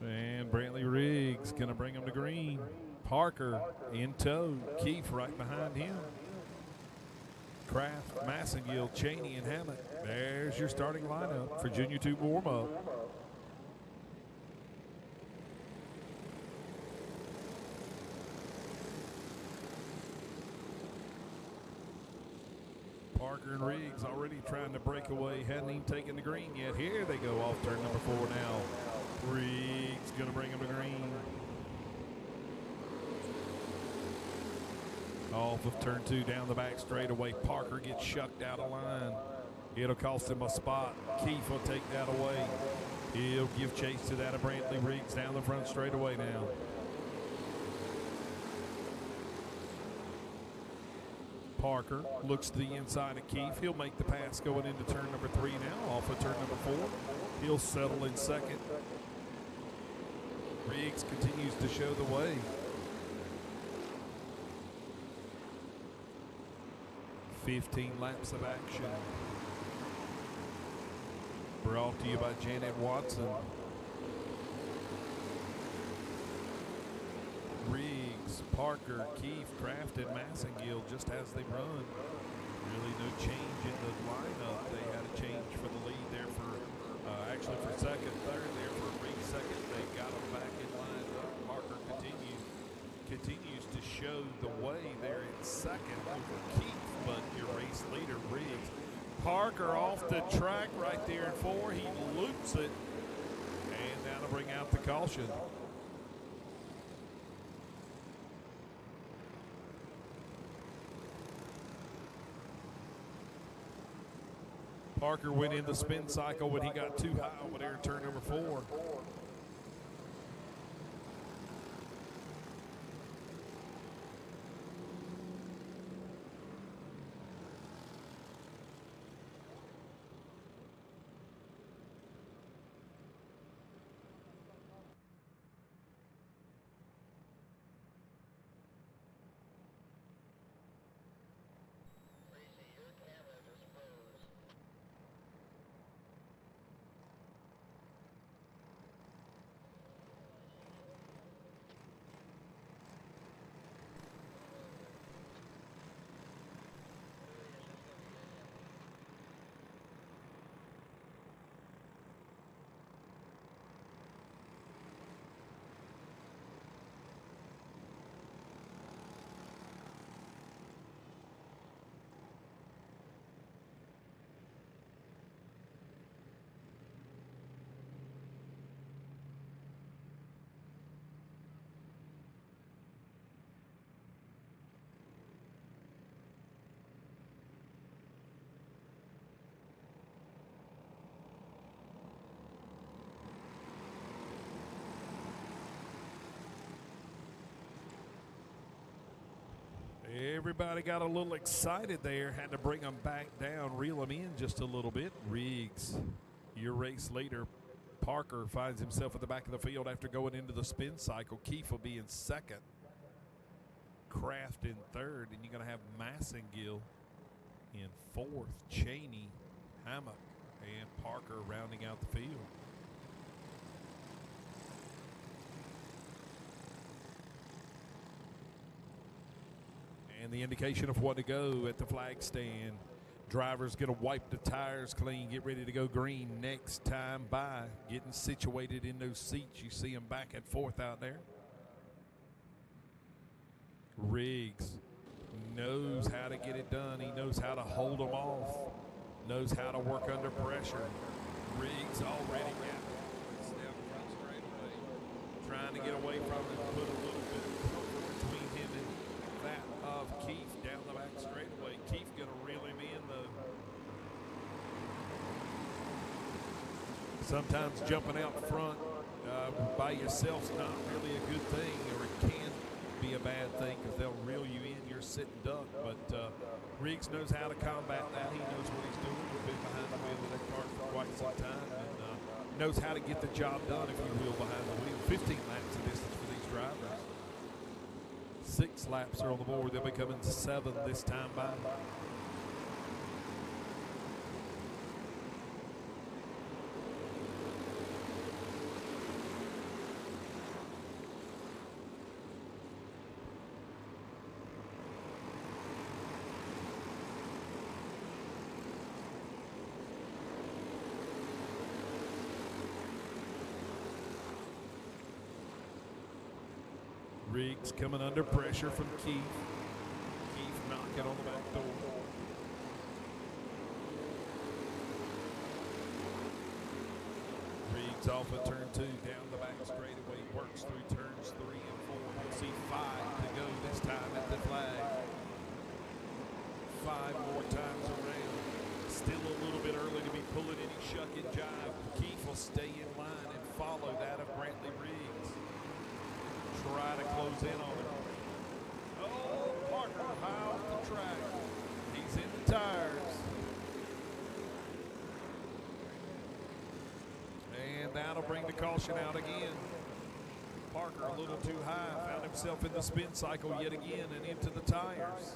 And Brantley Riggs going to bring him to green. Parker in tow. Keefe right behind him. Kraft, Massengill, Cheney, and Hammett. There's your starting lineup for Junior 2 warm-up. Parker and Riggs already trying to break away. Hadn't even taken the green yet. Here they go off turn number 4 now. Riggs going to bring him to green. Off of turn 2 down the back straightaway. Parker gets shucked out of line. It'll cost him a spot. Keefe will take that away. He'll give chase to that of Brantley Riggs down the front straightaway now. Parker looks to the inside of Keefe. He'll make the pass going into turn number 3 now, off of turn number 4. He'll settle in second. Riggs continues to show the way. "15 laps of action." Brought to you by Janet Watson. Riggs, Parker, Keefe, Kraft, and Massengill just as they run. Really no change in the lineup. They had a change for the lead there for, actually for second, third there for Riggs second. They got them back in line. Parker continues to show the way there in second over Keefe, but your race leader, Riggs. Parker off the track right there in 4. He loops it, and that'll bring out the caution. Parker went in the spin cycle when he got too high over there in turn number 4. Everybody got a little excited there. Had to bring them back down, reel them in just a little bit. Riggs, your race leader. Parker finds himself at the back of the field after going into the spin cycle. Keefe will be in second. Kraft in third. And you're going to have Massengill in fourth. Cheney, Hammock, and Parker rounding out the field. And the indication of what to go at the flag stand. Driver's going to wipe the tires clean, get ready to go green next time by. Getting situated in those seats. You see him back and forth out there. Riggs knows how to get it done. He knows how to hold them off. Knows how to work under pressure. Riggs already got it. Down front straight away. Trying to get away from him, put a little bit of comfort between him and that of Keefe down the back straightaway. Keefe going to reel him in though. Sometimes jumping out front by yourself's not really a good thing, or it can be a bad thing because they'll reel you in. You're sitting duck, but Riggs knows how to combat that. He knows what he's doing. He's been behind the wheel of that car for quite some time, and knows how to get the job done if you will behind the wheel. 15 laps of distance for these drivers. 6 laps are on the board. They'll be coming 7 this time by. Riggs coming under pressure from Keefe. Keefe knocking on the back door. Riggs off of turn 2, down the back straightaway, works through turns 3 and 4. We'll see 5 to go this time at the flag. 5 more times around. Still a little bit early to be pulling any shuck and jive. Keefe will stay in line and follow that of Brantley Riggs. Try to close in on him. Oh, Parker high off the track. that'll bring the caution out again. Parker a little too high, found himself in the spin cycle yet again and into the tires.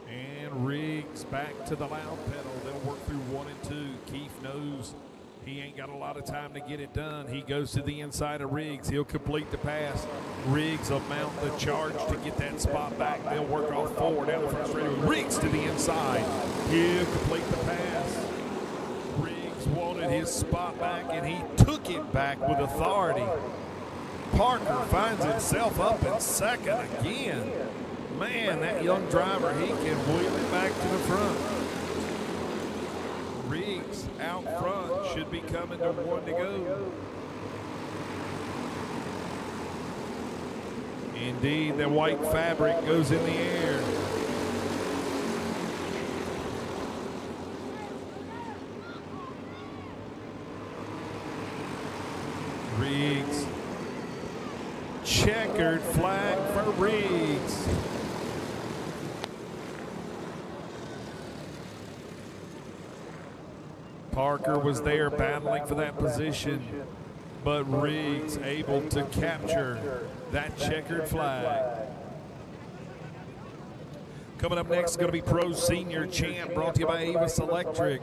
And Riggs back to the loud pedal. They'll work through 1 and 2. Keith knows he ain't got a lot of time to get it done. He goes to the inside of Riggs. He'll complete the pass. Riggs will mount the charge to get that spot back. They'll work off 4 down the front straight. Riggs to the inside. He'll complete the pass. Riggs wanted his spot back, and he took it back with authority. Parker finds himself up in second again. Man, that young driver, he can wheel it back to the front. Riggs out front should be coming to 1 to go. Indeed, the white fabric goes in the air. Riggs. Checkered flag for Riggs. Parker was there battling for that position, but Riggs able to capture that checkered flag. Coming up next is going to be Pro Senior Champ, brought to you by Avis Electric.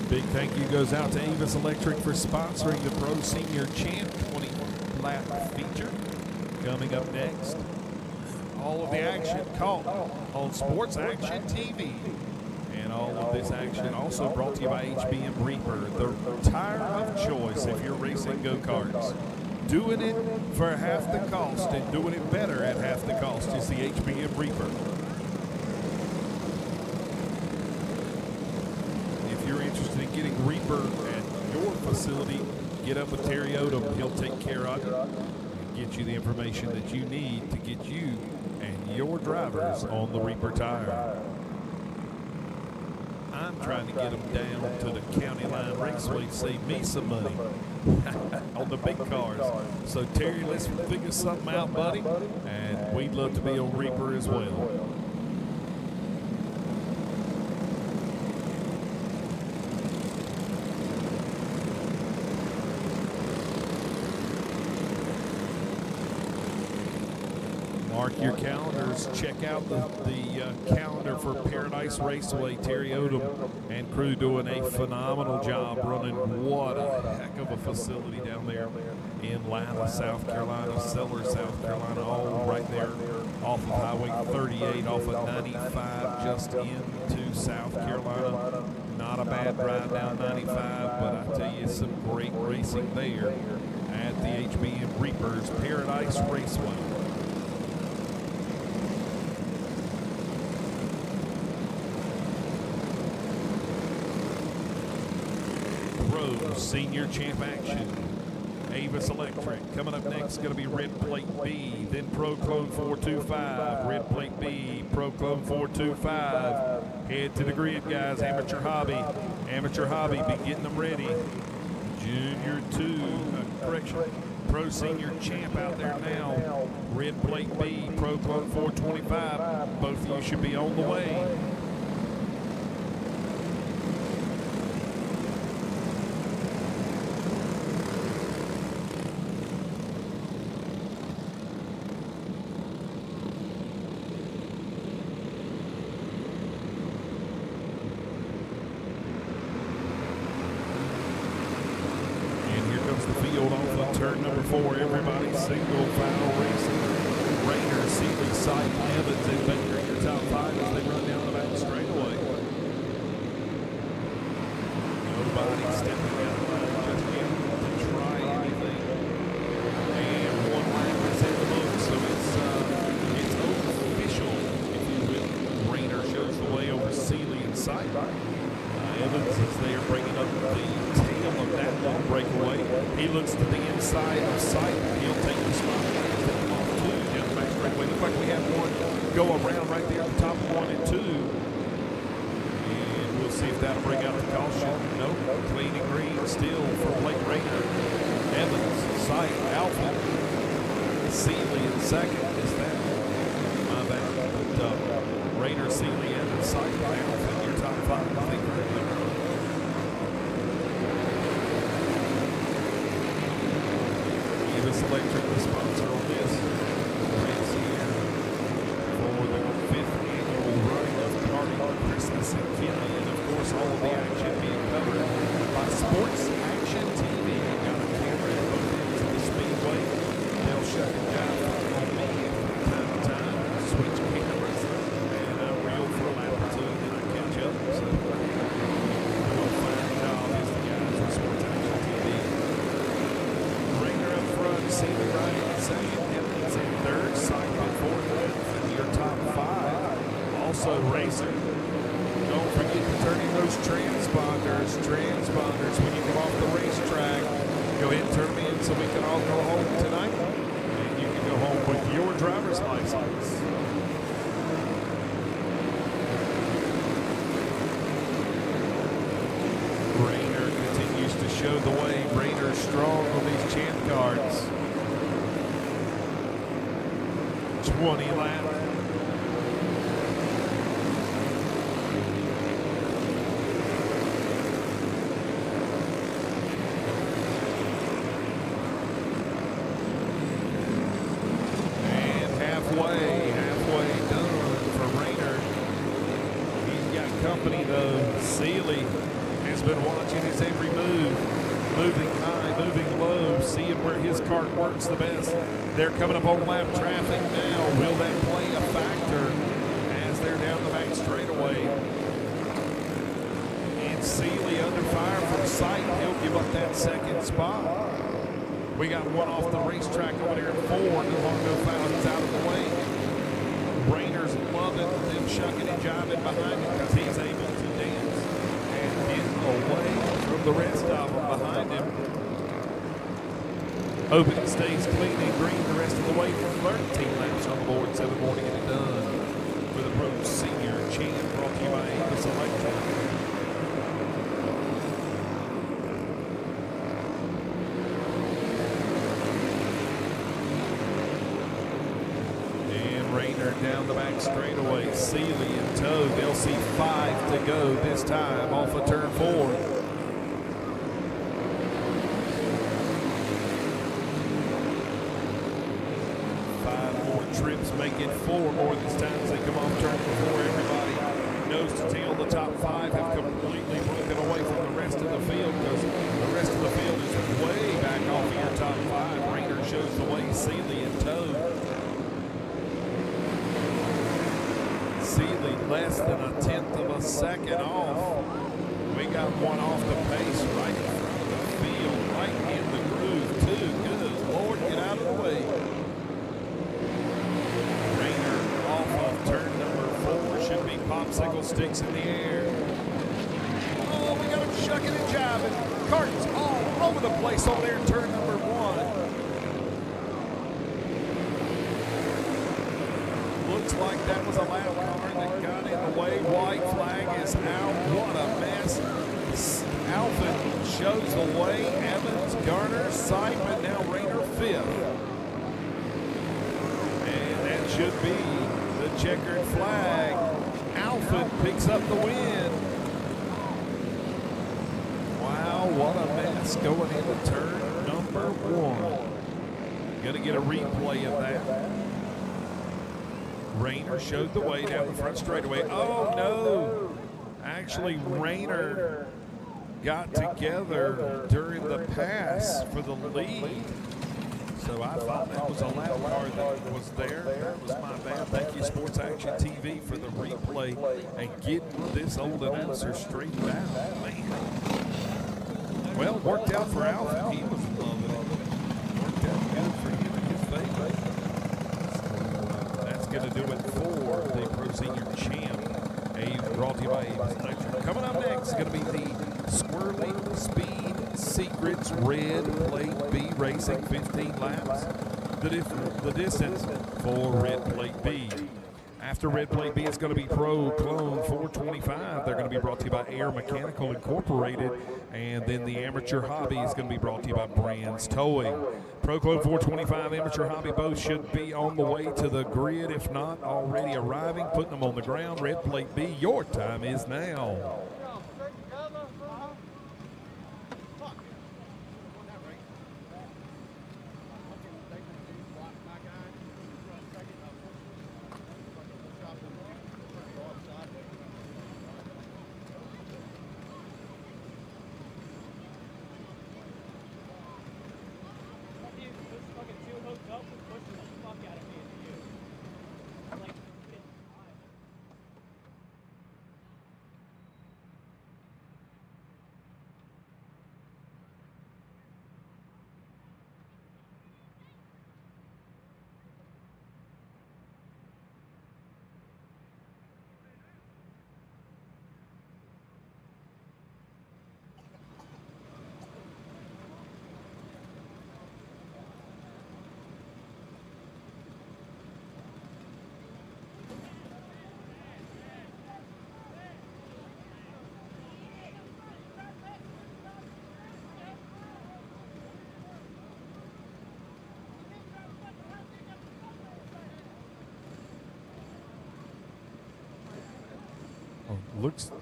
Big thank you goes out to Avis Electric for sponsoring the Pro Senior Champ 20-lap feature. Coming up next, all of the action caught on Sports Action TV. And all of this action also brought to you by HBM Reaper, the tire of choice if you're racing go-karts. Doing it for half the cost and doing it better at half the cost is the HBM Reaper. If you're interested in getting Reaper at your facility, get up with Terry Odom. He'll take care of it and get you the information that you need to get you and your drivers on the Reaper tire. I'm trying to get them down to the County Line Raceway to save me some money on the big cars. So Terry, let's figure something out, buddy, and we'd love to be on Reaper as well. Mark your calendars. Check out the calendar for Paradise Raceway. Terry Odom and crew doing a phenomenal job running. What a heck of a facility down there in Lila, South Carolina, Sellers, South Carolina, all right there off of Highway 38, off of 95, just into South Carolina. Not a bad ride down 95, but I tell you, some great racing there at the HBM Reapers Paradise Raceway. Senior Champ action. Avis Electric. Coming up next is going to be Red Plate B, then Pro Clone 425. Red Plate B, Pro Clone 425. Head to the grid, guys. Amateur Hobby. Amateur Hobby, be getting them ready. Junior 2, correction. Pro Senior Champ out there now. Red Plate B, Pro Club 425. Both of you should be on the way. The field off of turn number 4. Everybody single file racing. Rayner, Seeley, Sight, Evans, and Baker in your top 5 as they run down the back straightaway. Nobody stepping out of line just yet to try anything. And one lap is in the book, so it's official, if you will. Rayner shows the way over Seeley and Sight. Evans is there bringing up the tail of that long breakaway. He looks to the inside of Sight. He'll take the spot. He'll take them off 2 down the back straightaway. Looks like we have one go around right there at the top of 1 and 2. And we'll see if that'll bring out the caution. Nope. Clean and green still for Blake Rayner. Evans, Sight, Alpha. Seeley in second. Is that? My bad. But Rayner, Seeley, Evans, Sight, Alpha in your top 5. I think we're in Electric, the sponsor on this race here for the 5th annual running of Carnival Christmas in Kinley, and of course all of the action being covered by Sports Action TV. Got a camera at both ends of the speedway. They'll shut it down on me from time to time, switch cameras, and reel for a lap or 2, and then I catch up. So we'll fine job as the guys on Sports Action TV. Rayner up front, Seeley right in second, Evans in third, Sight in 4th, and your top 5. Also Racer. Don't forget to turn in those transponders when you come off the racetrack. Go ahead and turn them in so we can all go home tonight, and you can go home with your driver's license. Rayner continues to show the way. Rayner strong on these champ cards. 20 laps. And halfway done for Rayner. He's got company though. Seeley has been watching his every move. Moving high, moving low, seeing where his kart works the best. They're coming up on lap traffic now. Will that play a factor as they're down the back straightaway? And Seeley under fire from Sight. He'll give up that second spot. We got one off the racetrack over there at 4. No longer foul. He's out of the way. Rayner's loving them shucking and jiving behind him because he's able to dance and get away from the rest of them behind him. Hoping it stays clean and green the rest of the way for 13 laps on the board. 7 more to get it done for the Pro Senior Champ, brought to you by Avis Electric. And Rayner down the back straightaway. Seeley in tow. They'll see 5 to go this time off of turn 4. 5 more trips, make it 4 more this time as they come off turn 4. Everybody nose to tail. The top 5 have completely broken away from the rest of the field because the rest of the field is way back off of your top 5. Rayner shows the way. Seeley in tow. Seeley less than 1/10 of a second off. We got one off the pace right in front of the field, right in the groove too. Good Lord, get out of the way. Rayner off of turn number 4. Should be popsicle sticks in the air. Oh, we got him shucking and jiving. Carts all over the place over there in turn number 1. Looks like that was a lap car that got in the way. White flag is out. What a mess. Alvin shows the way. Evans, Garner, Seidman, now Rayner fifth. And that should be the checkered flag. Alvin picks up the win. Wow, what a mess going into turn number one. Gonna get a replay of that. Rayner showed the way down the front straightaway. Oh no! Actually, Rayner got together during the pass for the lead. So I thought that was a lap car that was there. That was my bad. Thank you, Sports Action TV, for the replay and getting this old announcer straightened out. Man. Well, worked out for Alvin. He was loving it. Worked out good for him and his favorite. So that's going to do it for the Pro Senior Champ. Brought to you by Avis Electric. Coming up next is going to be the Squirrely Speed Secrets Red Plate B Racing, 15 laps. The distance for Red Plate B. After Red Plate B, it's going to be Pro Clone 425. They're going to be brought to you by Air Mechanical Incorporated. And then the Amateur Hobby is going to be brought to you by Brands Towing. Pro Clone 425, Amateur Hobby both should be on the way to the grid, if not already arriving, putting them on the ground. Red Plate B, your time is now.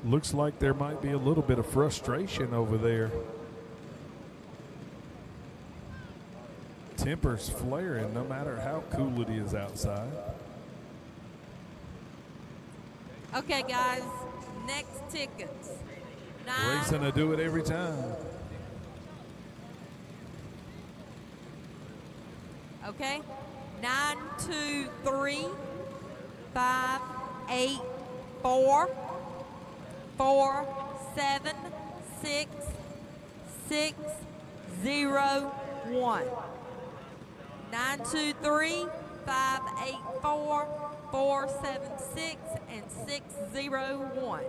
Looks like there might be a little bit of frustration over there. Tempers flaring no matter how cool it is outside. Okay, guys, next tickets. Racing to do it every time. Okay, 9, 2, 3, 5, 8, 4, 4, 7, 6, 6, 0, 1. 9, 2, 3, 5, 8, 4, 4, 7, 6, and 6, 0, 1.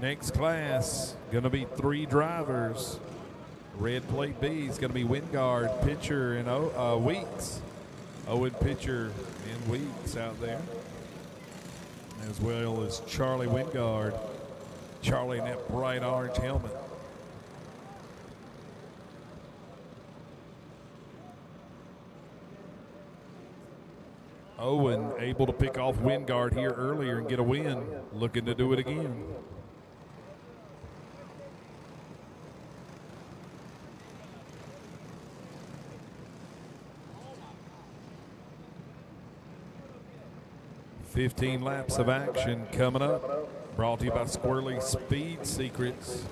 Next class, going to be 3 drivers. Red Plate B is going to be Wingard, Pitcher, and Weeks. Owen Pitcher and Weeks out there, as well as Charlie Wingard. Charlie in that bright orange helmet. Owen able to pick off Wingard here earlier and get a win, looking to do it again. $15 laps of action coming up. Brought to you by Squirrely Speed Secrets.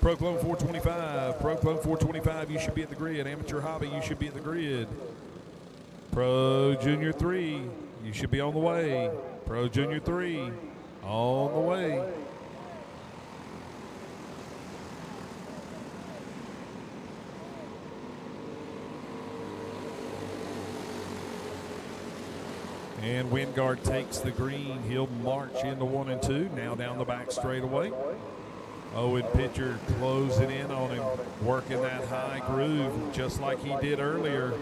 Pro Clone 425. Pro Clone 425, you should be at the grid. Amateur Hobby, you should be at the grid. Pro Junior 3, you should be on the way. Pro Junior 3, on the way. And Wingard takes the green. He'll march into 1 and 2. Now down the back straightaway. Owen Pitcher closing in on him, working that high groove just like he did earlier.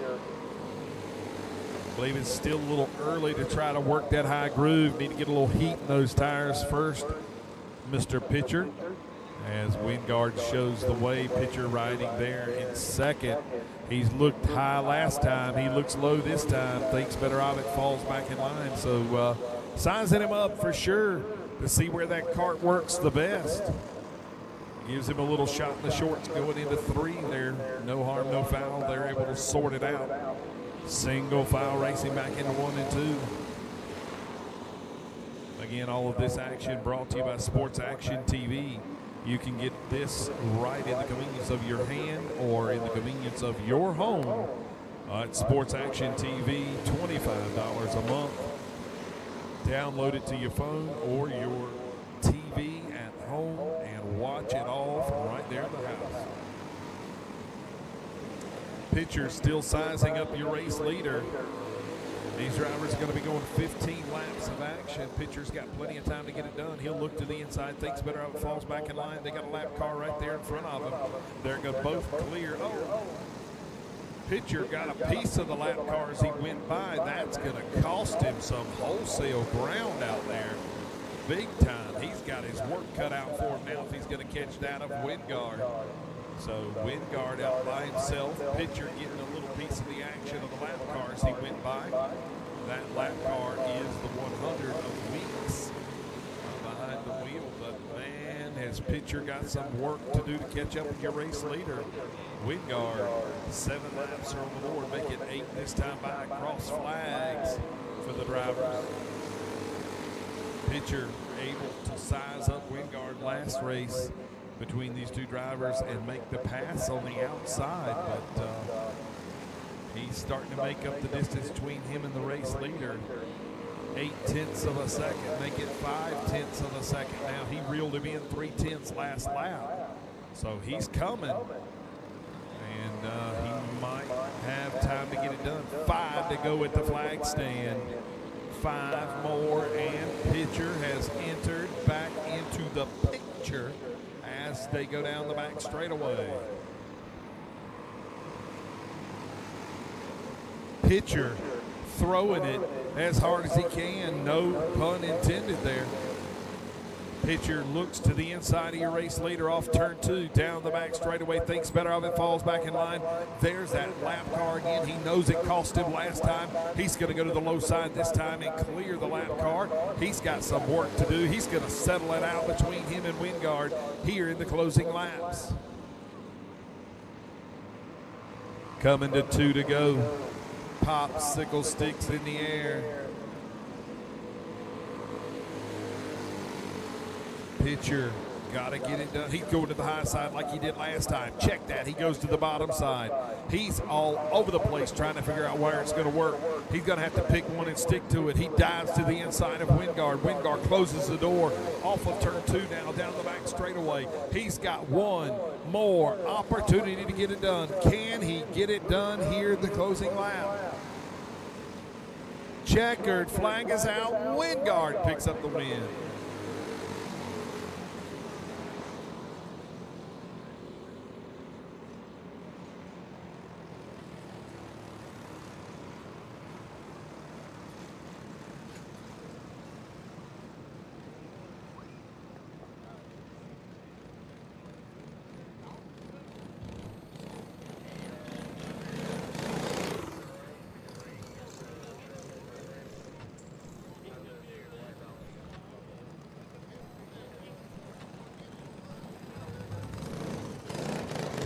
I believe it's still a little early to try to work that high groove. Need to get a little heat in those tires first, Mr. Pitcher. As Wingard shows the way, Pitcher riding there in second. He's looked high last time. He looks low this time. Thinks better of it, falls back in line. So sizing him up for sure to see where that kart works the best. Gives him a little shot in the shorts going into 3 there. No harm, no foul. They're able to sort it out. Single file racing back into 1 and 2. Again, all of this action brought to you by Sports Action TV. You can get this right in the convenience of your hand or in the convenience of your home at Sports Action TV, $25 a month. Download it to your phone or your TV at home and watch it all from right there in the house. Pitcher still sizing up your race leader. These drivers are going to be going 15 laps of action. Pitcher's got plenty of time to get it done. He'll look to the inside, thinks better of it, falls back in line. They got a lap car right there in front of him. They're going to both clear. Oh, Pitcher got a piece of the lap car as he went by. That's going to cost him some wholesale ground out there. Big time. He's got his work cut out for him now if he's going to catch that of Wingard. So Wingard out by himself. Pitcher getting a little piece of the action of the lap car as he went by. That lap car is the 100 of Weeks behind the wheel. But man, has Pitcher got some work to do to catch up with your race leader. Wingard, 7 laps are on the board, make it 8 this time by. Cross flags for the drivers. Pitcher able to size up Wingard last race between these two drivers and make the pass on the outside, but he's starting to make up the distance between him and the race leader. 0.8 of a second, make it 0.5 of a second now. He reeled him in 0.3 last lap, so he's coming, and he might have time to get it done. 5 to go at the flag stand. 5 more, and Pitcher has entered back into the picture as they go down the back straightaway. Pitcher throwing it as hard as he can, no pun intended there. Pitcher looks to the inside of your race leader off turn 2, down the back straightaway, thinks better of it, falls back in line. There's that lap car again. He knows it cost him last time. He's going to go to the low side this time and clear the lap car. He's got some work to do. He's going to settle it out between him and Wingard here in the closing laps. Coming to 2 to go. Popsicle sticks in the air. Pitcher got to get it done. He's going to the high side like he did last time. Check that. He goes to the bottom side. He's all over the place trying to figure out where it's going to work. He's going to have to pick one and stick to it. He dives to the inside of Wingard. Wingard closes the door off of turn 2 now, down the back straightaway. He's got one more opportunity to get it done. Can he get it done here in the closing lap? Checkered flag is out. Wingard picks up the win.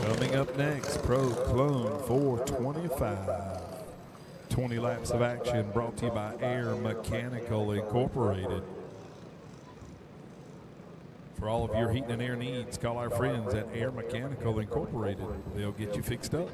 Coming up next, Pro Clone 425. 20 laps of action brought to you by Air Mechanical Incorporated. For all of your heating and air needs, call our friends at Air Mechanical Incorporated. They'll get you fixed up.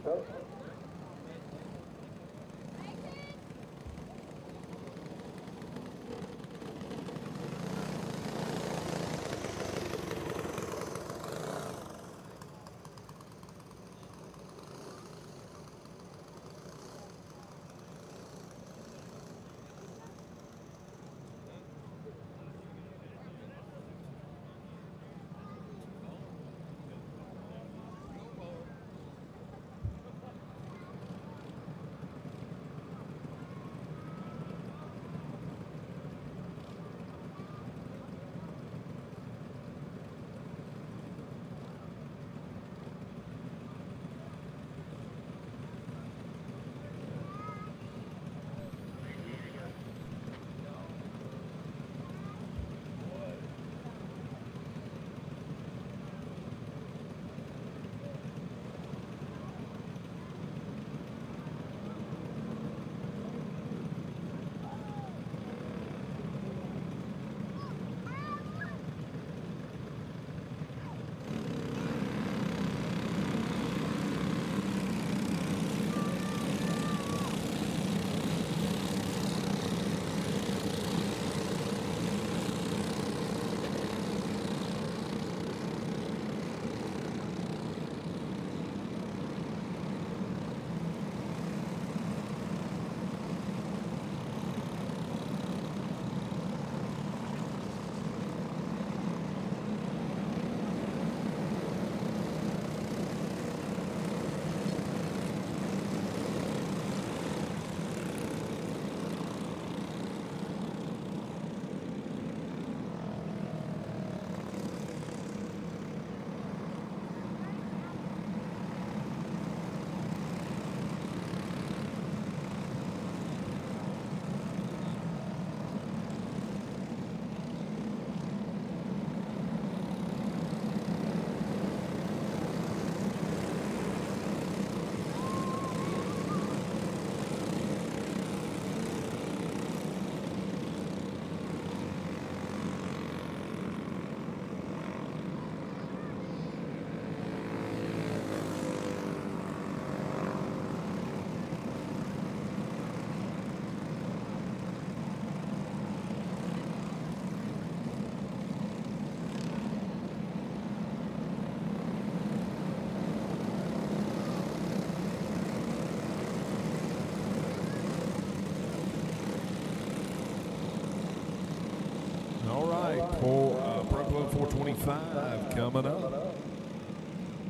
4:25 coming up.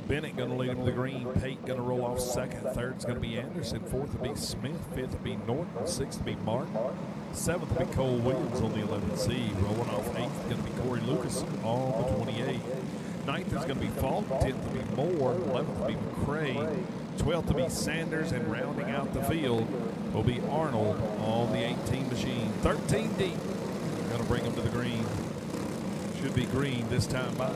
Bennett going to lead him to the green. Pate going to roll off second. Third's going to be Anderson. Fourth will be Smith. Fifth will be Norton. Sixth will be Martin. Seventh will be Cole Williams on the 11C. Rolling off eighth going to be Corey Lucas on the 28. Ninth is going to be Falk. 10th will be Moore. 11th will be McCray. 12th will be Sanders. And rounding out the field will be Arnold on the 18 machine. 13 deep. Going to bring him to the green. Should be green this time by.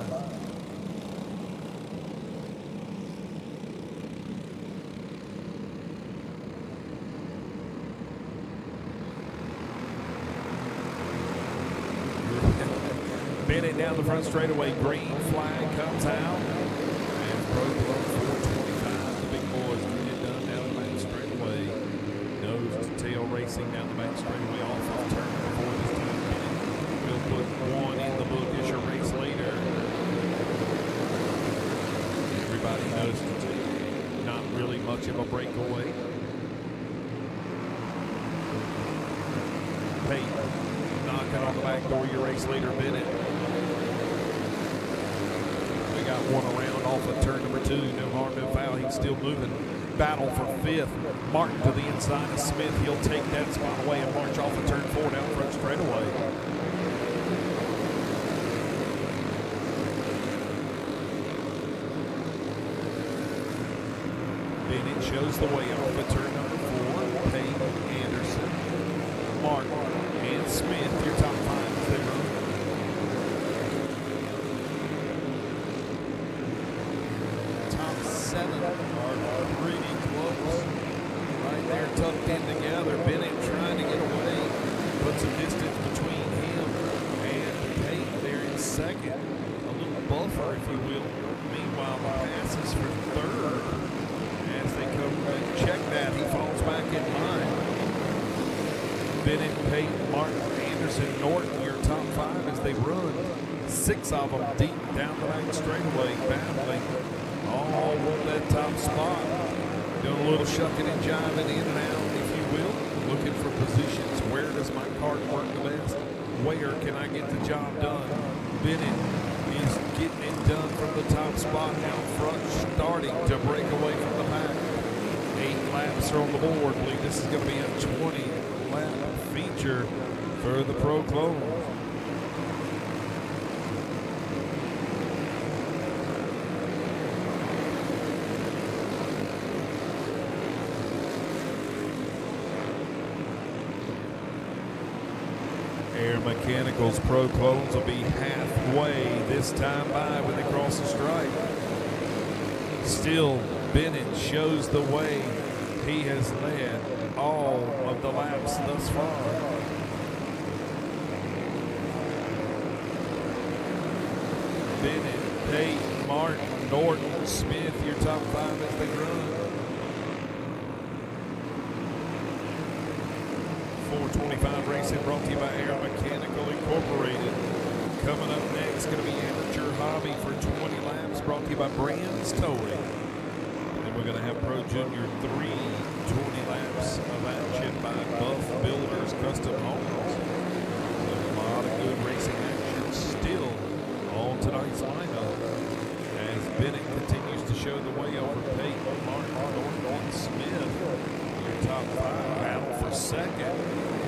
Bennett down the front straightaway. Green flag comes out. And Pro Club 425. The big boys get it done down the back straightaway. Nose to tail racing down the back straightaway. Off of turn before this time. Bennett will put one in the bookish a race later. Everybody knows it's not really much of a breakaway. Pate knocking on the back door. Your race leader, Bennett. Got one around off of turn number 2. No harm, no foul. He's still moving. Battle for fifth. Martin to the inside of Smith. He'll take that spot away and march off of turn 4 down front straightaway. Bennett shows the way off of turn number 4. Payne, Anderson, Martin, and Smith. Your top 5 as they run. Seven are pretty close. Right there tucked in together. Bennett trying to get away. Put some distance between him and Pate there in second. A little buffer, if you will. Meanwhile, the pass is for third. As they come and check that, he falls back in line. Bennett, Pate, Martin, Anderson, Norton, your top 5 as they run. 6 of them deep down the back straightaway, battling. All want that top spot. Doing a little shucking and jiving in and out, if you will. Looking for positions. Where does my cart work the best? Where can I get the job done? Bennett is getting it done from the top spot out front, starting to break away from the pack. 8 laps are on the board. I believe this is going to be a 20-lap feature for the Pro Clones. Air Mechanicals Pro Clones will be halfway this time by when they cross the stripe. Still, Bennett shows the way. He has led all of the laps thus far. Bennett, Pate, Martin, Norton, Smith, your top 5 as they run. 425 racing brought to you by Air Mechanical Incorporated. Coming up next, going to be Amateur Hobby for 20 laps, brought to you by Brands Towing. And we're going to have Pro Junior 3, 20 laps of action by Buff Builders Custom Homes. So a lot of good racing action still on tonight's lineup as Bennett continues to show the way over Peyton, Martin, Norton, and Smith. Your top 5 battle for second.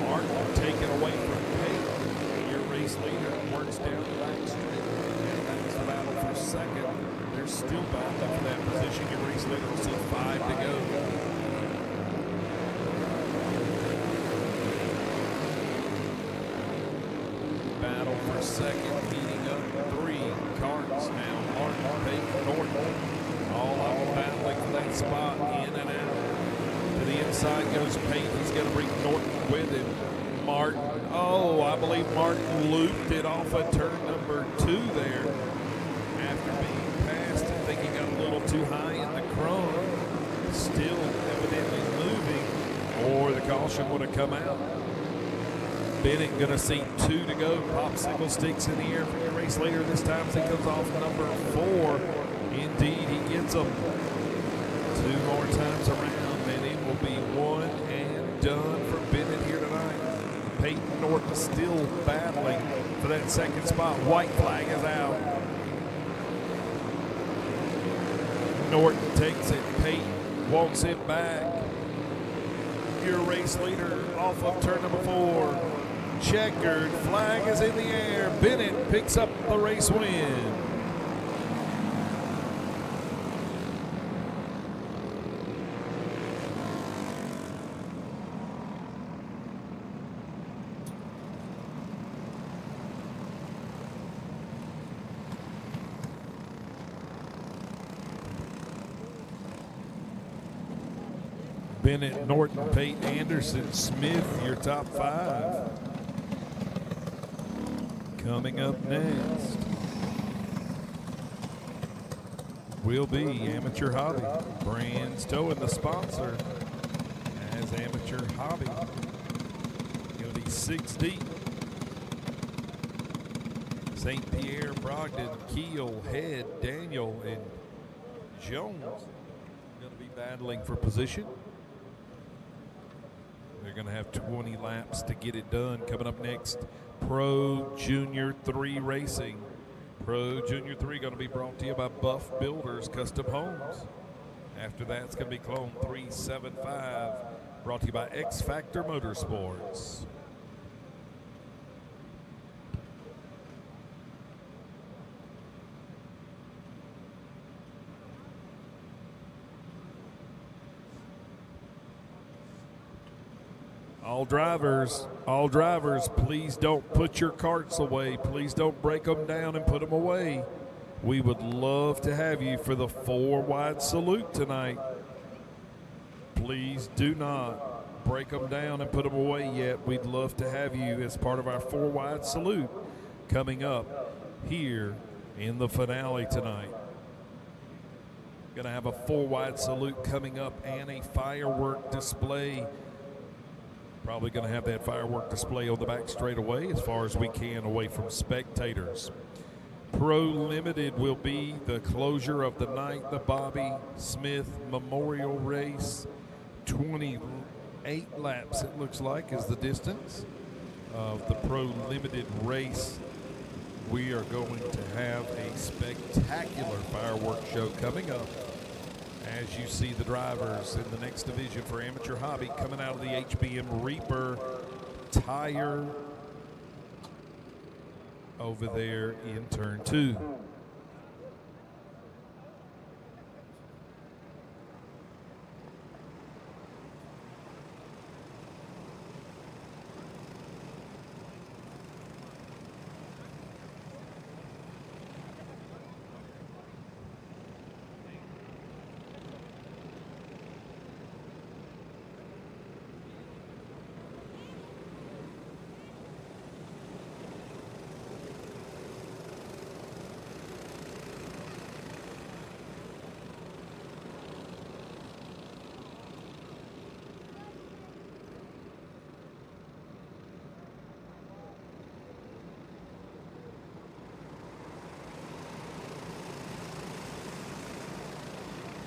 Martin taken away from Peyton. Your race leader works down the back straight. And that's the battle for second. They're still battling for that position. Your race leader will see 5 to go. Battle for second, heating up 3 carts now. Martin, Peyton, Norton. All of them battling for that spot, in and out. To the inside goes Payne. He's going to bring Norton with him. Martin. Oh, I believe Martin looped it off of turn number 2 there. After being passed, I think he got a little too high in the chrome. Still evidently moving, or the caution would have come out. Bennett going to see 2 to go. Popsicle sticks in the air for your race leader this time as he comes off number 4. Indeed, he gets them 2 more times around, and it will be 1 and done for Bennett here tonight. Peyton Norton still battling for that second spot. White flag is out. Norton takes it. Peyton wants it back. Your race leader off of turn number 4. Checkered flag is in the air. Bennett picks up the race win. Bennett, Norton, Peyton, Anderson, Smith, your top 5. Coming up next will be Amateur Hobby. Brands Towing, the sponsor, as Amateur Hobby. Going to be 6 deep. St. Pierre, Brogdon, Keel, Head, Daniel, and Jones going to be battling for position. They're going to have 20 laps to get it done. Coming up next, Pro Junior 3 Racing. Pro Junior 3 going to be brought to you by Buff Builders Custom Homes. After that, it's going to be Clone 375, brought to you by X Factor Motorsports. All drivers, please don't put your carts away. Please don't break them down and put them away. We would love to have you for the 4-wide salute tonight. Please do not break them down and put them away yet. We'd love to have you as part of our 4-wide salute coming up here in the finale tonight. Going to have a 4-wide salute coming up and a firework display. Probably going to have that firework display on the back straightaway as far as we can away from spectators. Pro Limited will be the closure of the night. The Bobby Smith Memorial Race. 28 laps, it looks like, is the distance of the Pro Limited race. We are going to have a spectacular fireworks show coming up as you see the drivers in the next division for Amateur Hobby coming out of the HBM Reaper tire over there in turn 2.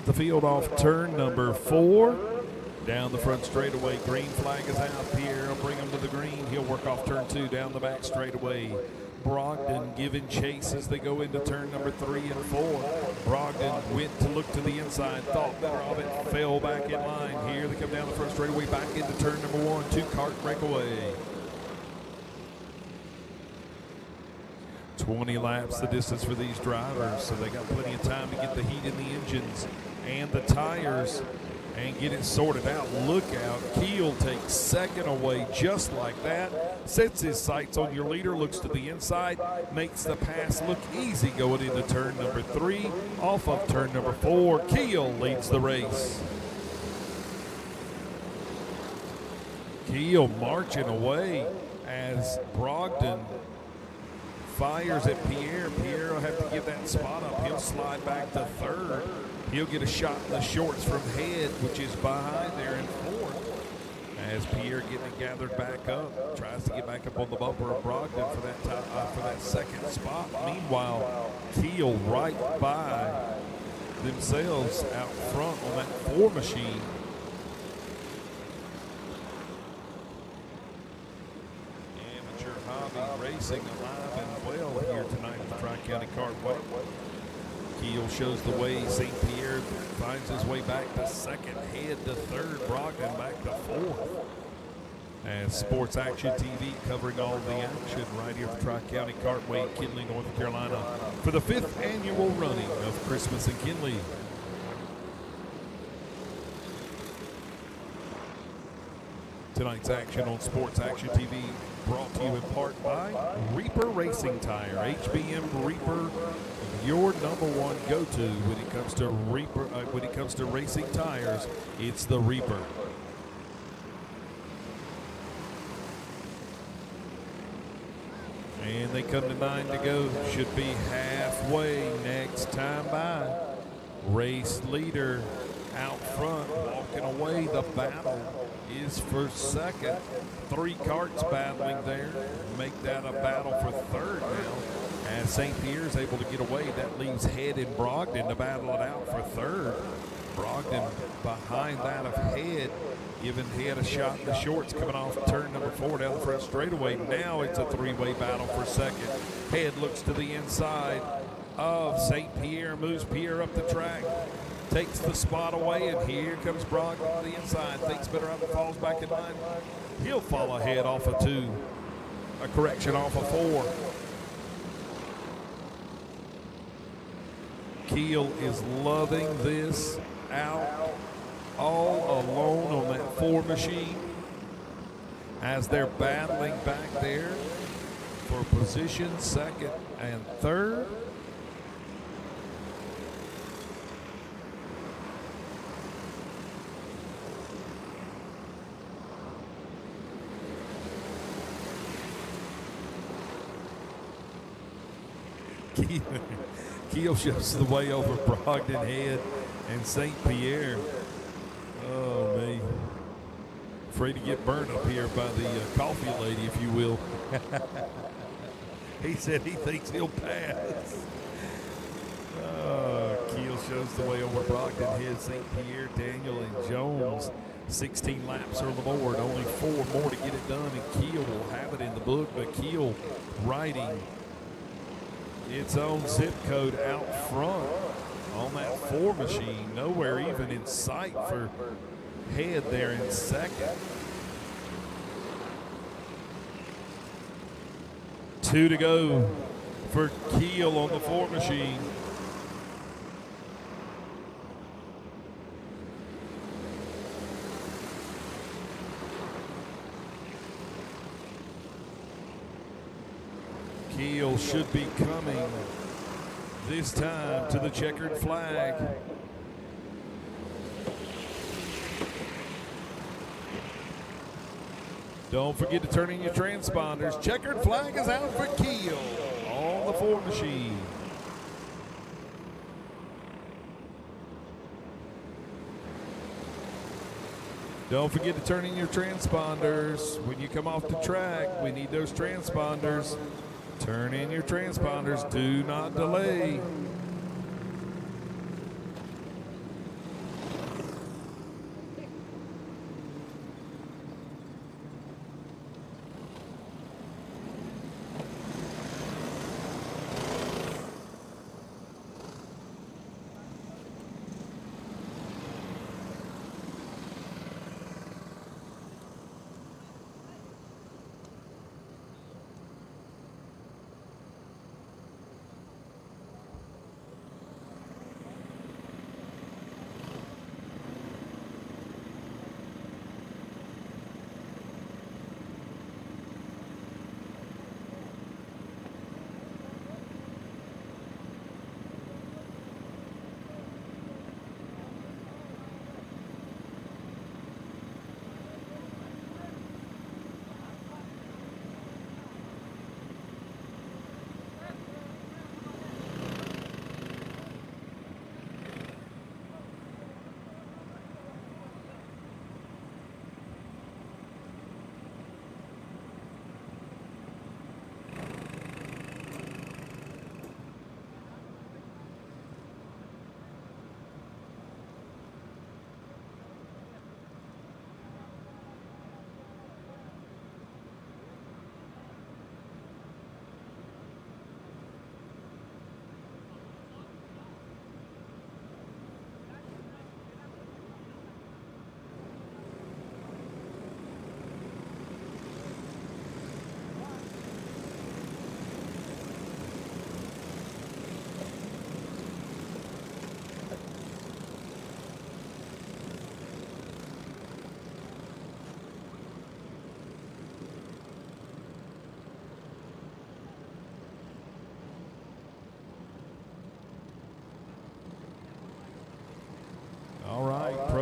The field off turn number 4. Down the front straightaway, green flag is out. Pierre will bring him to the green. He'll work off turn 2 down the back straightaway. Brogdon giving chase as they go into turn number 3 and 4. Brogdon went to look to the inside, thought better of it, fell back in line. Here they come down the front straightaway, back into turn number 1, 2-cart breakaway. 20 laps the distance for these drivers, so they got plenty of time to get the heat in the engines and the tires and get it sorted out. Look out, Keel takes second away just like that, sets his sights on your leader, looks to the inside, makes the pass look easy going into turn number 3. Off of turn number 4, Keel leads the race. Keel marching away as Brogdon fires at Pierre. Pierre will have to give that spot up. He'll slide back to 3rd. He'll get a shot in the shorts from Head, which is behind there in 4th. As Pierre getting it gathered back up, tries to get back up on the bumper of Brogdon for that second spot. Meanwhile, Keel right by themselves out front on that 4 machine. Amateur Hobby Racing alive Keel shows the way. St. Pierre finds his way back to second, head to third. Brogdon back to fourth. And Sports Action TV covering all the action right here at the Tri-County Cartway, Kinley, North Carolina, for the 5th annual running of Christmas in Kinley. Tonight's action on Sports Action TV brought to you in part by Reaper Racing Tire. HBM Reaper, your number one go-to when it comes to racing tires. It's the Reaper. And they come to 9 to go. Should be halfway next time by. Race leader out front, walking away. The battle is for second. 3 carts battling there. Make that a battle for third now. As St. Pierre's able to get away, that leaves Head and Brogdon to battle it out for third. Brogdon behind that of Head, giving Head a shot in the shorts coming off turn number 4 down the front straightaway. Now it's a 3-way battle for second. Head looks to the inside of St. Pierre, moves Pierre up the track, takes the spot away, and here comes Brogdon to the inside. Thinks better of it, falls back in line. He'll follow Head off of 2. A correction off of 4. Keel is loving this out all alone on that 4 machine as they're battling back there for position second and third. Keel shows the way over Brogdon, Head, and St. Pierre. Oh, me. Afraid to get burned up here by the coffee lady, if you will. He said he thinks he'll pass. Keel shows the way over Brogdon, Head, St. Pierre, Daniel, and Jones. 16 laps are on the board. Only 4 more to get it done, and Keel will have it in the book, but Keel riding its own zip code out front on that 4 machine. Nowhere even in sight for Head there in second. 2 to go for Keel on the 4 machine. Keel should be coming this time to the checkered flag. Don't forget to turn in your transponders. Checkered flag is out for Keel on the 4 machine. Don't forget to turn in your transponders. When you come off the track, we need those transponders. Turn in your transponders. Do not delay.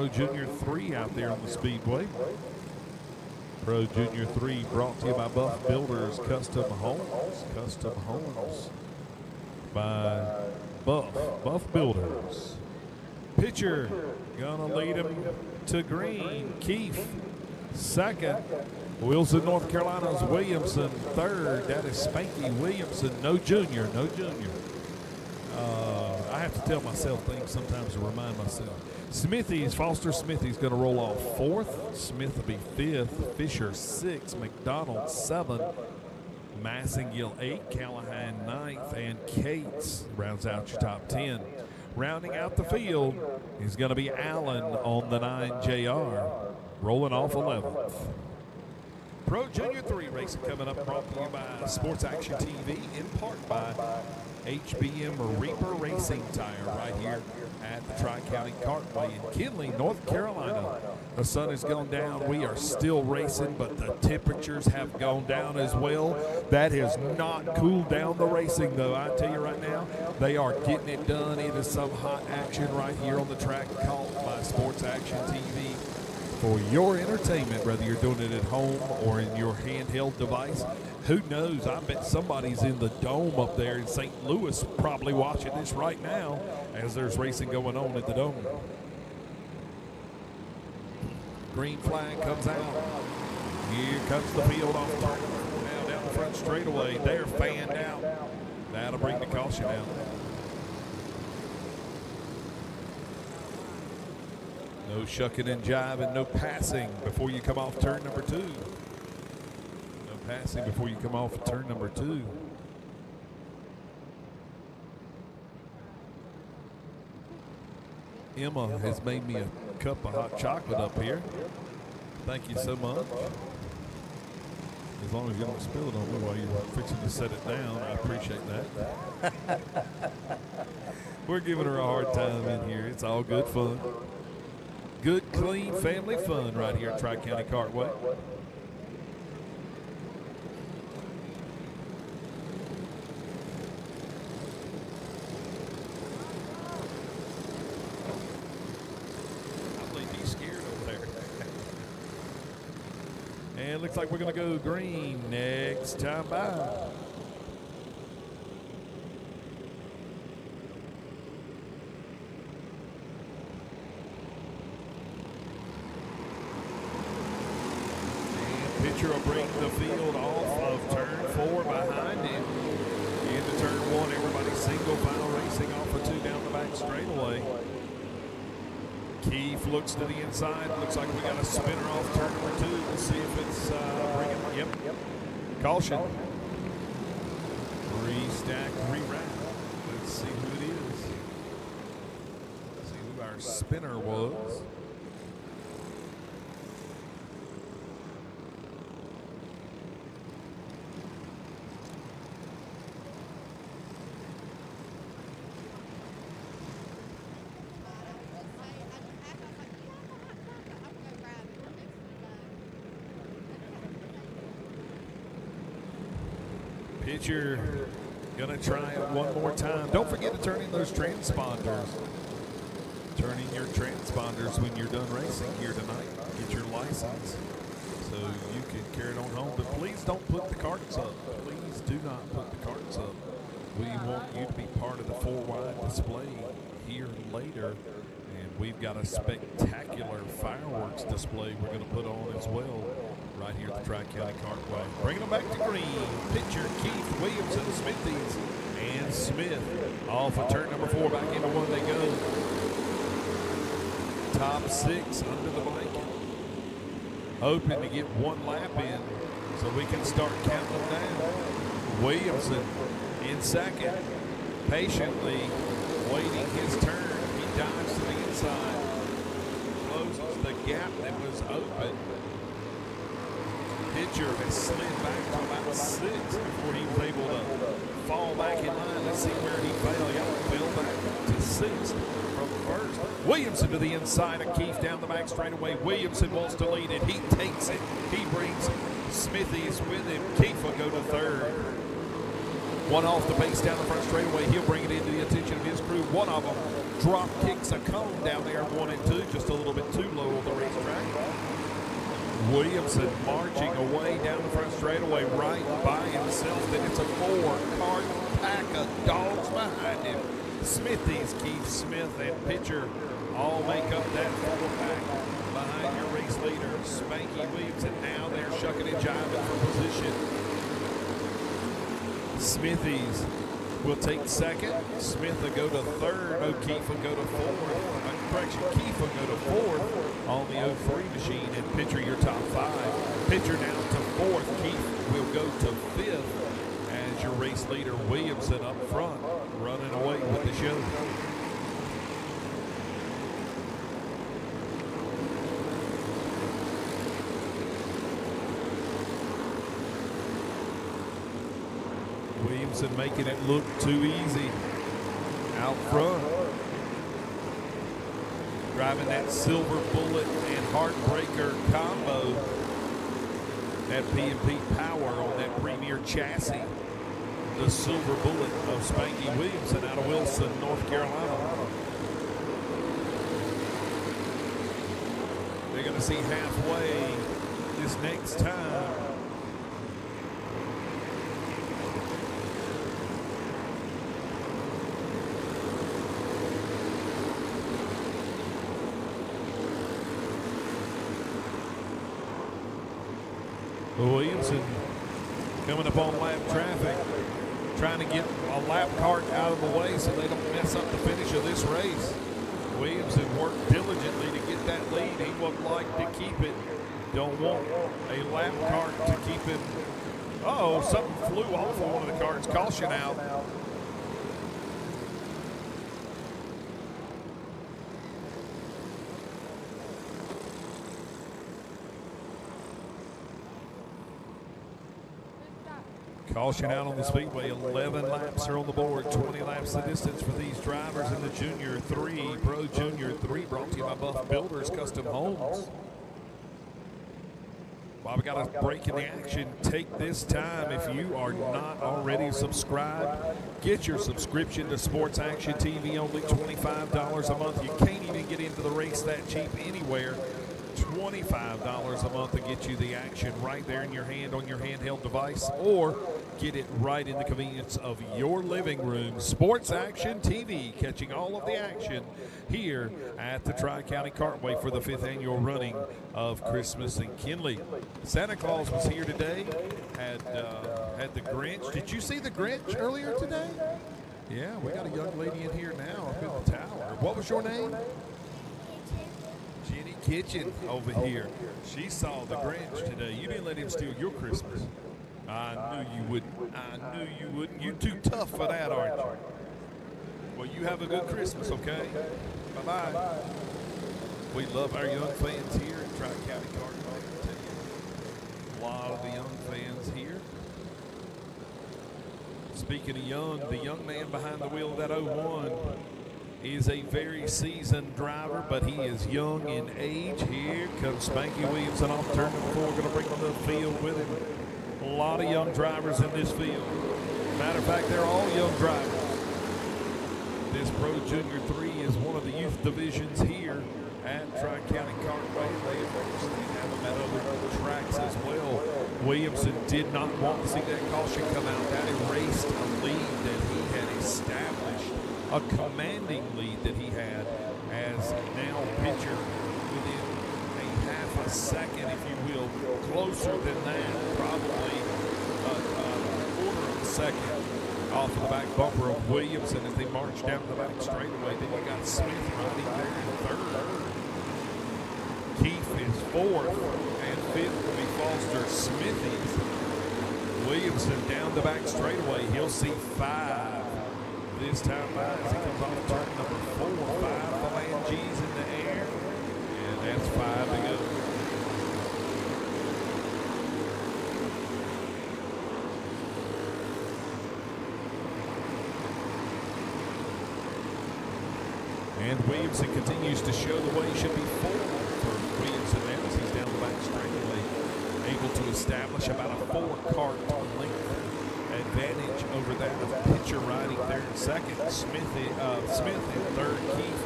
Pro Junior 3 out there on the Speedway. Pro Junior 3 brought to you by Buff Builders Custom Homes. Custom Homes by Buff Builders. Pitcher gonna lead him to green. Keefe, second. Wilson, North Carolina's Williamson, third. That is Spanky Williamson. No junior, no junior. I have to tell myself things sometimes to remind myself. Smithies, Foster Smithies going to roll off fourth. Smith will be fifth. Fisher, sixth. McDonald, seventh. Massengill, eighth. Callahan, ninth. And Cates rounds out your top 10. Rounding out the field is going to be Allen on the 9JR, rolling off 11th. Pro Junior 3 racing coming up, brought to you by Sports Action TV, in part by HBM Reaper Racing Tire, right here at the Tri-County Cartway in Kinley, North Carolina. The sun has gone down. We are still racing, but the temperatures have gone down as well. That has not cooled down the racing, though. I tell you right now, they are getting it done. It is some hot action right here on the track, called by Sports Action TV. For your entertainment, whether you're doing it at home or in your handheld device. Who knows? I bet somebody's in the dome up there in St. Louis probably watching this right now as there's racing going on at the dome. Green flag comes out. Here comes the field off turn now down the front straightaway. They're fanned out. That'll bring the caution out. No shucking and jiving, no passing before you come off turn number 2. No passing before you come off turn number 2. Emma has made me a cup of hot chocolate up here. Thank you so much. As long as you don't spill it on me while you're fixing to set it down, I appreciate that. We're giving her a hard time in here. It's all good fun. Good, clean family fun right here at Tri-County Cartway. I believe he's scared over there. And it looks like we're going to go green next time by. Pitcher will bring the field off of turn 4 behind him. Into turn 1, everybody single file racing off of 2 down the back straightaway. Keefe looks to the inside. Looks like we got a spinner off turn number 2. We'll see if it's bringing. Yep. Caution. Restack, re-wrap. Let's see who it is. Let's see who our spinner was. Pitcher gonna try it one more time. Don't forget to turn in those transponders. Turn in your transponders when you're done racing here tonight. Get your license so you can carry it on home. But please don't put the carts up. Please do not put the carts up. We want you to be part of the 4-wide display here later. And we've got a spectacular fireworks display we're going to put on as well right here at the Tri-County Cartway. Bringing them back to green. Pitcher Keith, Williamson, Smithies, and Smith. Off of turn number 4, back into 1 they go. Top 6 under the blanket. Hoping to get 1 lap in so we can start counting them down. Williamson in second, patiently waiting his turn. He dives to the inside, closes the gap that was open. Pitcher has slid back to about 6 before he was able to fall back in line. Let's see where he fell. Yeah, fell back to 6th from first. Williamson to the inside of Keith down the back straightaway. Williamson wants to lead it. He takes it. He brings Smithies with him. Keith will go to 3rd. 1 off the base down the front straightaway. He'll bring it into the attention of his crew. One of them drop kicks a cone down there, 1 and 2, just a little bit too low on the racetrack. Williamson marching away down the front straightaway right by himself. Then it's a 4-car pack of dogs behind him. Smithies, Keith Smith, and Pitcher all make up that 4-pack behind your race leader, Spanky Williamson. Now they're shucking and jiving for position. Smithies will take second. Smith will go to third. O'Keefe will go to fourth. Keefe will go to fourth on the 03 machine, and Pitcher your top 5. Pitcher now to fourth. Keefe will go to fifth as your race leader, Williamson, up front, running away with the show. Williamson making it look too easy out front. Driving that Silver Bullet and Heartbreaker combo. That P&P power on that Premier chassis. The Silver Bullet of Spanky Williamson out of Wilson, North Carolina. They're going to see halfway this next time. Williamson coming up on lap traffic, trying to get a lap cart out of the way so they don't mess up the finish of this race. Williamson worked diligently to get that lead. He would like to keep it. Don't want a lap cart to keep him. Uh-oh, something flew off of one of the carts. Caution out. Caution out on the speedway. 11 laps are on the board. 20 laps the distance for these drivers in the Junior 3. Pro Junior 3 brought to you by Buff Builders Custom Homes. While we got a break in the action, take this time, if you are not already subscribed, get your subscription to Sports Action TV, only $25 a month. You can't even get into the race that cheap anywhere. $25 a month to get you the action right there in your hand on your handheld device, or get it right in the convenience of your living room. Sports Action TV, catching all of the action here at the Tri-County Cartway for the 5th annual running of Christmas in Kinley. Santa Claus was here today, had the Grinch. Did you see the Grinch earlier today? Yeah, we got a young lady in here now up in the tower. What was your name? Jenny Kitchen over here. She saw the Grinch today. You didn't let him steal your Christmas. I knew you wouldn't. I knew you wouldn't. You're too tough for that, aren't you? Well, you have a good Christmas, okay? Bye-bye. We love our young fans here at Tri-County Cartway. A lot of the young fans here. Speaking of young, the young man behind the wheel of that 01 is a very seasoned driver, but he is young in age. Here comes Spanky Williamson off turn number 4, going to bring the field with him. A lot of young drivers in this field. Matter of fact, they're all young drivers. This Pro Junior 3 is one of the youth divisions here at Tri-County Cartway. They have them at other tracks as well. Williamson did not want to see that caution come out. That erased a lead that he had established, a commanding lead that he had, as now Pitcher within a half a second, if you will, closer than that, probably a quarter of a second off of the back bumper of Williamson as they march down the back straightaway. Then you got Smith riding there in third. Keefe is fourth, and fifth will be Foster Smithies. Williamson down the back straightaway. He'll see 5 this time by as he comes off turn number 4. 5 phalanges in the air, and that's 5 to go. And Williamson continues to show the way. Should be 4 for Williamson now as he's down the back straightaway, able to establish about a 4-car length advantage over that of pitcher riding third and second. Smith in third, Keith,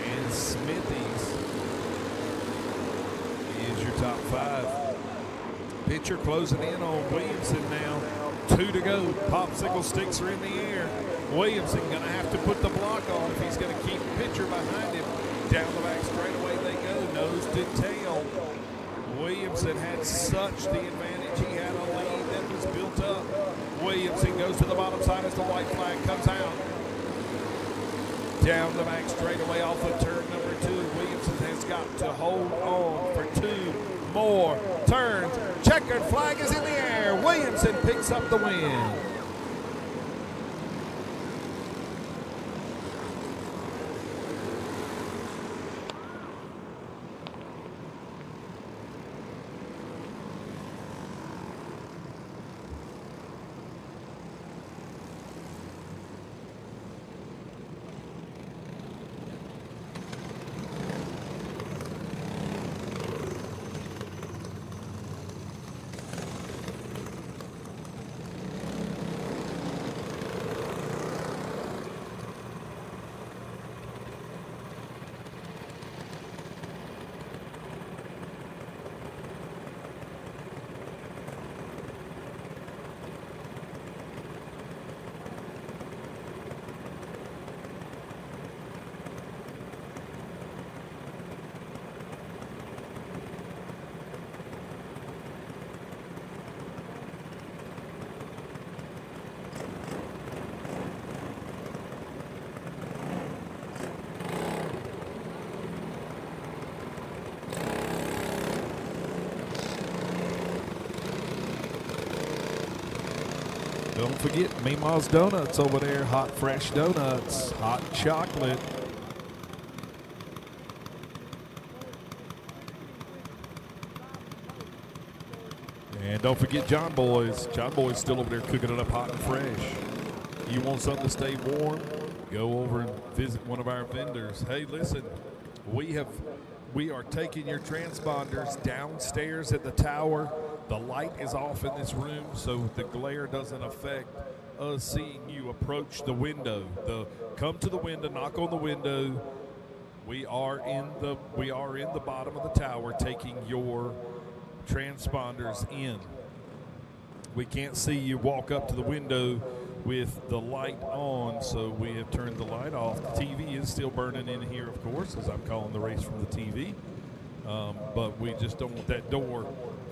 and Smithies is your top 5. Pitcher closing in on Williamson now. 2 to go. Popsicle sticks are in the air. Williamson going to have to put the block on if he's going to keep the pitcher behind him. Down the back straightaway they go, nose to tail. Williamson had such the advantage. He had a lead that was built up. Williamson goes to the bottom side as the white flag comes out. Down the back straightaway off of turn number 2. Williamson has got to hold on for 2 more turns. Checkered flag is in the air. Williamson picks up the win. Don't forget Mima's Donuts over there. Hot, fresh donuts. Hot chocolate. And don't forget John Boy's. John Boy's still over there cooking it up hot and fresh. You want something to stay warm? Go over and visit one of our vendors. Hey, listen, we are taking your transponders downstairs at the tower. The light is off in this room, so the glare doesn't affect us seeing you approach the window. Come to the window, knock on the window. We are in the bottom of the tower taking your transponders in. We can't see you walk up to the window with the light on, so we have turned the light off. The TV is still burning in here, of course, as I'm calling the race from the TV. But we just don't want that door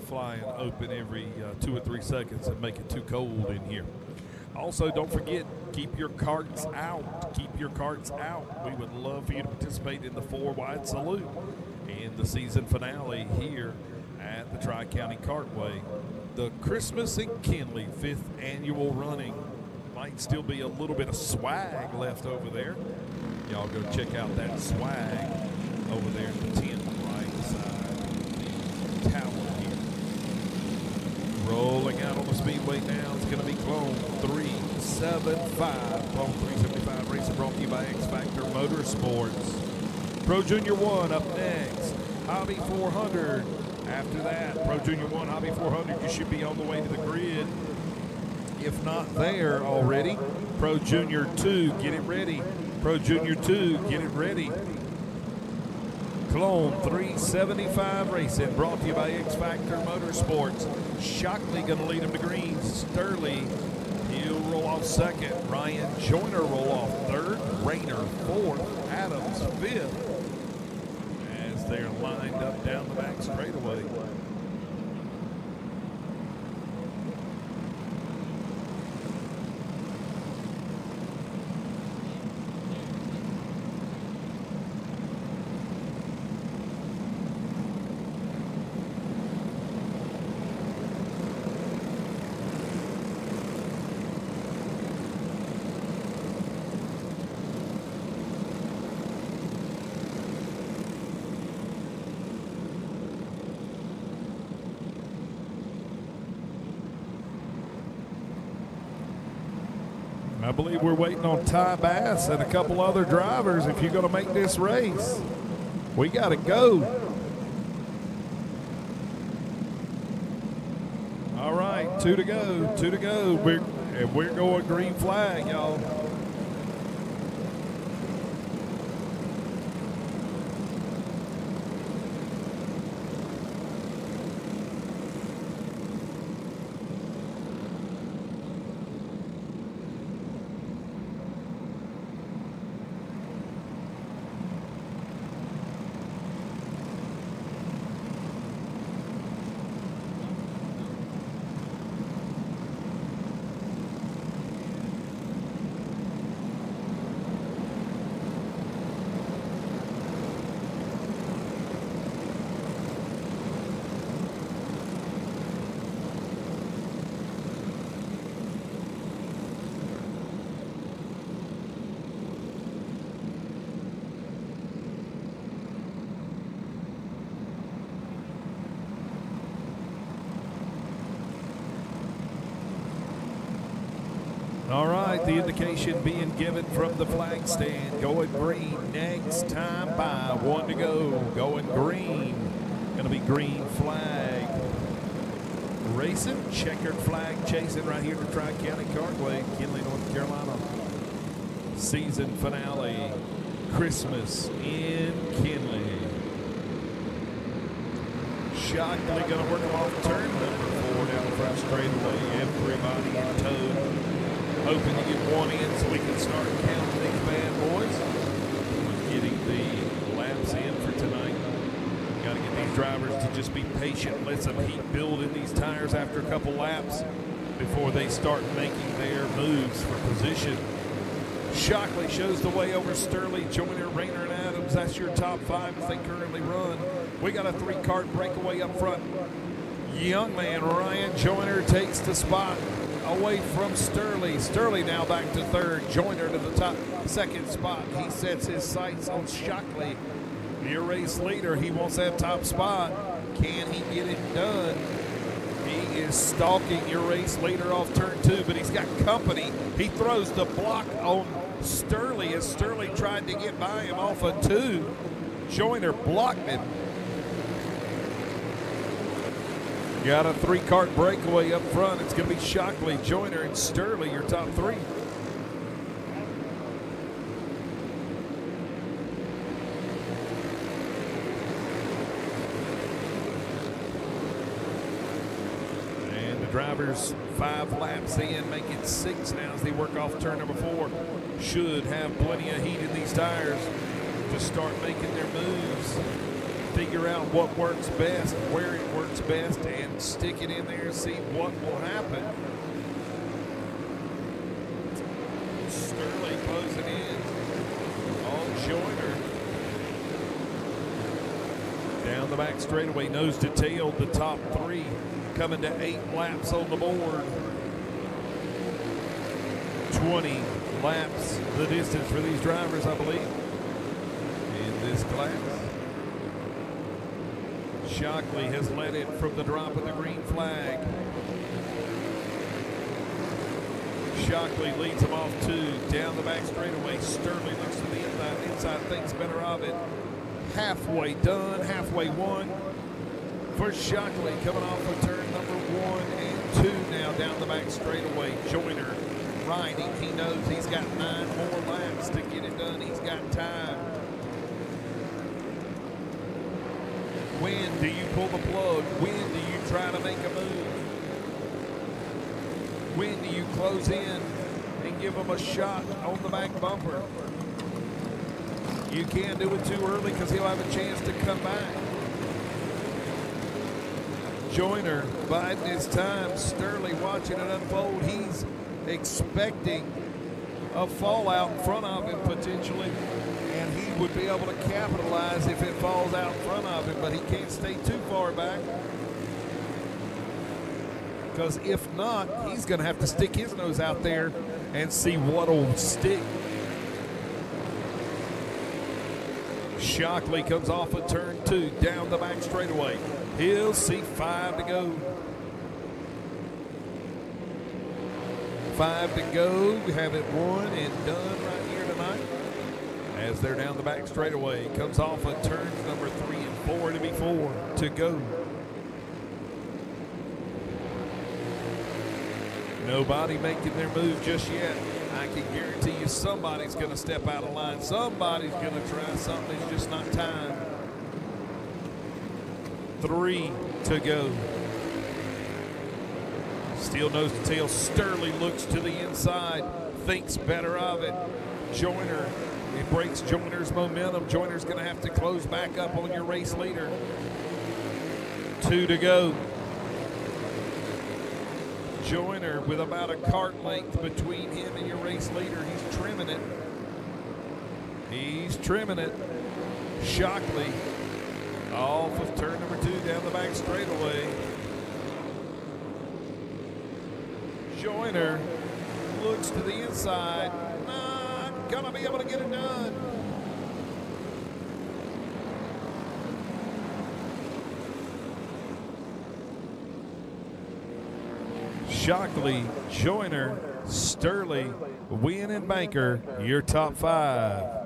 flying open every 2 or 3 seconds and make it too cold in here. Also, don't forget, keep your carts out. Keep your carts out. We would love for you to participate in the 4-wide salute and the season finale here at the Tri-County Cartway. The Christmas in Kinley 5th annual running. Might still be a little bit of swag left over there. Y'all go check out that swag over there in the tent right beside the tower here. Rolling out on the speedway now. It's going to be Clone 375. Clone 375 racing brought to you by X Factor Motorsports. Pro Junior 1 up next. Hobby 400. After that, Pro Junior 1, Hobby 400, you should be on the way to the grid. If not there already, Pro Junior 2, get it ready. Pro Junior 2, get it ready. Clone 375 Racing, brought to you by X Factor Motorsports. Shockley going to lead him to green. Sturley, he'll roll off second. Ryan Joyner roll off third. Rayner fourth. Adams fifth. As they're lined up down the back straightaway. I believe we're waiting on Ty Bass and a couple other drivers if you're going to make this race. We got to go. All right, 2 to go, 2 to go. And we're going green flag, y'all. All right, the indication being given from the flag stand. Going green next time by. 1 to go. Going green. Going to be green flag. Racing, checkered flag chasing right here to Tri-County Cartway, Kinley, North Carolina. Season finale. Christmas in Kinley. Shockley going to work them off turn number 4 down the front straightaway. Everybody in tow. Hoping to get one in so we can start counting these bad boys. Getting the laps in for tonight. Got to get these drivers to just be patient. Let some heat build in these tires after a couple laps before they start making their moves for position. Shockley shows the way over Sturley, Joyner, Rayner, and Adams. That's your top 5 as they currently run. We got a 3-car breakaway up front. Young man Ryan Joyner takes the spot away from Sturley. Sturley now back to 3rd. Joyner to the top 2nd spot. He sets his sights on Shockley. Your race leader, he wants that top spot. Can he get it done? He is stalking your race leader off turn 2, but he's got company. He throws the block on Sturley as Sturley tried to get by him off of 2. Joyner blocked him. Got a 3-cart breakaway up front. It's going to be Shockley, Joyner, and Sturley, your top 3. And the drivers 5 laps in, make it 6 now as they work off turn number 4. Should have plenty of heat in these tires to start making their moves. Figure out what works best, where it works best, and stick it in there and see what will happen. Sturley closing in on Joyner. Down the back straightaway, nose to tail, the top 3 coming to 8 laps on the board. 20 laps, the distance for these drivers, I believe, in this class. Shockley has led it from the drop of the green flag. Shockley leads him off 2. Down the back straightaway, Sturley looks to the inside thinks better of it. Halfway done, halfway won for Shockley, coming off of turn number 1 and 2 now down the back straightaway. Joyner riding, he knows he's got 9 more laps to get it done. He's got time. When do you pull the plug? When do you try to make a move? When do you close in and give them a shot on the back bumper? You can't do it too early because he'll have a chance to come back. Joyner biding his time. Sturley watching it unfold. He's expecting a fallout in front of him potentially, and he would be able to capitalize if it falls out in front of him, but he can't stay too far back, because if not, he's going to have to stick his nose out there and see what'll stick. Shockley comes off of turn 2 down the back straightaway. He'll see 5 to go. 5 to go. We have it won and done right here tonight. As they're down the back straightaway, comes off of turns number 3 and 4 to be 4 to go. Nobody making their move just yet. I can guarantee you somebody's going to step out of line. Somebody's going to try something. It's just not time. 3 to go. Steel nose to tail. Sterling looks to the inside. Thinks better of it. Joyner. It breaks Joyner's momentum. Joyner's going to have to close back up on your race leader. 2 to go. Joyner with about a cart length between him and your race leader. He's trimming it. He's trimming it. Shockley off of turn number 2 down the back straightaway. Joyner looks to the inside. Not gonna be able to get it done. Shockley, Joyner, Sterling, Wynn, and Banker, your top 5.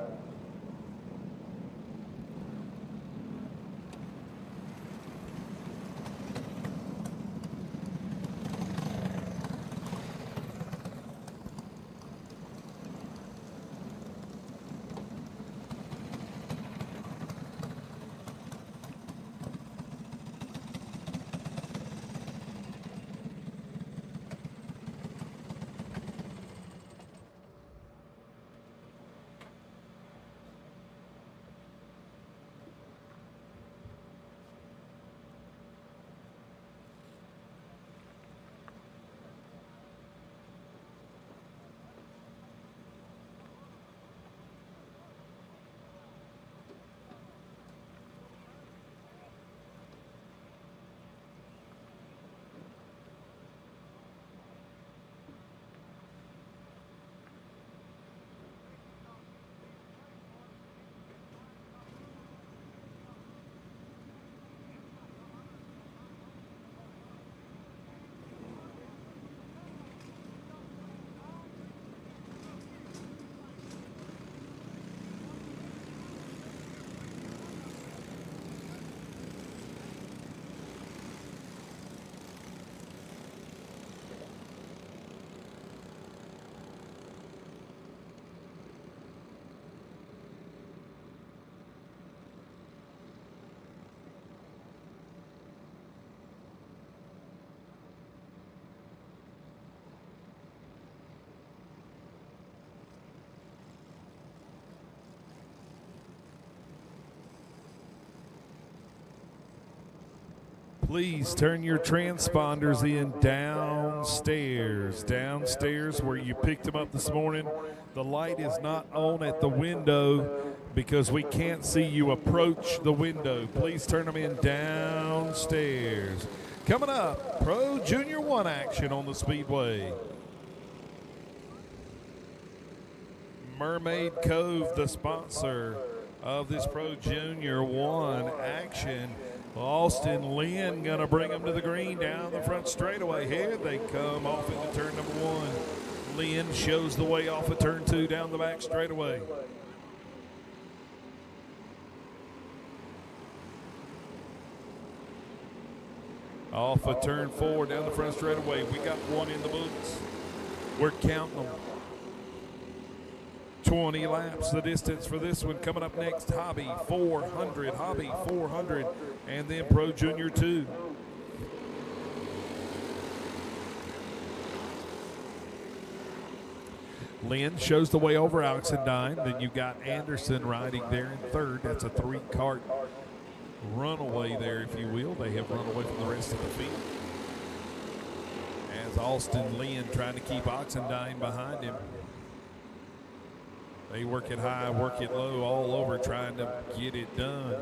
Please turn your transponders in downstairs. Downstairs where you picked them up this morning. The light is not on at the window because we can't see you approach the window. Please turn them in downstairs. Coming up, Pro Junior 1 action on the Speedway. Mermaid Cove, the sponsor of this Pro Junior 1 action. Austin Lynn going to bring them to the green down the front straightaway. Here they come off into turn number 1. Lynn shows the way off of turn 2 down the back straightaway. Off of turn 4 down the front straightaway. We got one in the books. We're counting them. 20 laps the distance for this one. Coming up next, Hobby 400, Hobby 400, and then Pro Junior 2. Lynn shows the way over Oxendine. Then you got Anderson riding there in third. That's a 3-cart runaway there, if you will. They have run away from the rest of the field. As Austin Lynn trying to keep Oxendine behind him. They work it high, work it low, all over trying to get it done.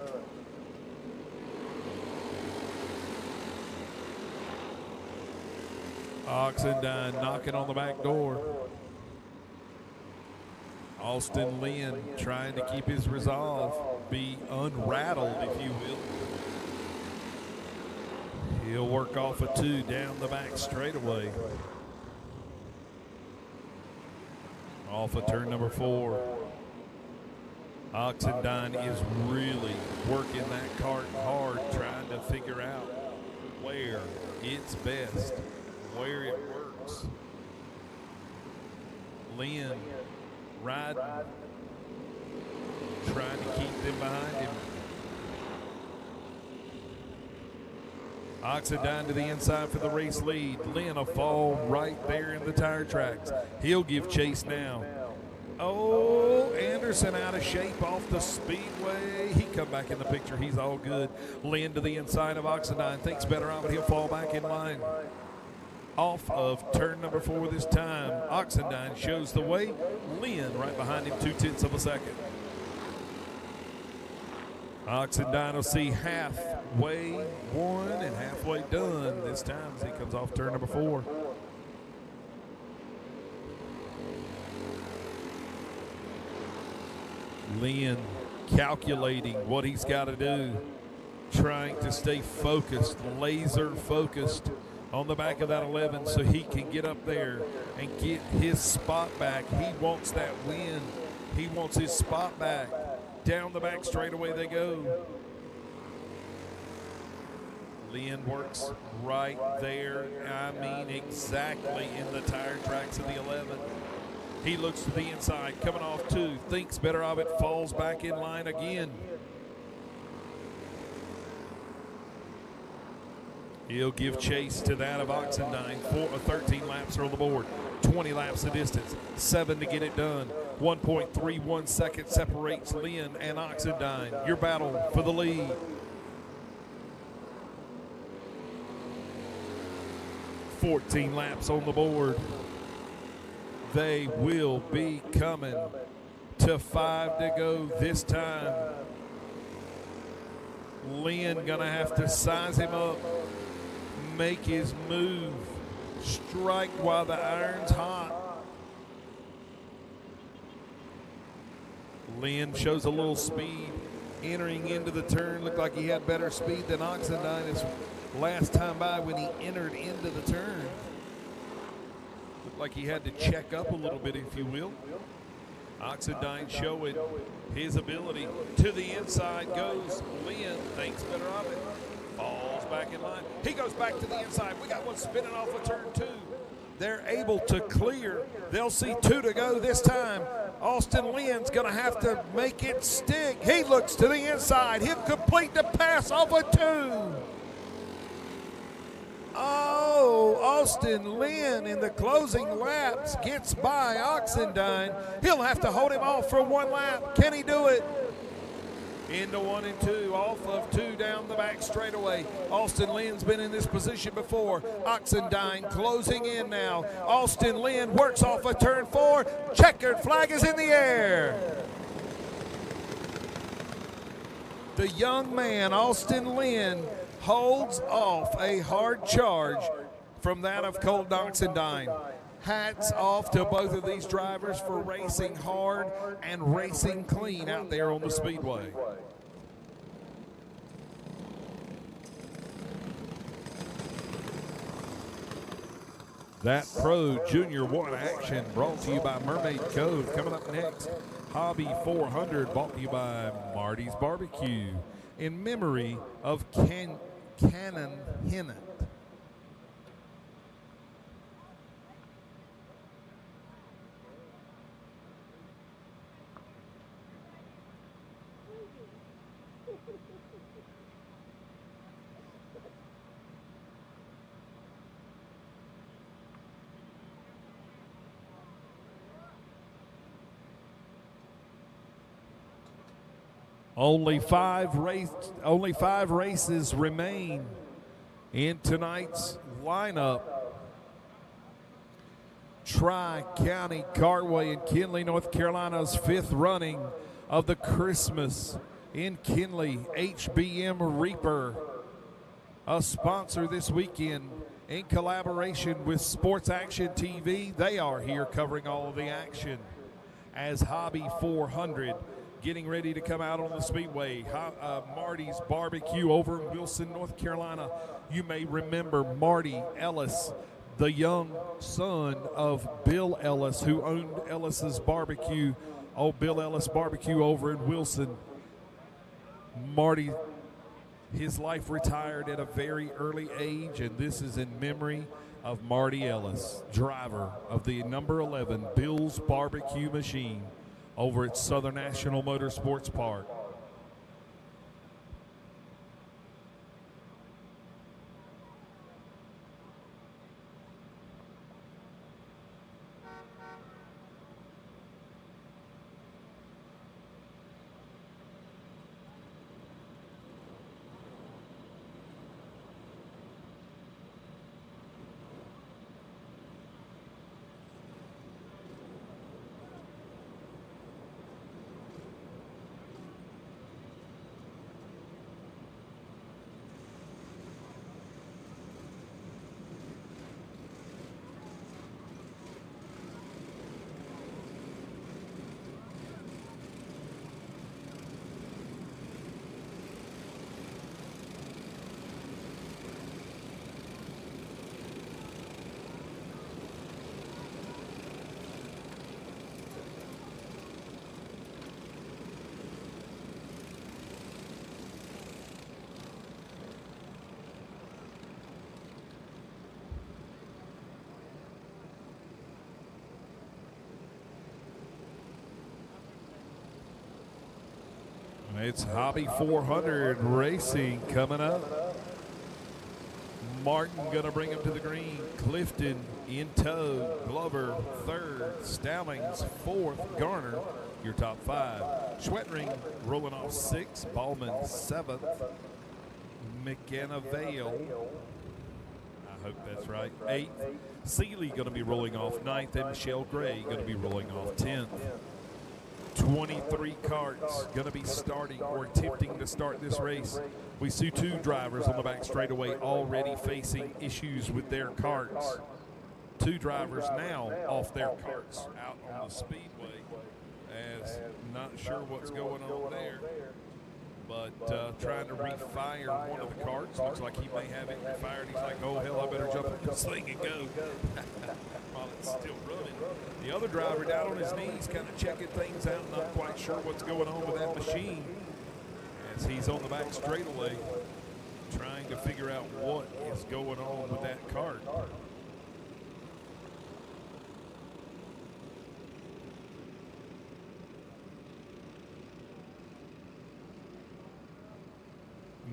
Oxendine knocking on the back door. Austin Lynn trying to keep his resolve, be unrattled, if you will. He'll work off a 2 down the back straightaway. Off of turn number 4. Oxendine is really working that cart hard, trying to figure out where it's best, where it works. Lynn riding, trying to keep them behind him. Oxendine to the inside for the race lead. Lynn will fall right there in the tire tracks. He'll give chase now. Oh, Anderson out of shape off the speedway. He come back in the picture. He's all good. Lynn to the inside of Oxendine. Thinks better of it. He'll fall back in line. Off of turn number 4 this time. Oxendine shows the way. Lynn right behind him, 0.2 of a second. Oxendine will see halfway won and halfway done this time as he comes off turn number 4. Lynn calculating what he's got to do, trying to stay focused, laser focused on the back of that 11 so he can get up there and get his spot back. He wants that win. He wants his spot back. Down the back straightaway they go. Lynn works right there. I mean, exactly in the tire tracks of the 11. He looks to the inside, coming off 2, thinks better of it, falls back in line again. He'll give chase to that of Oxendine. 13 laps are on the board, 20 laps the distance, 7 to get it done. 1.31 seconds separates Lynn and Oxendine. Your battle for the lead. $14 laps on the board. They will be coming to 5 to go this time. Lynn gonna have to size him up, make his move, strike while the iron's hot. Lynn shows a little speed entering into the turn. Looked like he had better speed than Oxendine his last time by when he entered into the turn. Looked like he had to check up a little bit, if you will. Oxendine showing his ability. To the inside goes Lynn. Thinks better of it. Falls back in line. He goes back to the inside. We got one spinning off of turn 2. They're able to clear. They'll see 2 to go this time. Austin Lynn's going to have to make it stick. He looks to the inside. He'll complete the pass off of 2. Oh, Austin Lynn in the closing laps gets by Oxendine. He'll have to hold him off for 1 lap. Can he do it? Into 1 and 2, off of 2 down the back straightaway. Austin Lynn's been in this position before. Oxendine closing in now. Austin Lynn works off of turn 4. Checkered flag is in the air. The young man, Austin Lynn, holds off a hard charge from that of Colton Oxendine. Hats off to both of these drivers for racing hard and racing clean out there on the speedway. That Pro Junior 1 action brought to you by Mermaid Cove. Coming up next, Hobby 400 brought to you by Marty's Barbecue in memory of Cannon Hennett. Only five races remain in tonight's lineup. Tri-County Cartway in Kinley, North Carolina's 5th running of the Christmas in Kinley HBM Reaper, a sponsor this weekend in collaboration with Sports Action TV. They are here covering all of the action as Hobby 400 getting ready to come out on the speedway. Marty's Barbecue over in Wilson, North Carolina. You may remember Marty Ellis, the young son of Bill Ellis, who owned Ellis's Barbecue, Bill Ellis Barbecue over in Wilson. Marty, his life retired at a very early age, and this is in memory of Marty Ellis, driver of the number 11 Bill's Barbecue Machine over at Southern National Motorsports Park. It's Hobby 400 racing coming up. Martin going to bring him to the green. Clifton in tow. Glover third. Stallings fourth. Garner your top five. Schwettring rolling off sixth. Ballman seventh. McKenna Vale, I hope that's right, eighth. Seeley going to be rolling off ninth, and Michelle Gray going to be rolling off 10th. 23 carts going to be starting or attempting to start this race. We see two drivers on the back straightaway already facing issues with their carts. Two drivers now off their carts out on the speedway, as not sure what's going on there, but trying to refire one of the carts. Looks like he may have it refired. He's like, oh hell, I better jump in this thing and go while it's still running. The other driver down on his knees kind of checking things out, not quite sure what's going on with that machine, as he's on the back straightaway trying to figure out what is going on with that cart.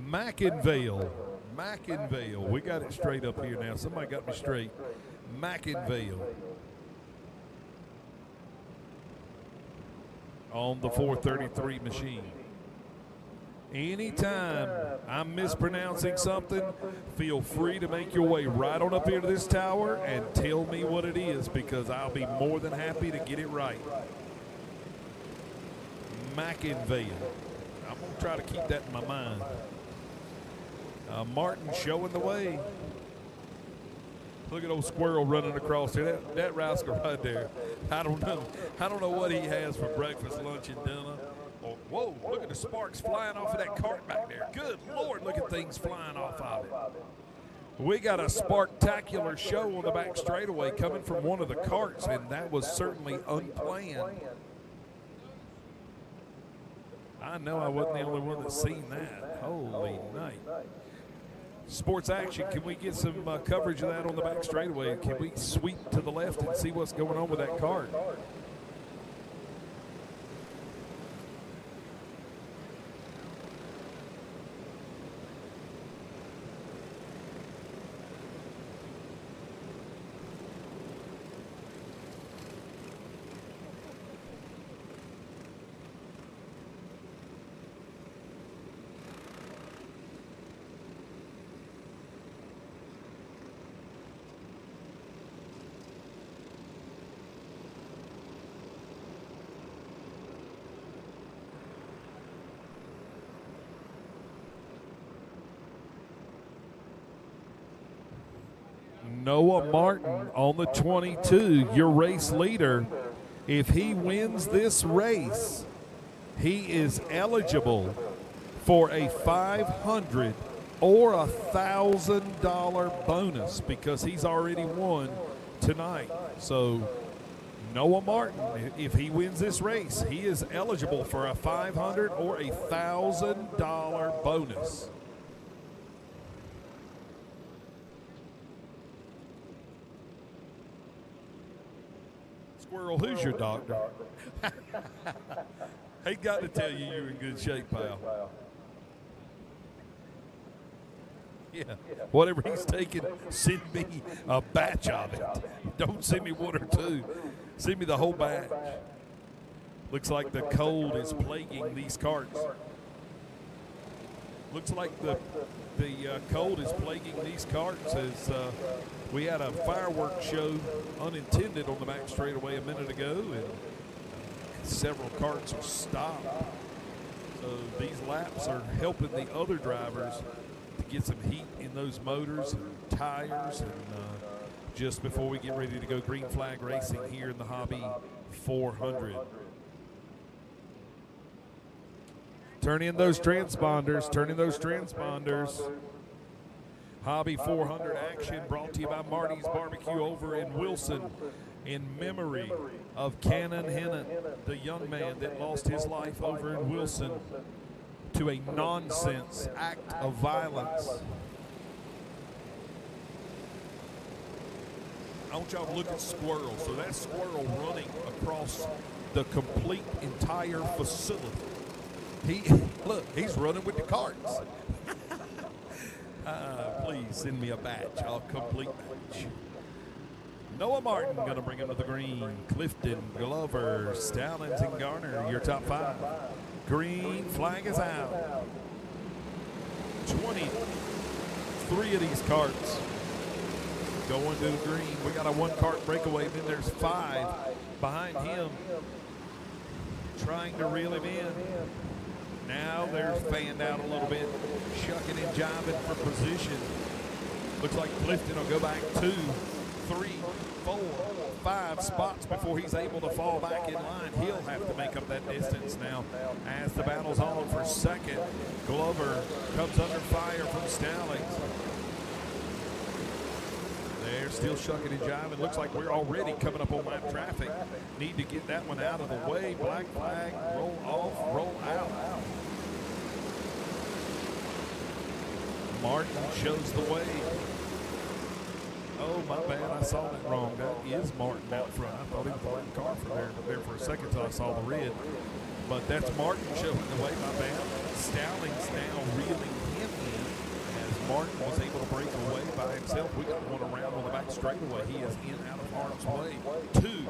Mackinvale. We got it straight up here now. Somebody got me straight. Mackinvale on the 433 machine. Anytime I'm mispronouncing something, feel free to make your way right on up here to this tower and tell me what it is, because I'll be more than happy to get it right. Mackinvale. I'm going to try to keep that in my mind. Martin showing the way. Look at old squirrel running across there. That rascal right there. I don't know what he has for breakfast, lunch, and dinner. Oh, whoa, look at the sparks flying off of that cart back there. Good Lord, look at things flying off of it. We got a sparktacular show on the back straightaway coming from one of the carts, and that was certainly unplanned. I know I wasn't the only one that's seen that. Holy night. Sports Action, can we get some coverage of that on the back straightaway? Can we sweep to the left and see what's going on with that cart? Noah Martin on the 22, your race leader. If he wins this race, he is eligible for a $500 or $1,000 bonus, because he's already won tonight. So Noah Martin, if he wins this race, he is eligible for a $500 or a $1,000 bonus. Squirrel, who's your doctor? He got to tell you you're in good shape, pal. Yeah, whatever he's taking, send me a batch of it. Don't send me one or two. Send me the whole batch. Looks like the cold is plaguing these carts. Looks like the cold is plaguing these carts as we had a fireworks show unintended on the back straightaway a minute ago, and several carts are stopped. So these laps are helping the other drivers to get some heat in those motors and tires. And just before we get ready to go green flag racing here in the Hobby 400. Turn in those transponders. Turn in those transponders. Hobby 400 action brought to you by Marty's Barbecue over in Wilson in memory of Cannon Hennon, the young man that lost his life over in Wilson to a nonsense act of violence. I want y'all to look at Squirrel. So that's Squirrel running across the complete entire facility. Look, he's running with the carts. Please send me a batch, a complete batch. Noah Martin going to bring him to the green. Clifton, Glover, Stallings, and Garner, your top 5. Green flag is out. 23 of these carts going to the green. We got a 1-cart breakaway. Then there's 5 behind him trying to reel him in. Now they're fanned out a little bit, shucking and jiving for position. Looks like Clifton will go back 2, 3, 4, 5 spots before he's able to fall back in line. He'll have to make up that distance now as the battle's on for second. Glover comes under fire from Stallings. They're still shucking and jiving. Looks like we're already coming up on lap traffic. Need to get that one out of the way. Black flag, roll off, roll out. Martin shows the way. Oh, my bad. I saw that wrong. That is Martin out front. I thought he was holding the car for there for a second until I saw the red. But that's Martin showing the way. My bad. Stallings now reeling him in as Martin was able to break away by himself. We got one around on the back straightaway. He is in out of harm's way. 2,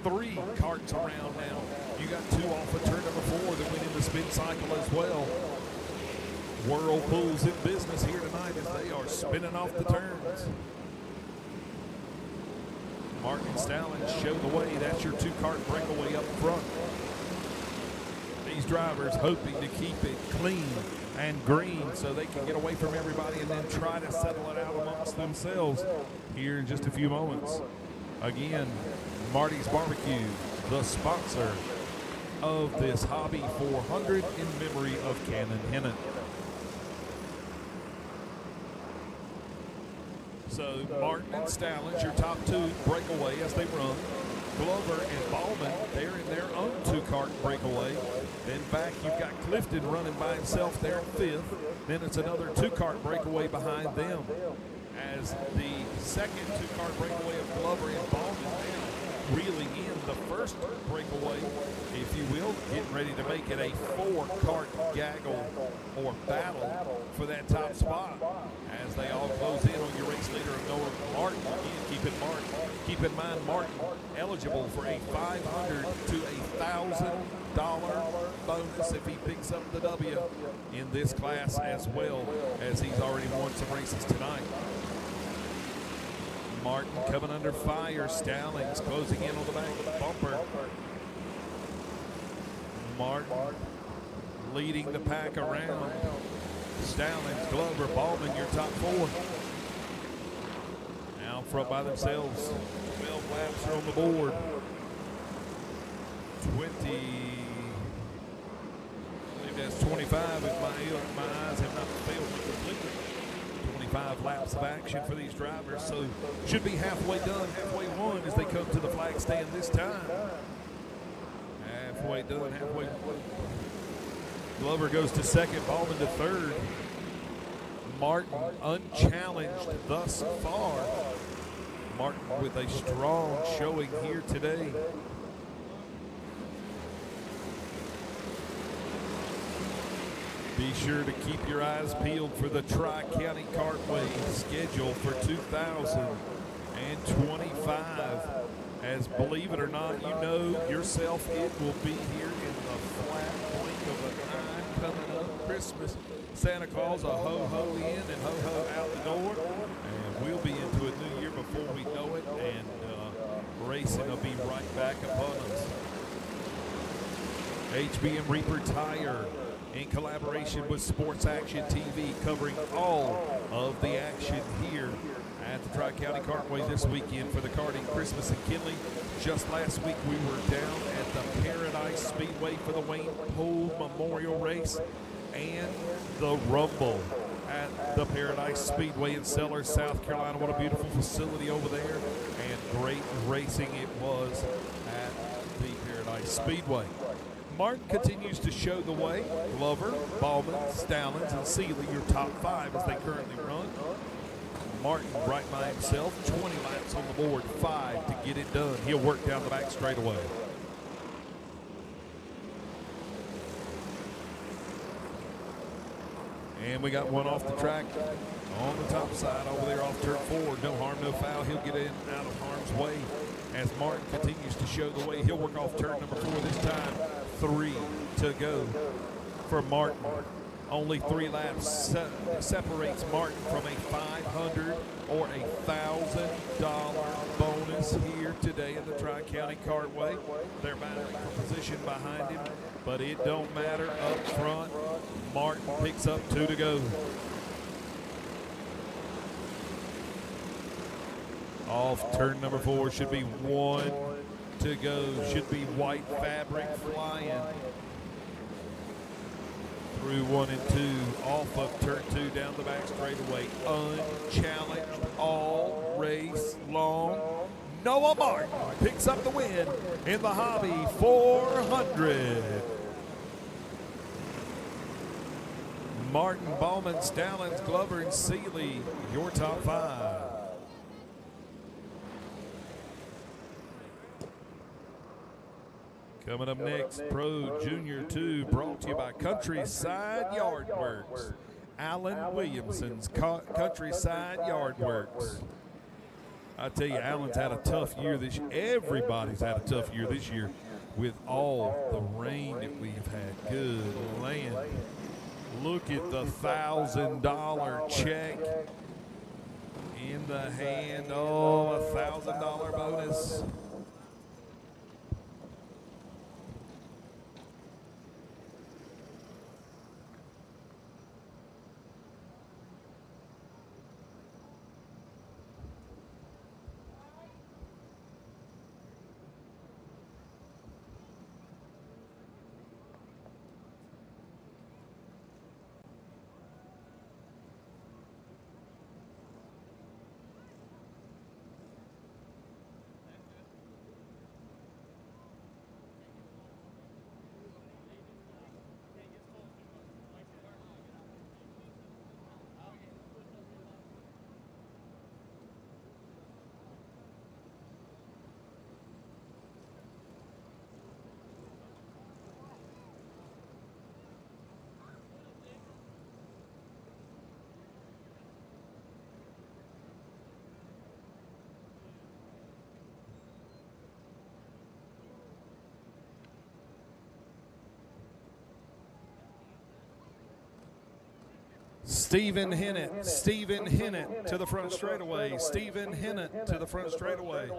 3 carts around now. You got 2 off of turn number 4 that went in the spin cycle as well. Whirlpool's in business here tonight as they are spinning off the turns. Martin and Stallings show the way. That's your 2-cart breakaway up front. These drivers hoping to keep it clean and green so they can get away from everybody and then try to settle it out amongst themselves here in just a few moments. Again, Marty's Barbecue, the sponsor of this Hobby 400 in memory of Cannon Hennon. So Martin and Stallings, your top 2 breakaway as they run. Glover and Ballman, they're in their own 2-cart breakaway. Then back you've got Clifton running by himself there in 5th. Then it's another 2-cart breakaway behind them. As the second 2-cart breakaway of Glover and Ballman now reeling in the first breakaway, if you will, getting ready to make it a 4-cart gaggle or battle for that top spot as they all close in on your race leader of Noah Martin. Again, keep in mind Martin eligible for a $500 to $1,000 bonus if he picks up the W in this class, as well as he's already won some races tonight. Martin coming under fire. Stallings closing in on the back bumper. Martin leading the pack around. Stallings, Glover, Ballman, your top 4. Now front by themselves. 12 laps are on the board. 20, I believe that's 25 if my eyes have not failed me completely. 25 laps of action for these drivers, so should be halfway done, halfway won as they come to the flag stand this time. Halfway done, halfway won. Glover goes to second, Ballman to third. Martin unchallenged thus far Martin with a strong showing here today. Be sure to keep your eyes peeled for the Tri-County Cartway schedule for 2025. As believe it or not, you know yourself, it will be here in the flat blink of an eye coming up. Christmas, Santa Claus, a ho-ho in and ho-ho out the door. And we'll be into a new year before we know it, and racing will be right back upon us. HBM Reaper Tire, in collaboration with Sports Action TV, covering all of the action here at the Tri-County Cartway this weekend for the karting Christmas in Kinley. Just last week we were down at the Paradise Speedway for the Wayne Poole Memorial Race and the Rumble at the Paradise Speedway in Sellers, South Carolina. What a beautiful facility over there, and great racing it was at the Paradise Speedway. Martin continues to show the way. Glover, Ballman, Stallings, and Seeley, your top 5 as they currently run. Martin right by himself, 20 laps on the board, 5 to get it done. He'll work down the back straightaway. And we got one off the track on the top side over there off turn 4. No harm, no foul. He'll get in out of harm's way as Martin continues to show the way. He'll work off turn number 4 this time. 3 to go for Martin. Only 3 laps separates Martin from a $500 or a $1,000 bonus here today in the Tri-County Cartway. They're battling for position behind him, but it don't matter up front. Martin picks up 2 to go. Off turn number 4, should be 1 to go. Should be white fabric flying through 1 and 2, off of turn 2 down the back straightaway, unchallenged all race long. Noah Martin picks up the win in the Hobby 400. Martin, Ballman, Stallings, Glover, and Seeley, your top 5. Coming up next, Pro Junior 2, brought to you by Countryside Yard Works. Alan Williamson's Countryside Yard Works. I tell you, Alan's had a tough year this year. Everybody's had a tough year this year with all the rain that we've had. Good land. Look at the $1,000 check in the hand. Oh, a $1,000 bonus. Stephen Hennett to the front straightaway. Stephen Hennett to the front straightaway.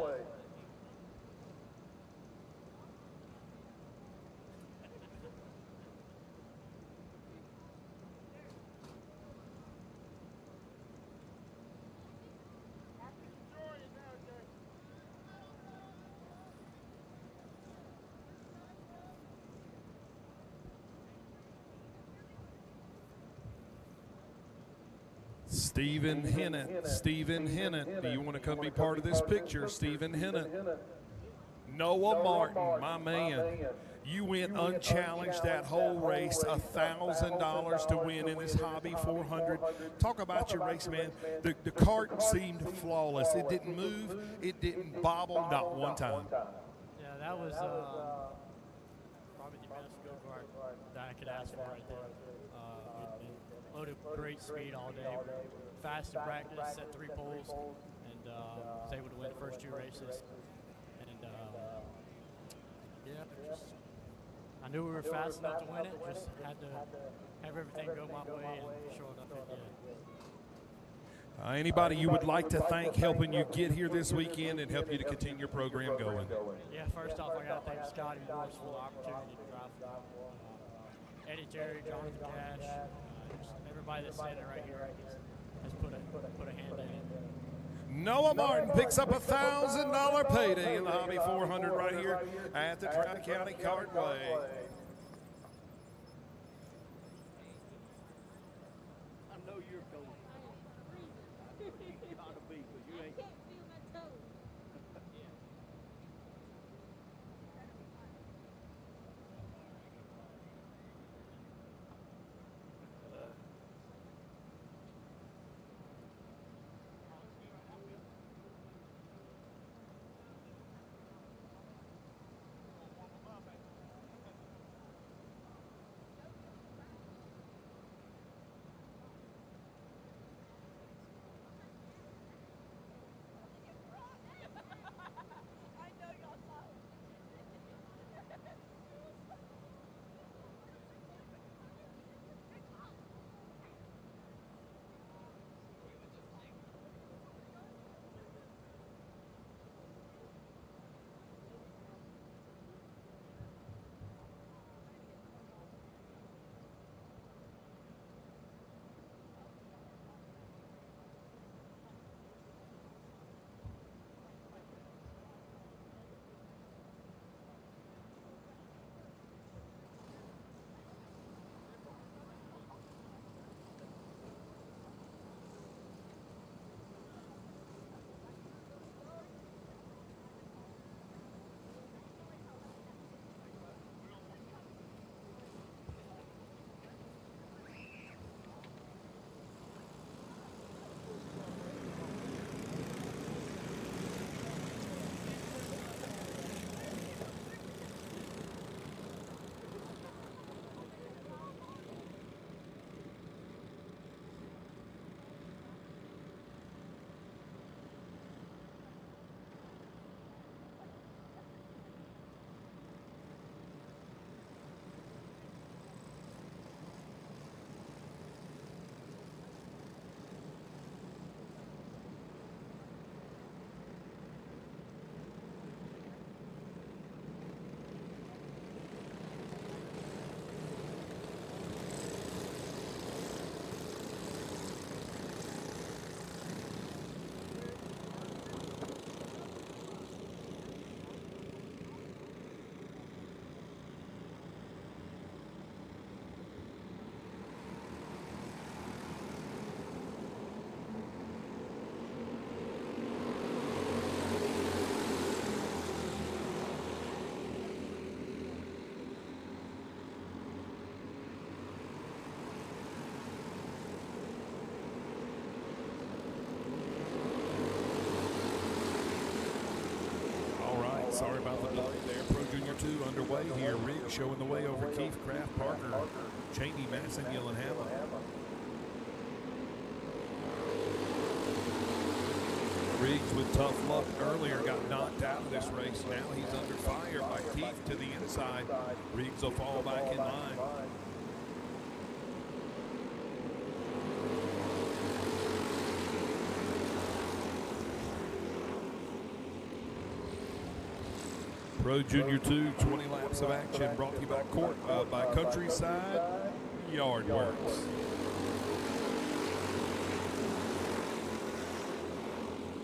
Stephen Hennett. Do you want to come be part of this picture? Stephen Hennett. Noah Martin, my man. You went unchallenged that whole race, $1,000 to win in this Hobby 400. Talk about your race, man. The cart seemed flawless. It didn't move. It didn't bobble, not one time. Yeah, that was probably the best go-kart that I could ask for right there. We loaded great speed all day. Fast in practice, set 3 poles, and was able to win the first 2 races. And yeah, I knew we were fast enough to win it. Just had to have everything go my way, and sure enough, it did. Anybody you would like to thank helping you get here this weekend and help you to continue your program going? Yeah, first off, I got to thank Scotty Morris for the opportunity to drive. Eddie Terry, Jonathan Cash, just everybody that's standing right here has put a hand in it. Noah Martin picks up $1,000 payday in the Hobby 400 right here at the Tri-County Kartway. I know you're going. You ought to be, because you ain't. Sorry about the delay there. Pro Junior 2 underway here. Riggs showing the way over Keith, Kraft, Parker, Cheney, Masson, and Hamlin. Riggs with tough luck earlier got knocked out of this race. Now he's under fire by Keith to the inside. Riggs will fall back in line. Pro Junior 2, 20 laps of action brought to you by Countryside Yard Works.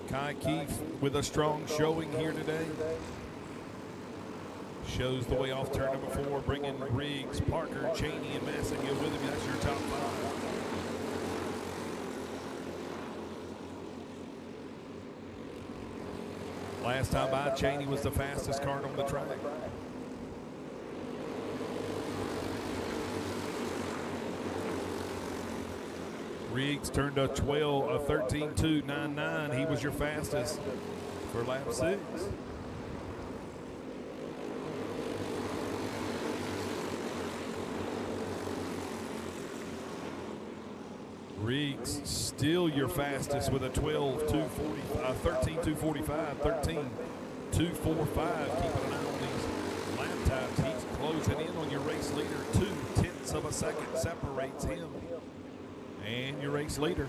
Kai Keith with a strong showing here today. Shows the way off turn number 4, bringing Riggs, Parker, Cheney, and Massengill with him. That's your top 5. Last time by, Cheney was the fastest car on the track. Riggs turned a 13.299. He was your fastest for lap 6. Riggs still your fastest with a 13.245, 13.245. Keep an eye on these lap times. He's closing in on your race leader. 0.2 of a second separates him and your race leader.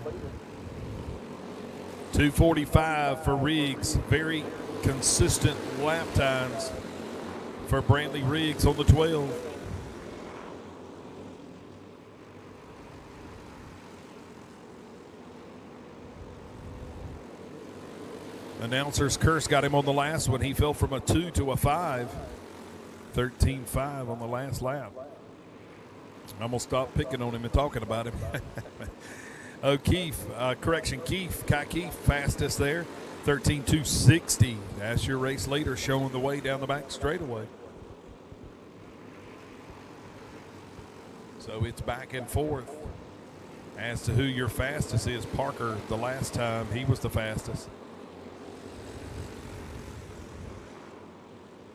2:45 for Riggs. Very consistent lap times for Brantley Riggs on the 12. Announcer's curse got him on the last one. He fell from a 2 to a 5. 13.5 on the last lap. I'm going to stop picking on him and talking about him. Keith, Kai Keith, fastest there. 13.260. That's your race leader showing the way down the back straightaway. So it's back and forth as to who your fastest is. Parker, the last time, he was the fastest.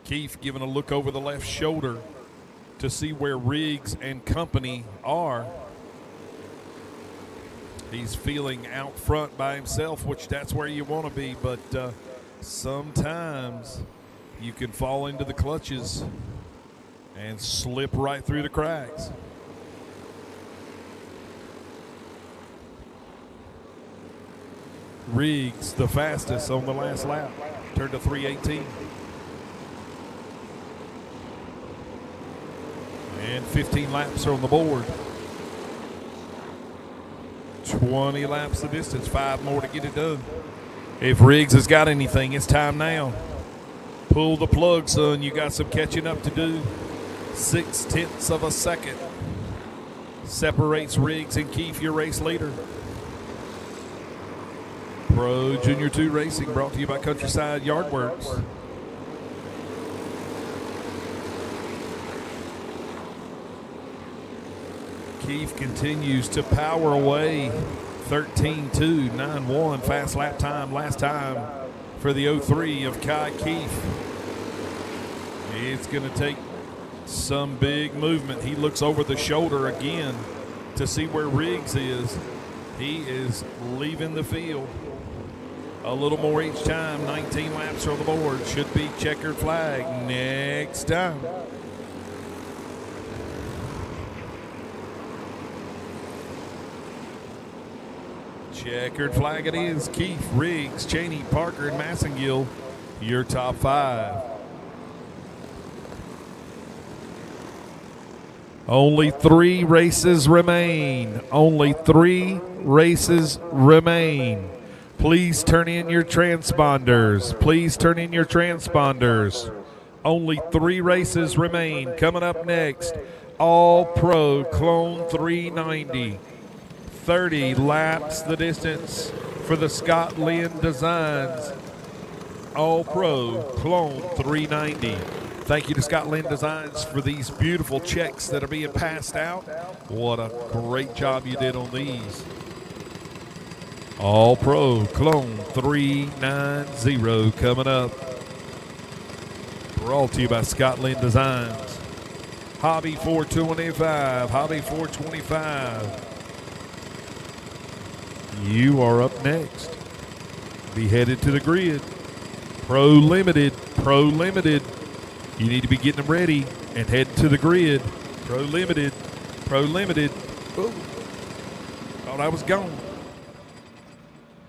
Keith giving a look over the left shoulder to see where Riggs and company are. He's feeling out front by himself, which that's where you want to be, but sometimes you can fall into the clutches and slip right through the cracks. Riggs, the fastest on the last lap, turned to 3:18. And 15 laps are on the board. 20 laps the distance, 5 more to get it done. If Riggs has got anything, it's time now. Pull the plug, son. You got some catching up to do. 0.6 of a second separates Riggs and Keith, your race leader. Pro Junior 2 Racing brought to you by Countryside Yardworks. Keith continues to power away. 13.291 fast lap time last time for the 03 of Kai Keith. It's going to take some big movement. He looks over the shoulder again to see where Riggs is. He is leaving the field. A little more each time. 19 laps are on the board. Should be checkered flag next time. Checkered flag it is. Keith, Riggs, Cheney, Parker, and Massengill, your top 5. Only 3 races remain. Only 3 races remain. Please turn in your transponders. Please turn in your transponders. Only 3 races remain. Coming up next, All Pro Clone 390. 30 laps the distance for the Scott Lynn Designs All Pro Clone 390. Thank you to Scott Lynn Designs for these beautiful checks that are being passed out. What a great job you did on these. All Pro Clone 390 coming up. Brought to you by Scott Lynn Designs. Hobby 425. Hobby 425. You are up next. Be headed to the grid. Pro Limited. Pro Limited. You need to be getting them ready and heading to the grid. Pro Limited. Pro Limited. Oh, thought I was gone.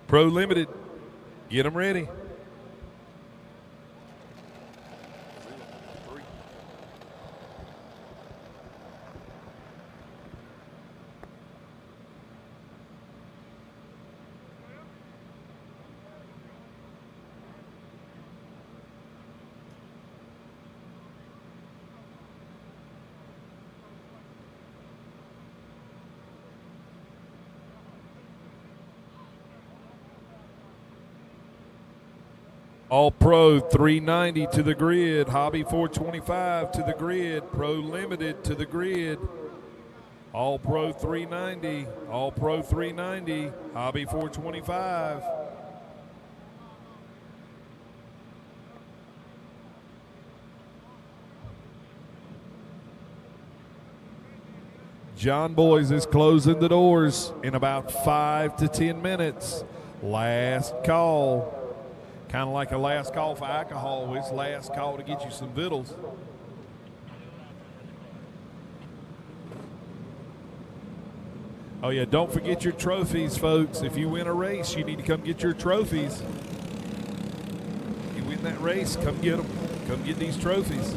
Pro Limited. Get them ready. All Pro 390 to the grid. Hobby 425 to the grid. Pro Limited to the grid. All Pro 390. All Pro 390. Hobby 425. John Boys is closing the doors in about 5 to 10 minutes. Last call. Kind of like a last call for alcohol. It's last call to get you some vittles. Oh, yeah, don't forget your trophies, folks. If you win a race, you need to come get your trophies. You win that race, come get them. Come get these trophies.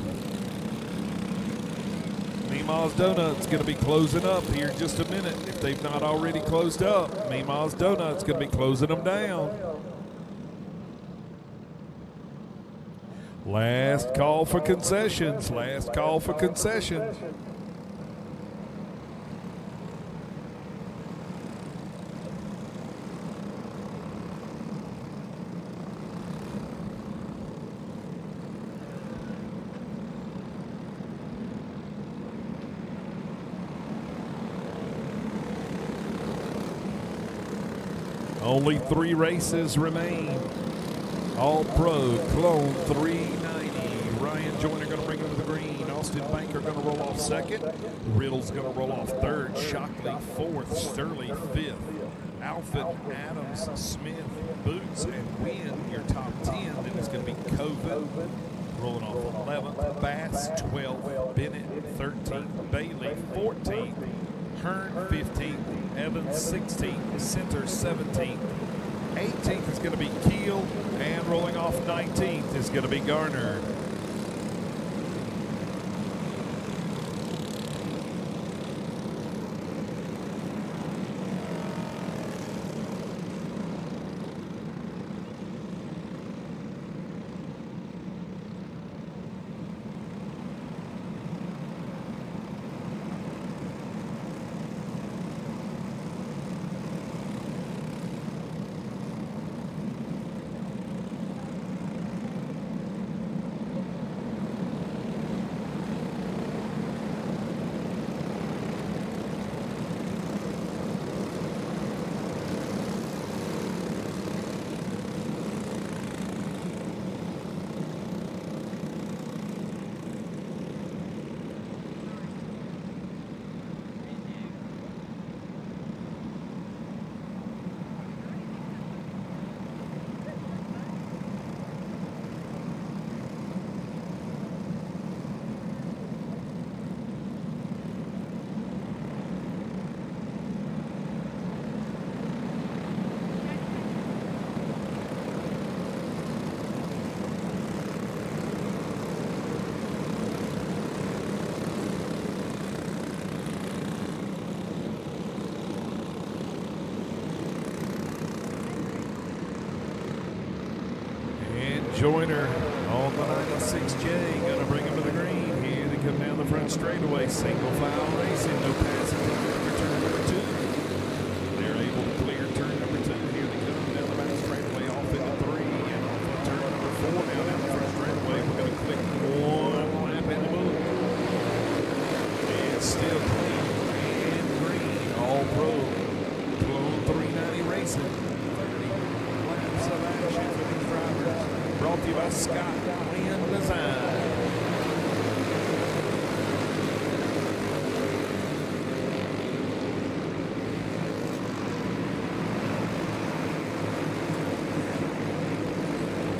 Meemaw's Donuts going to be closing up here in just a minute. If they've not already closed up, Meemaw's Donuts going to be closing them down. Last call for concessions. Last call for concessions. Only 3 races remain. All Pro Clone 390. Ryan Joyner going to bring him to the green. Austin Banker going to roll off second. Riddle's going to roll off third. Shockley fourth. Sterling fifth. Alfred, Adams, Smith, Boots, and Wynn, your top 10. Then it's going to be COVID rolling off 11th. Bass 12th. Bennett 13th. Bailey 14th. Hearn 15th. Evans 16th. Center 17th. 18th is going to be Keel, and rolling off 19th is going to be Garner. Joyner on the 96J, going to bring him to the green. Here they come down the front straightaway. Single file racing, no passing over turn number 2. They're able to clear turn number 2. Here they come down the back straightaway, off into 3, and off of turn number 4. Now down the front straightaway, we're going to click 1 lap in the book. And still clean and green. All Pro Clone 390 Racing. 30 laps of action for these drivers. Brought to you by Scott Wynn Design.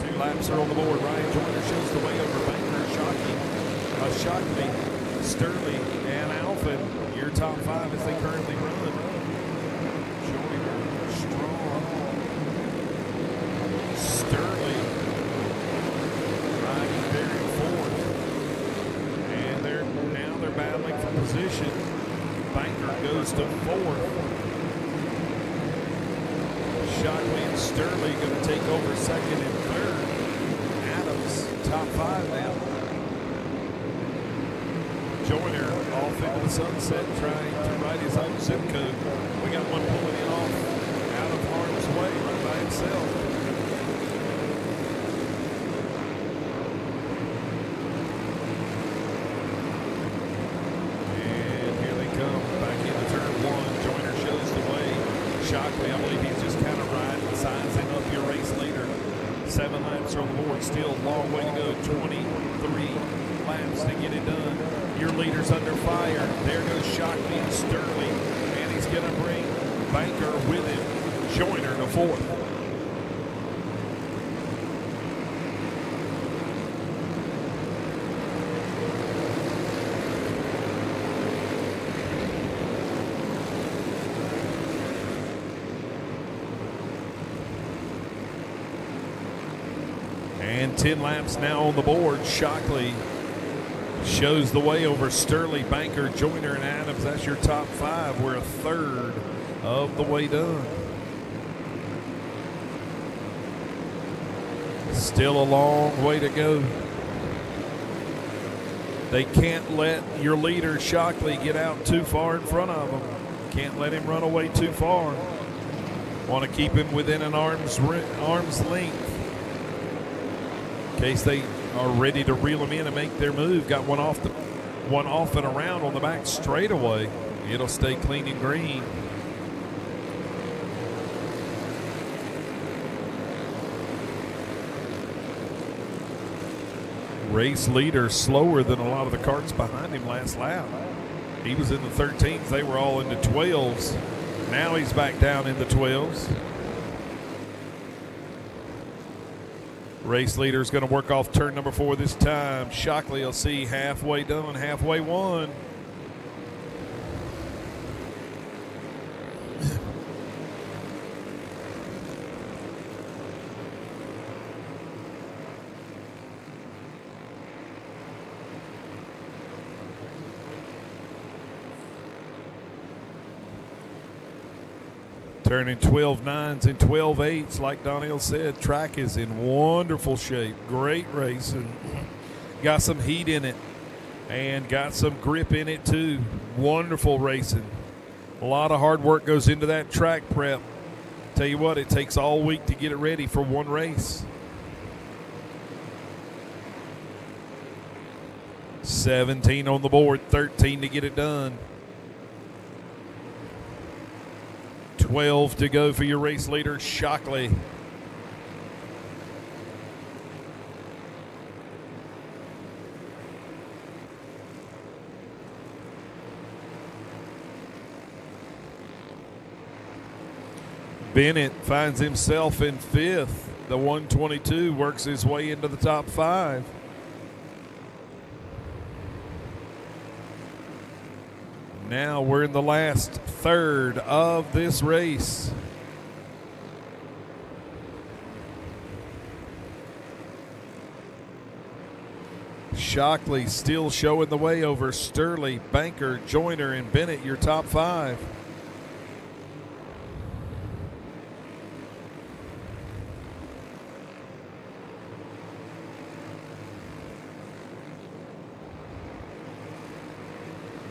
Two laps are on the board. Ryan Joyner shows the way over Banker, Shockley, Sterling, and Alfred. Your top 5 as they currently run. Joyner, strong. Sterling. Very forward, and they're battling for position. Banker goes to 4th. Shockley and Sterling going to take over 2nd and 3rd. Adams top 5 now. Joyner off into the sunset, trying to ride his own zip code. We got one pulling in off out of harm's way right by himself. Back in I believe he's just kind of riding, sizing up your race leader. 7 laps on the board, still a long way to go. 23 laps to get it done. Your leader's under fire. There goes Shockley and Sterling, and he's going to bring Banker with him. Joyner to 4th. And 10 laps now on the board. Shockley shows the way over Sterling, Banker, Joyner, and Adams. That's your top 5. We're a third of the way done. Still a long way to go. They can't let your leader, Shockley, get out too far in front of them. Can't let him run away too far. Want to keep him within an arm's length in case they are ready to reel him in and make their move. Got one off and around on the back straightaway. It'll stay clean and green. Race leader slower than a lot of the carts behind him last lap. He was in the 13s. They were all in the 12s. Now he's back down in the 12s. Race leader is going to work off turn number 4 this time. Shockley will see halfway done, halfway won. Turning 12.9s and 12.8s, like Donnell said. Track is in wonderful shape. Great racing. Got some heat in it and got some grip in it too. Wonderful racing. A lot of hard work goes into that track prep. Tell you what, it takes all week to get it ready for one race. 17 on the board, 13 to get it done. 12 to go for your race leader, Shockley. Bennett finds himself in 5th. The 122 works his way into the top 5. Now we're in the last third of this race. Shockley still showing the way over Sterling, Banker, Joyner, and Bennett, your top 5.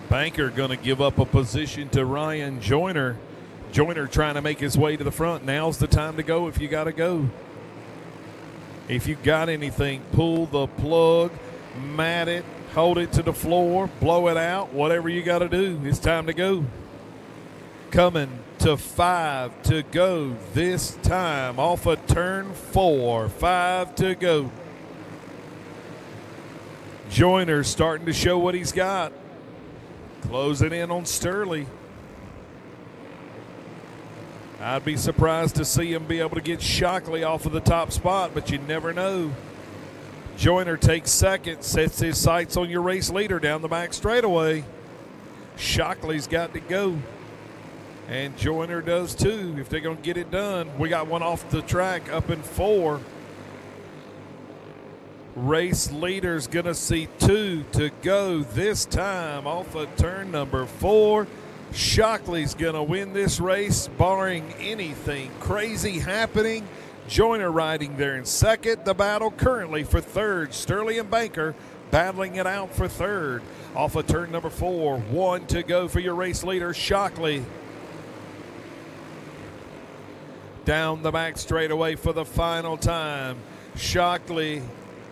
Banker going to give up a position to Ryan Joyner. Joyner trying to make his way to the front. Now's the time to go if you got to go. If you got anything, pull the plug, mat it, hold it to the floor, blow it out, whatever you got to do. It's time to go. Coming to 5 to go this time off of turn 4. 5 to go. Joyner starting to show what he's got. Closing in on Sterling. I'd be surprised to see him be able to get Shockley off of the top spot, but you never know. Joyner takes second, sets his sights on your race leader down the back straightaway. Shockley's got to go. And Joyner does too, if they're going to get it done. We got one off the track up in 4. Race leader's going to see 2 to go this time off of turn number 4. Shockley's going to win this race, barring anything crazy happening. Joyner riding there in second. The battle currently for third. Sterling and Banker battling it out for third. Off of turn number 4. 1 to go for your race leader, Shockley. Down the back straightaway for the final time. Shockley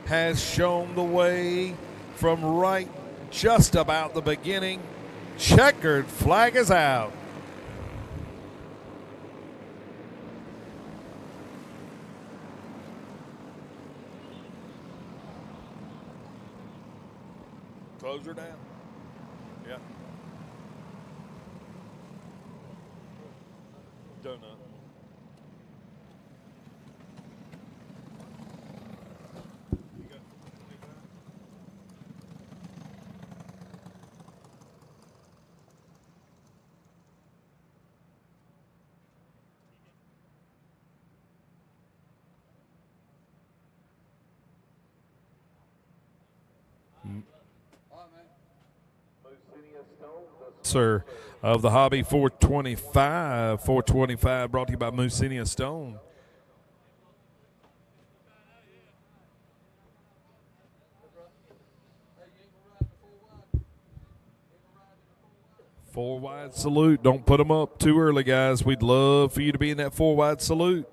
has shown the way from right just about the beginning. Checkered flag is out. Close her down. Yeah. Donut. Sir of the Hobby 425 brought to you by Musinia Stone. Four wide salute. Don't put them up too early, guys. We'd love for you to be in that four wide salute.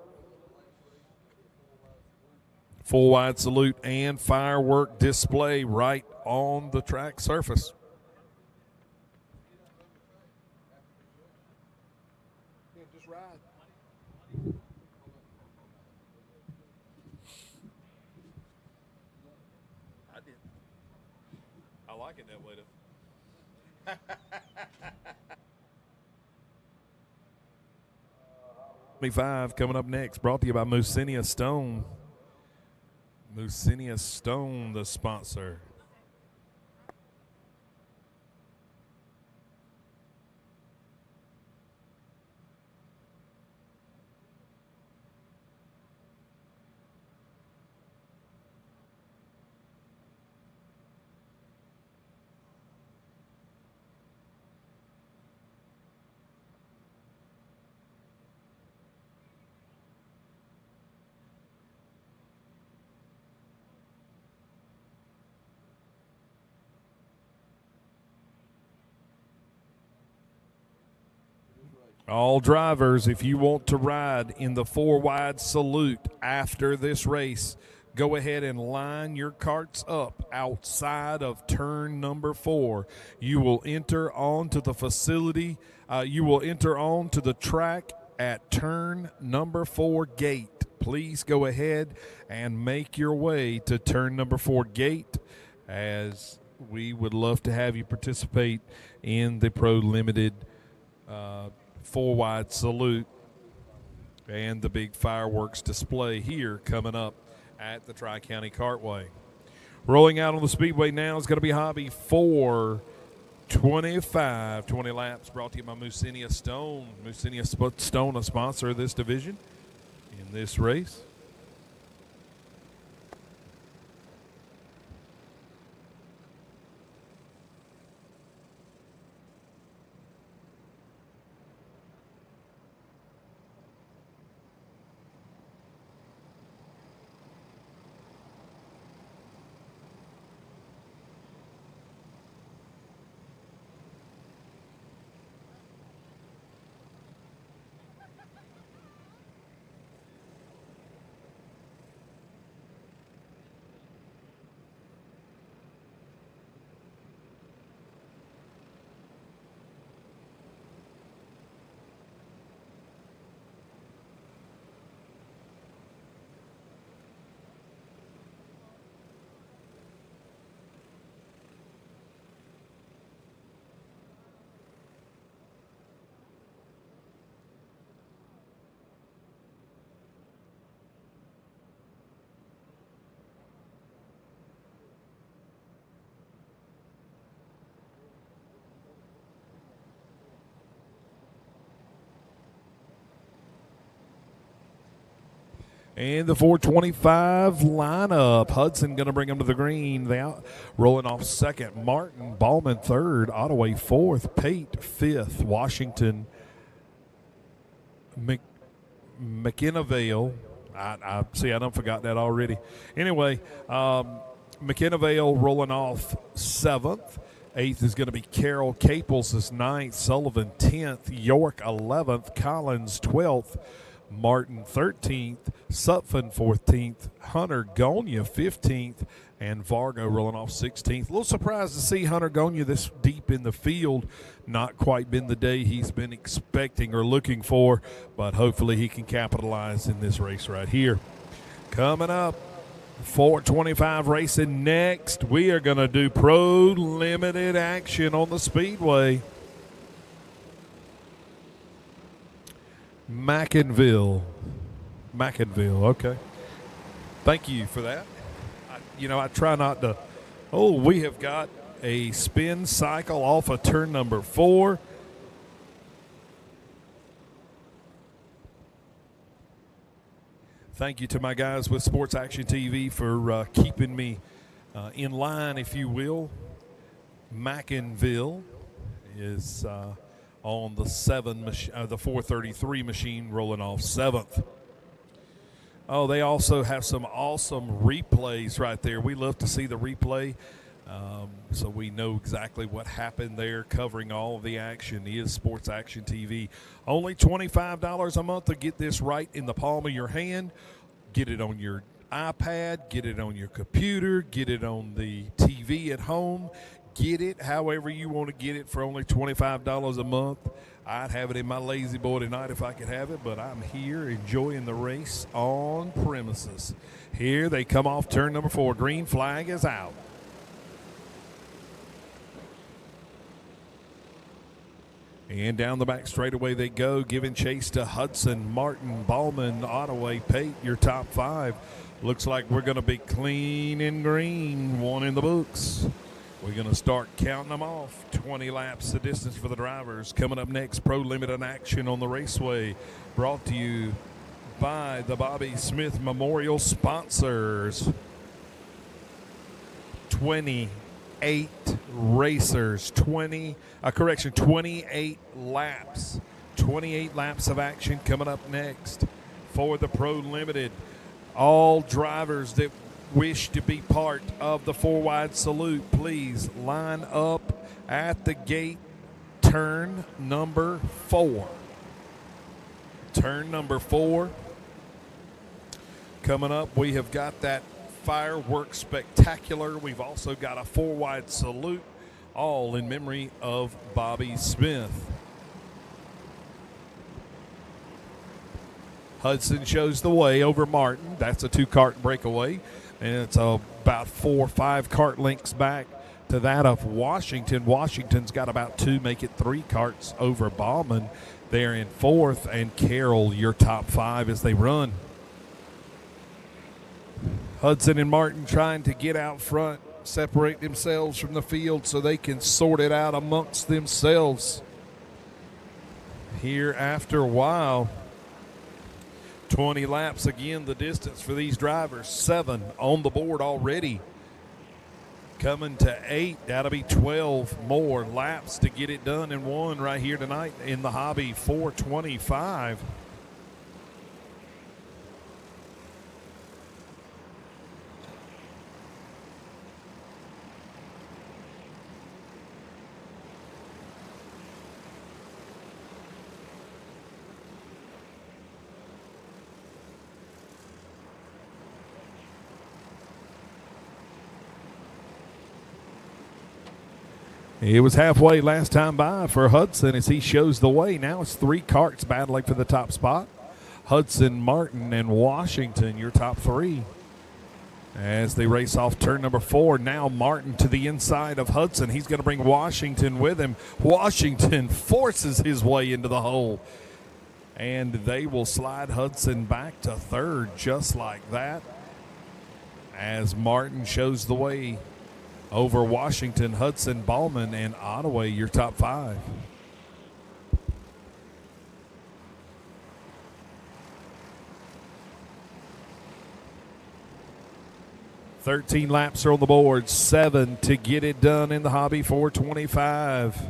Four wide salute and firework display right on the track surface. I did. I like it that way, though. 25 coming up next, brought to you by Musinia Stone. Musinia Stone, the sponsor. All drivers, if you want to ride in the four wide salute after this race, go ahead and line your carts up outside of turn number 4. You will enter onto the facility. You will enter onto the track at turn number 4 gate. Please go ahead and make your way to turn number 4 gate, as we would love to have you participate in the Pro Limited four wide salute and the big fireworks display here coming up at the Tri-County Cartway. Rolling out on the speedway now is going to be Hobby 425, 20 laps, brought to you by Musinia Stone. Musinia Stone, a sponsor of this division in this race. And the 425 lineup. Hudson going to bring them to the green. They out rolling off second. Martin Ballman third. Ottaway fourth. Pate fifth. Washington McKenna-Vale. I see, I done forgot that already. Anyway, McKenna-Vale rolling off seventh. Eighth is going to be Carroll. Caples is ninth. Sullivan 10th. York 11th. Collins 12th. Martin 13th, Sutphin 14th, Hunter Gonya 15th, and Vargo rolling off 16th. A little surprised to see Hunter Gonya this deep in the field. Not quite been the day he's been expecting or looking for, but hopefully he can capitalize in this race right here. Coming up 425 racing next. We are going to do pro limited action on the Speedway. Mackinville, okay. Thank you for that. I try not to. Oh, we have got a spin cycle off of turn number 4. Thank you to my guys with Sports Action TV for keeping me in line, if you will. Mackinville is on the 433 machine, rolling off 7th. Oh, they also have some awesome replays right there. We love to see the replay, so we know exactly what happened there, covering all of the action. Is Sports Action TV. Only $25 a month to get this right in the palm of your hand. Get it on your iPad, get it on your computer, get it on the TV at home. Get it however you want to get it for only $25 a month. I'd have it in my lazy boy tonight if I could have it, but I'm here enjoying the race on premises. Here they come off turn number 4. Green flag is out. And down the back straightaway they go, giving chase to Hudson, Martin, Ballman, Ottaway, Pate, your top 5. Looks like we're going to be clean and green, 1 in the books. We're going to start counting them off. 20 laps the distance for the drivers. Coming up next, Pro Limited Action on the Raceway. Brought to you by the Bobby Smith Memorial sponsors. 28 racers. 28 laps. 28 laps of action coming up next for the Pro Limited. All drivers that wish to be part of the 4-wide salute, please line up at the gate, turn number 4. Turn number 4. Coming up, we have got that fireworks spectacular. We've also got a 4-wide salute, all in memory of Bobby Smith. Hudson shows the way over Martin. That's a 2-cart breakaway. And it's about 4 or 5 cart lengths back to that of Washington. Washington's got about 2, make it 3 carts over Ballman. They're in 4th, and Carroll, your top 5 as they run. Hudson and Martin trying to get out front, separate themselves from the field so they can sort it out amongst themselves. Here after a while, 20 laps again, the distance for these drivers. 7 on the board already. Coming to 8, that'll be 12 more laps to get it done in one right here tonight in the hobby. 425. It was halfway last time by for Hudson as he shows the way. Now it's 3 carts battling for the top spot. Hudson, Martin, and Washington, your top 3. As they race off turn number 4, now Martin to the inside of Hudson. He's going to bring Washington with him. Washington forces his way into the hole. And they will slide Hudson back to 3rd just like that. As Martin shows the way over Washington, Hudson, Ballman, and Ottaway, your top 5. $13 laps are on the board, 7 to get it done in the hobby, 425.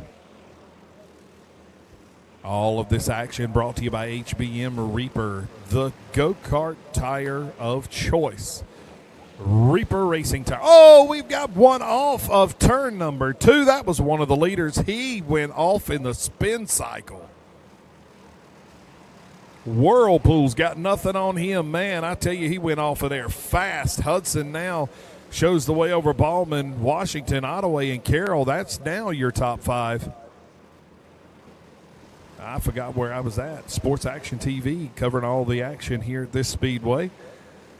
All of this action brought to you by HBM Reaper, the go-kart tire of choice. Reaper Racing Tire. Oh, we've got one off of turn number 2. That was one of the leaders. He went off in the spin cycle. Whirlpool's got nothing on him, man. I tell you, he went off of there fast. Hudson now shows the way over Ballman, Washington, Ottaway, and Carroll. That's now your top 5. I forgot where I was at. Sports Action TV covering all the action here at this Speedway.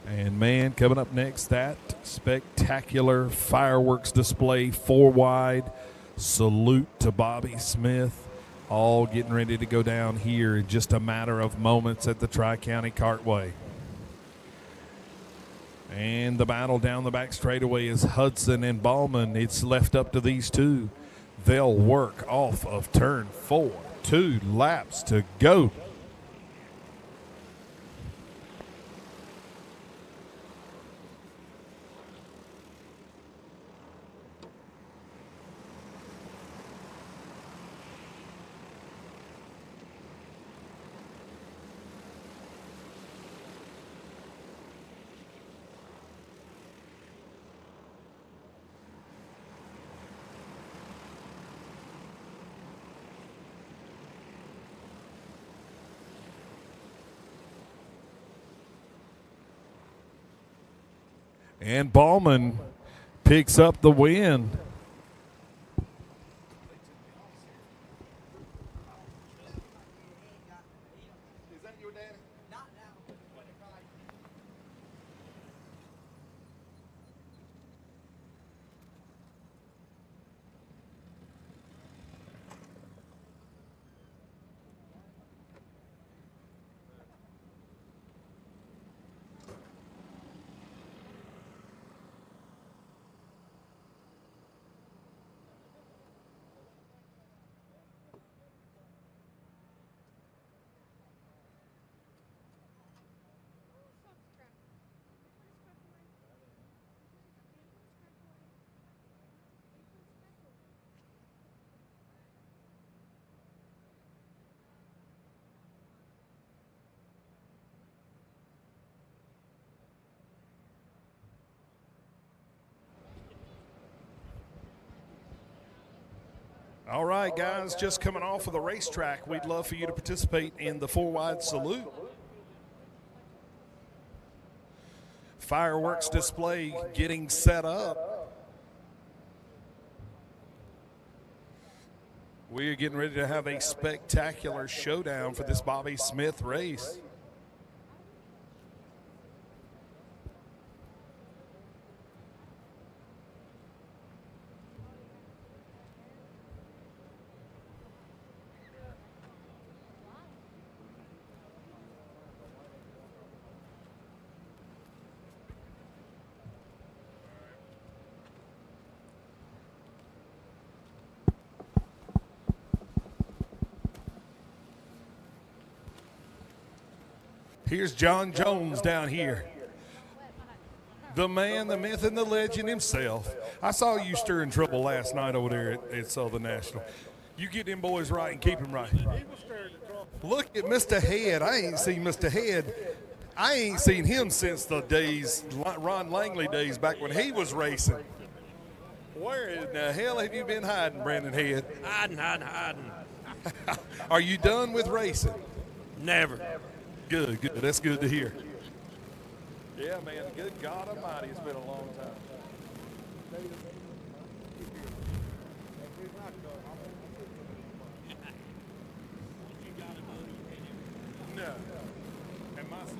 And man, coming up next, that spectacular fireworks display, 4 wide. Salute to Bobby Smith. All getting ready to go down here in just a matter of moments at the Tri-County Cartway. And the battle down the back straightaway is Hudson and Ballman. It's left up to these two. They'll work off of turn 4. 2 laps to go. And Ballman picks up the win. Is that your daddy? All right, guys, just coming off of the racetrack, we'd love for you to participate in the 4 wide salute. Fireworks display getting set up. We are getting ready to have a spectacular showdown for this Bobby Smith race. Here's John Jones down here. The man, the myth, and the legend himself. I saw you stirring trouble last night over there at Southern National. You get them boys right and keep them right. Look at Mr. Head. I ain't seen Mr. Head. I ain't seen him since the days, Ron Langley days, back when he was racing. Where in the hell have you been hiding, Brandon Head? Hiding. Are you done with racing? Never. Good. That's good to hear. Yeah, man. Good God Almighty, it's been a long time. No. And my son.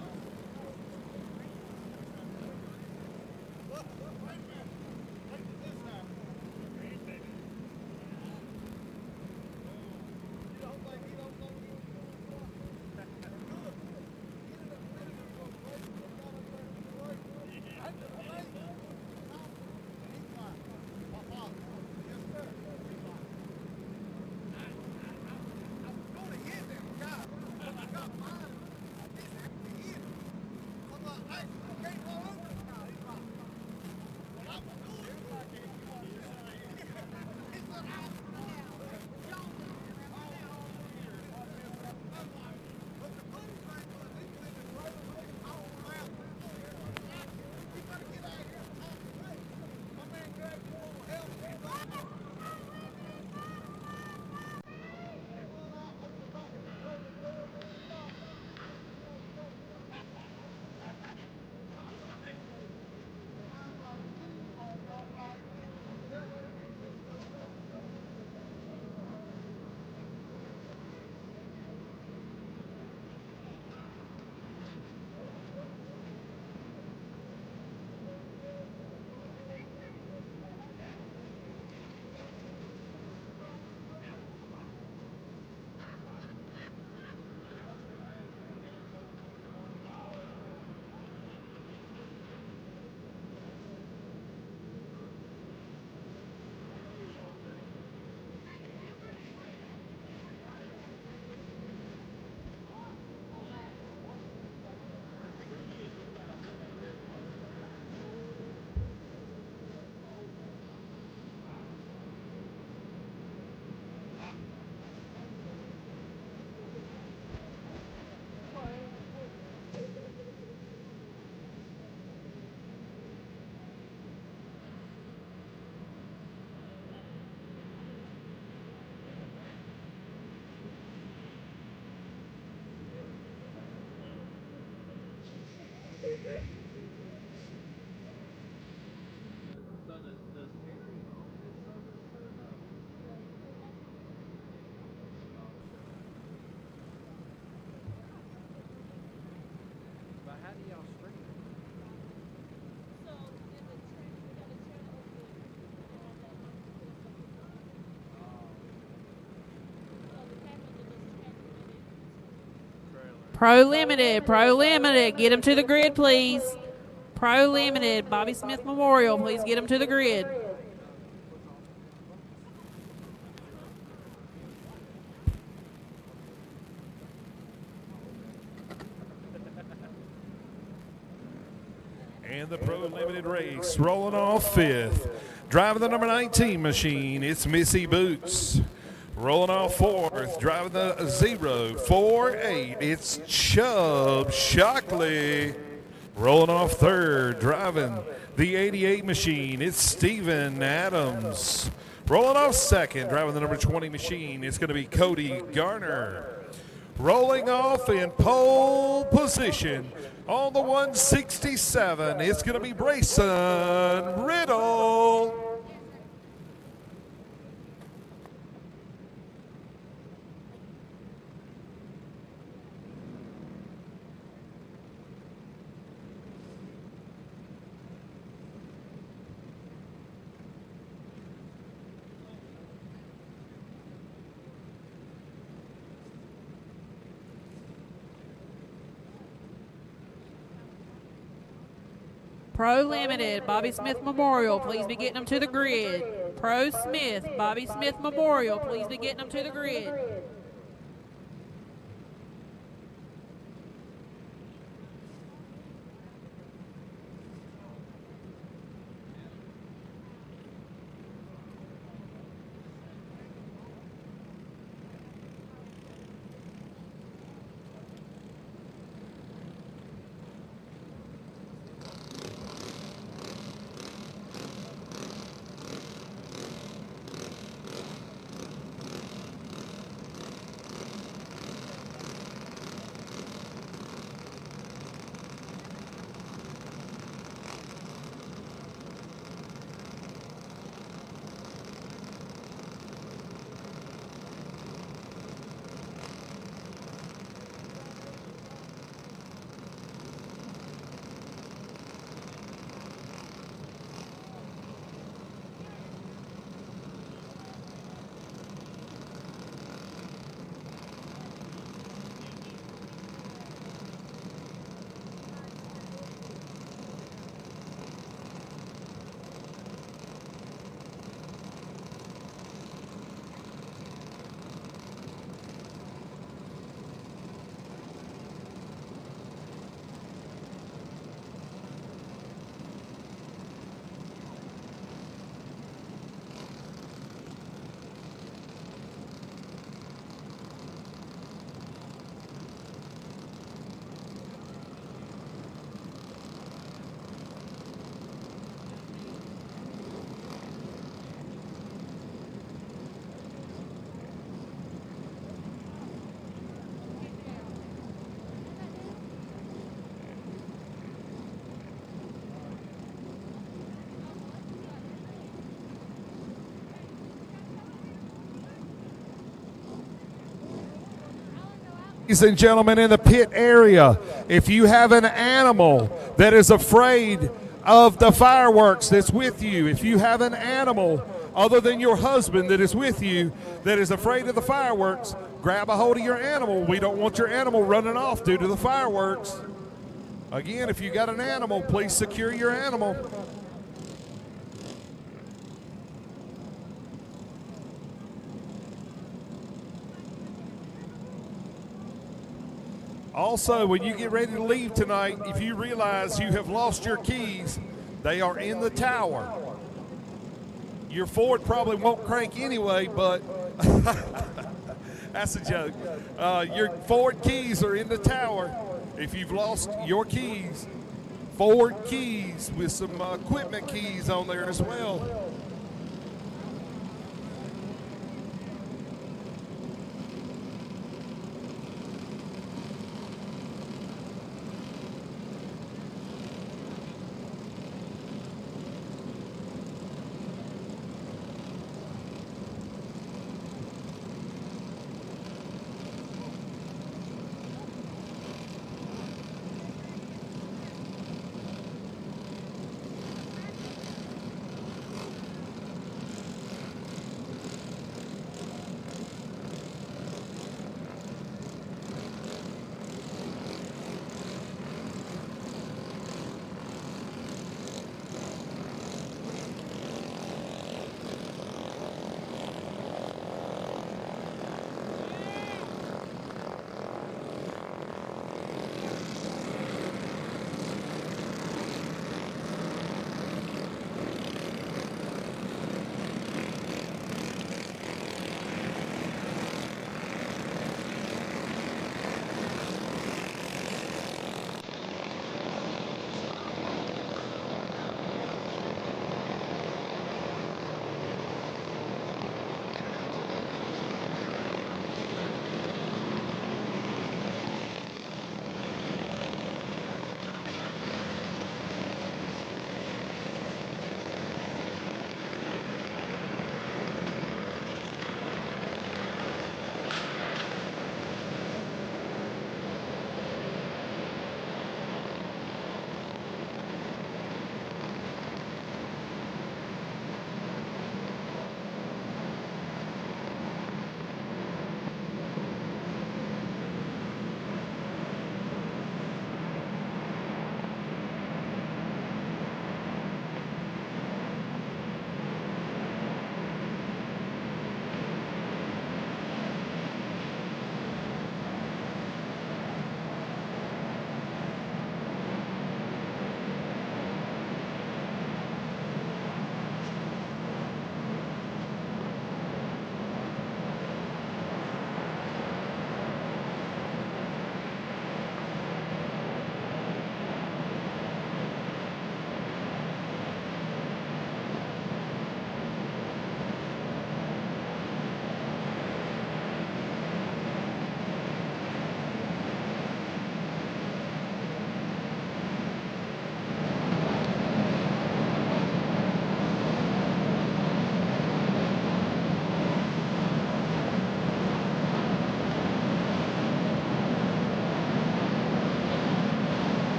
But how do y'all stream it? Pro Limited, Pro Limited, get them to the grid, please. Pro Limited, Bobby Smith Memorial, please get them to the grid. And the Pro Limited race rolling off fifth. Driving the number 19 machine, it's Missy Boots. Rolling off fourth, driving the 048, it's Chubb Shockley. Rolling off third, driving the 88 machine, it's Steven Adams. Rolling off second, driving the number 20 machine, it's going to be Cody Garner. Rolling off in pole position on the 167, it's going to be Brayson Riddle. Pro Limited, Bobby Smith Memorial, please be getting them to the grid. Pro Smith, Bobby Smith Memorial, please be getting them to the grid. Ladies and gentlemen, in the pit area, if you have an animal that is afraid of the fireworks that's with you, if you have an animal other than your husband that is with you that is afraid of the fireworks, grab a hold of your animal. We don't want your animal running off due to the fireworks. Again, if you got an animal, please secure your animal. Also, when you get ready to leave tonight, if you realize you have lost your keys, they are in the tower. Your Ford probably won't crank anyway, but that's a joke. Your Ford keys are in the tower. If you've lost your keys, Ford keys with some equipment keys on there as well.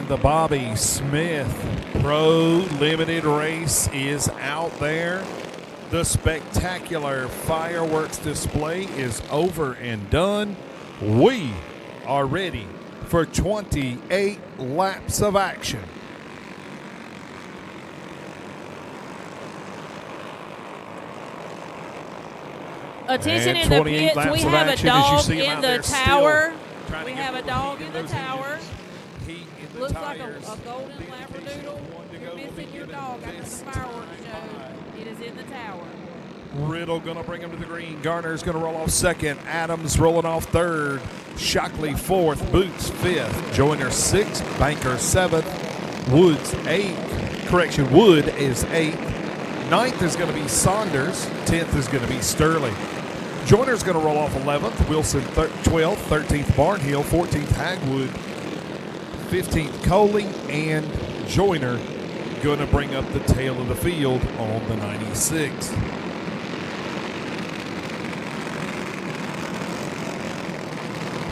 the Bobby Smith Pro Limited race is out there. The spectacular fireworks display is over and done. We are ready for 28 laps of action. Attention And in the 28 pits. laps We of have a action as you dog see 'em in out the there still tower. trying to We get have a the dog heat in the those tower. engines. Heat in the Looks like tires. a golden The indication labradoodle. of one to You're go will be missing your given dog after the this fireworks time show. It is in the tower. Riddle going to bring him to the green. Garner's going to roll off second. Adams rolling off third. Shockley fourth. Boots fifth. Joyner sixth. Banker seventh. Woods eighth. Correction, Wood is eighth. Ninth is going to be Saunders. 10th is going to be Sterling. Joyner's going to roll off 11th. Wilson 12th. 13th Barnhill. 14th Hagwood. 15th Coley. And Joyner going to bring up the tail of the field on the 96.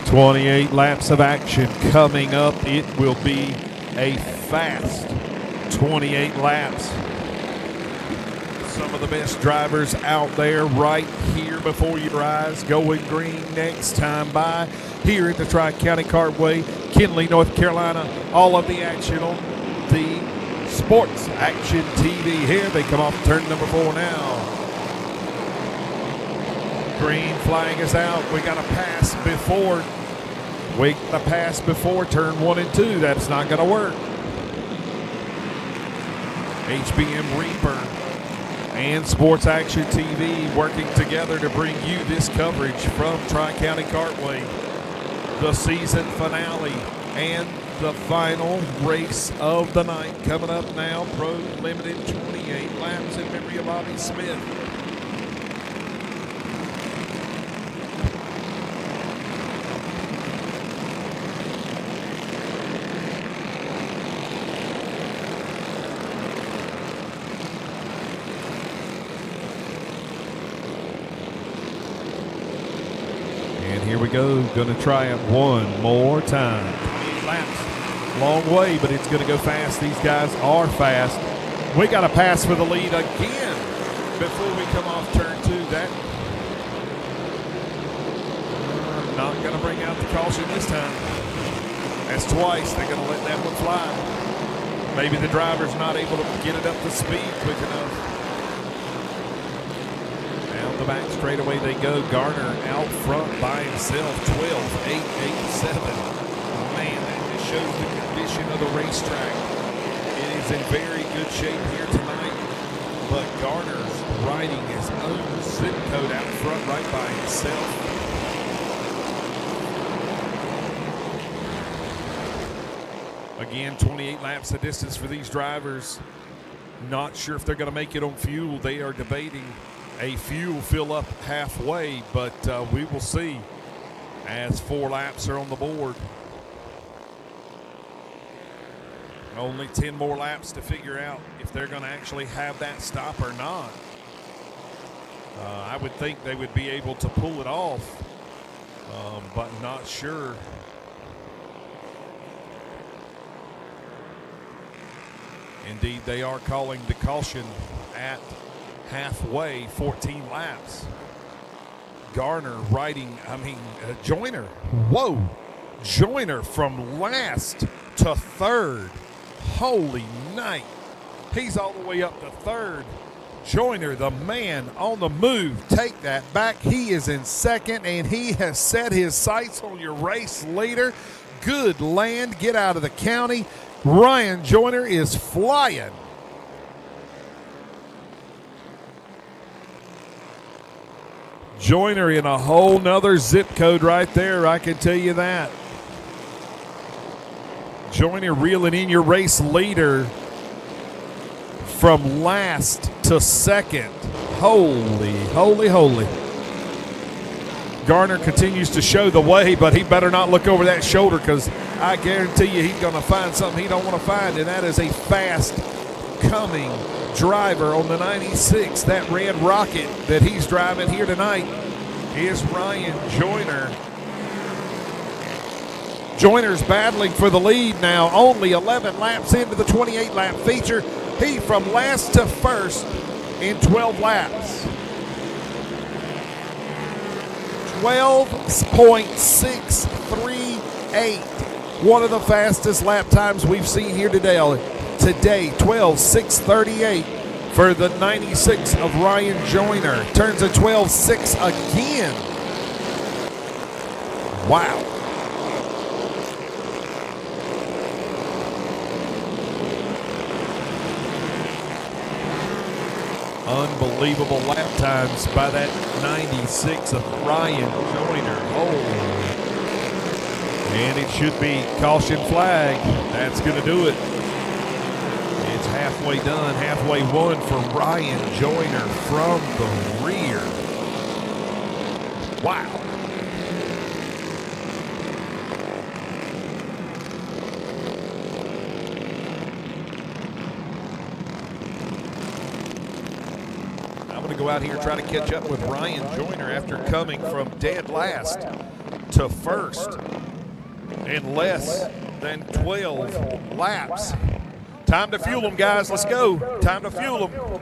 "28 laps of action coming up. It will be a fast 28 laps. Some of the best drivers out there right here before your eyes, going green next time by here at the Tri-County Cartway, Kinley, North Carolina. All of the action on the Sports Action TV. Here they come off turn number 4 now. Green flag is out. We got a pass before. The pass before turn 1 and 2. That's not going to work. HBM Reaper and Sports Action TV working together to bring you this coverage from Tri-County Cartway. The season finale and the final race of the night coming up now. Pro Limited 28 laps in memory of Bobby Smith. Here we go, going to try it one more time. 28 laps, long way, but it's going to go fast. These guys are fast. We got a pass for the lead again before we come off turn 2. That not going to bring out the caution this time. That's twice. They're going to let that one fly. Maybe the driver's not able to get it up to speed quick enough. The back straightaway they go. Garner out front by himself. 12, 8, 8, 7. Man, that just shows the condition of the racetrack. It is in very good shape here tonight. But Garner's riding his own zip code out front right by himself. Again, 28 laps of distance for these drivers. Not sure if they're going to make it on fuel. They are debating a fuel fill up halfway, but we will see as 4 laps are on the board. Only 10 more laps to figure out if they're going to actually have that stop or not. I would think they would be able to pull it off, but not sure. Indeed, they are calling the caution at halfway, 14 laps. Garner riding, Joyner. Whoa. Joyner from last to third. Holy night. He's all the way up to third. Joyner, the man on the move. Take that back. He is in second, and he has set his sights on your race leader. Good land. Get out of the county. Ryan Joyner is flying. Joyner in a whole nother zip code right there, I can tell you that. Joyner reeling in your race leader from last to second. Holy, holy, holy. Garner continues to show the way, but he better not look over that shoulder, because I guarantee you he's going to find something he don't want to find, and that is a fast coming driver on the 96. That red rocket that he's driving here tonight is Ryan Joyner. Joyner's battling for the lead now, only 11 laps into the 28-lap feature. He from last to first in 12 laps. 12.638. One of the fastest lap times we've seen here today. 12.638 for the 96 of Ryan Joyner. Turns a 12.6 again. Wow. Unbelievable lap times by that 96 of Ryan Joyner. Oh. And it should be caution flag. That's going to do it. It's halfway done, halfway won for Ryan Joyner from the rear. Wow. Go out here and try to catch up with Ryan Joyner after coming from dead last to first in less than 12 laps. Time to fuel them, guys. Let's go. Time to fuel them.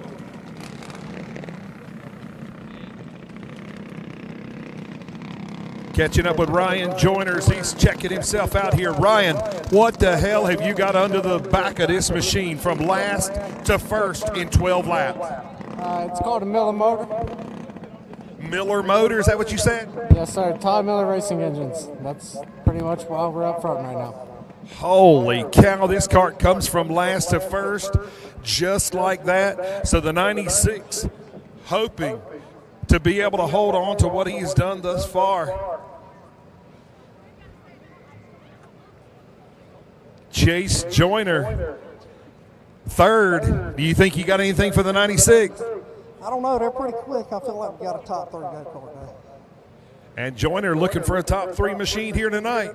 Catching up with Ryan Joyner as he's checking himself out here. Ryan, what the hell have you got under the back of this machine from last to first in 12 laps? It's called a Miller motor. Miller motor, is that what you said? Yes, sir. Todd Miller Racing Engines. That's pretty much why we're up front right now. Holy cow, this cart comes from last to first just like that. So the 96 hoping to be able to hold on to what he's done thus far. Chase Joyner, third. Do you think you got anything for the 96? I don't know. They're pretty quick. I feel like we got a top 3 go-kart now. And Joyner looking for a top 3 machine here tonight.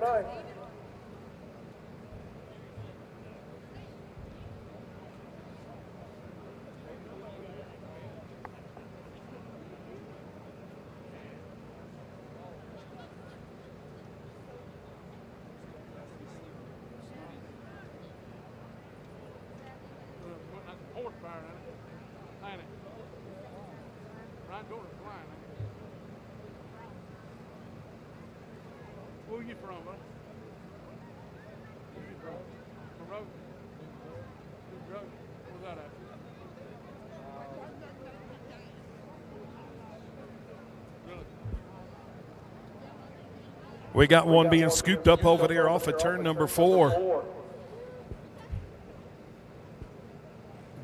Where you from, bud? Where you from? Monroe? Monroe? Where's that at? Really? We got one being scooped up over there off of turn number 4.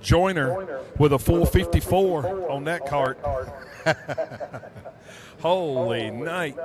Joyner with a full 54 on that cart. Holy night.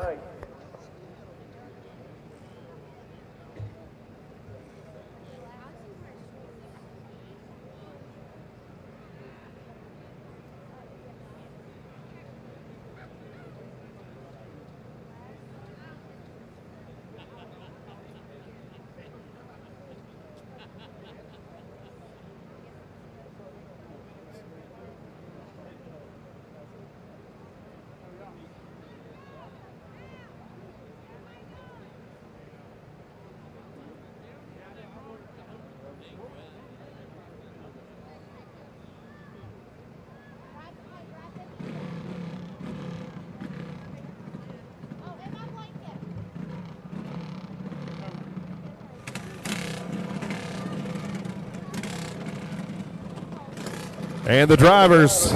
And the drivers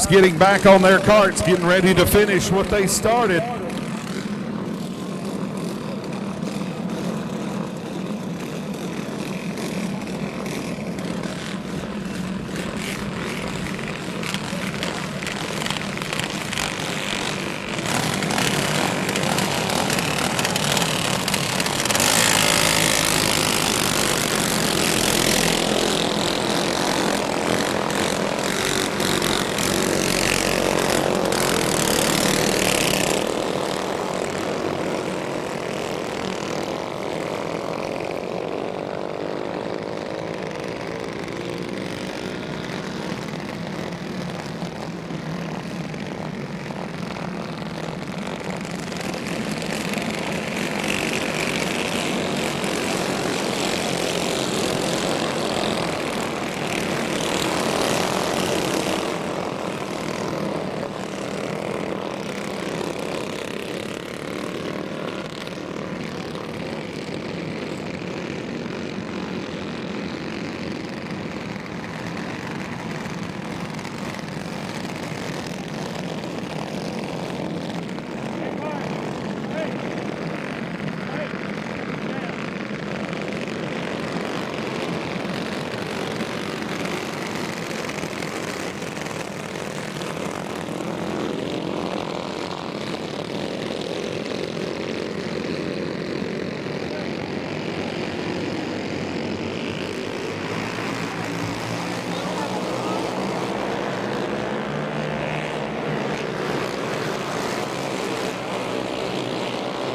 getting back on their carts, getting ready to finish what they started.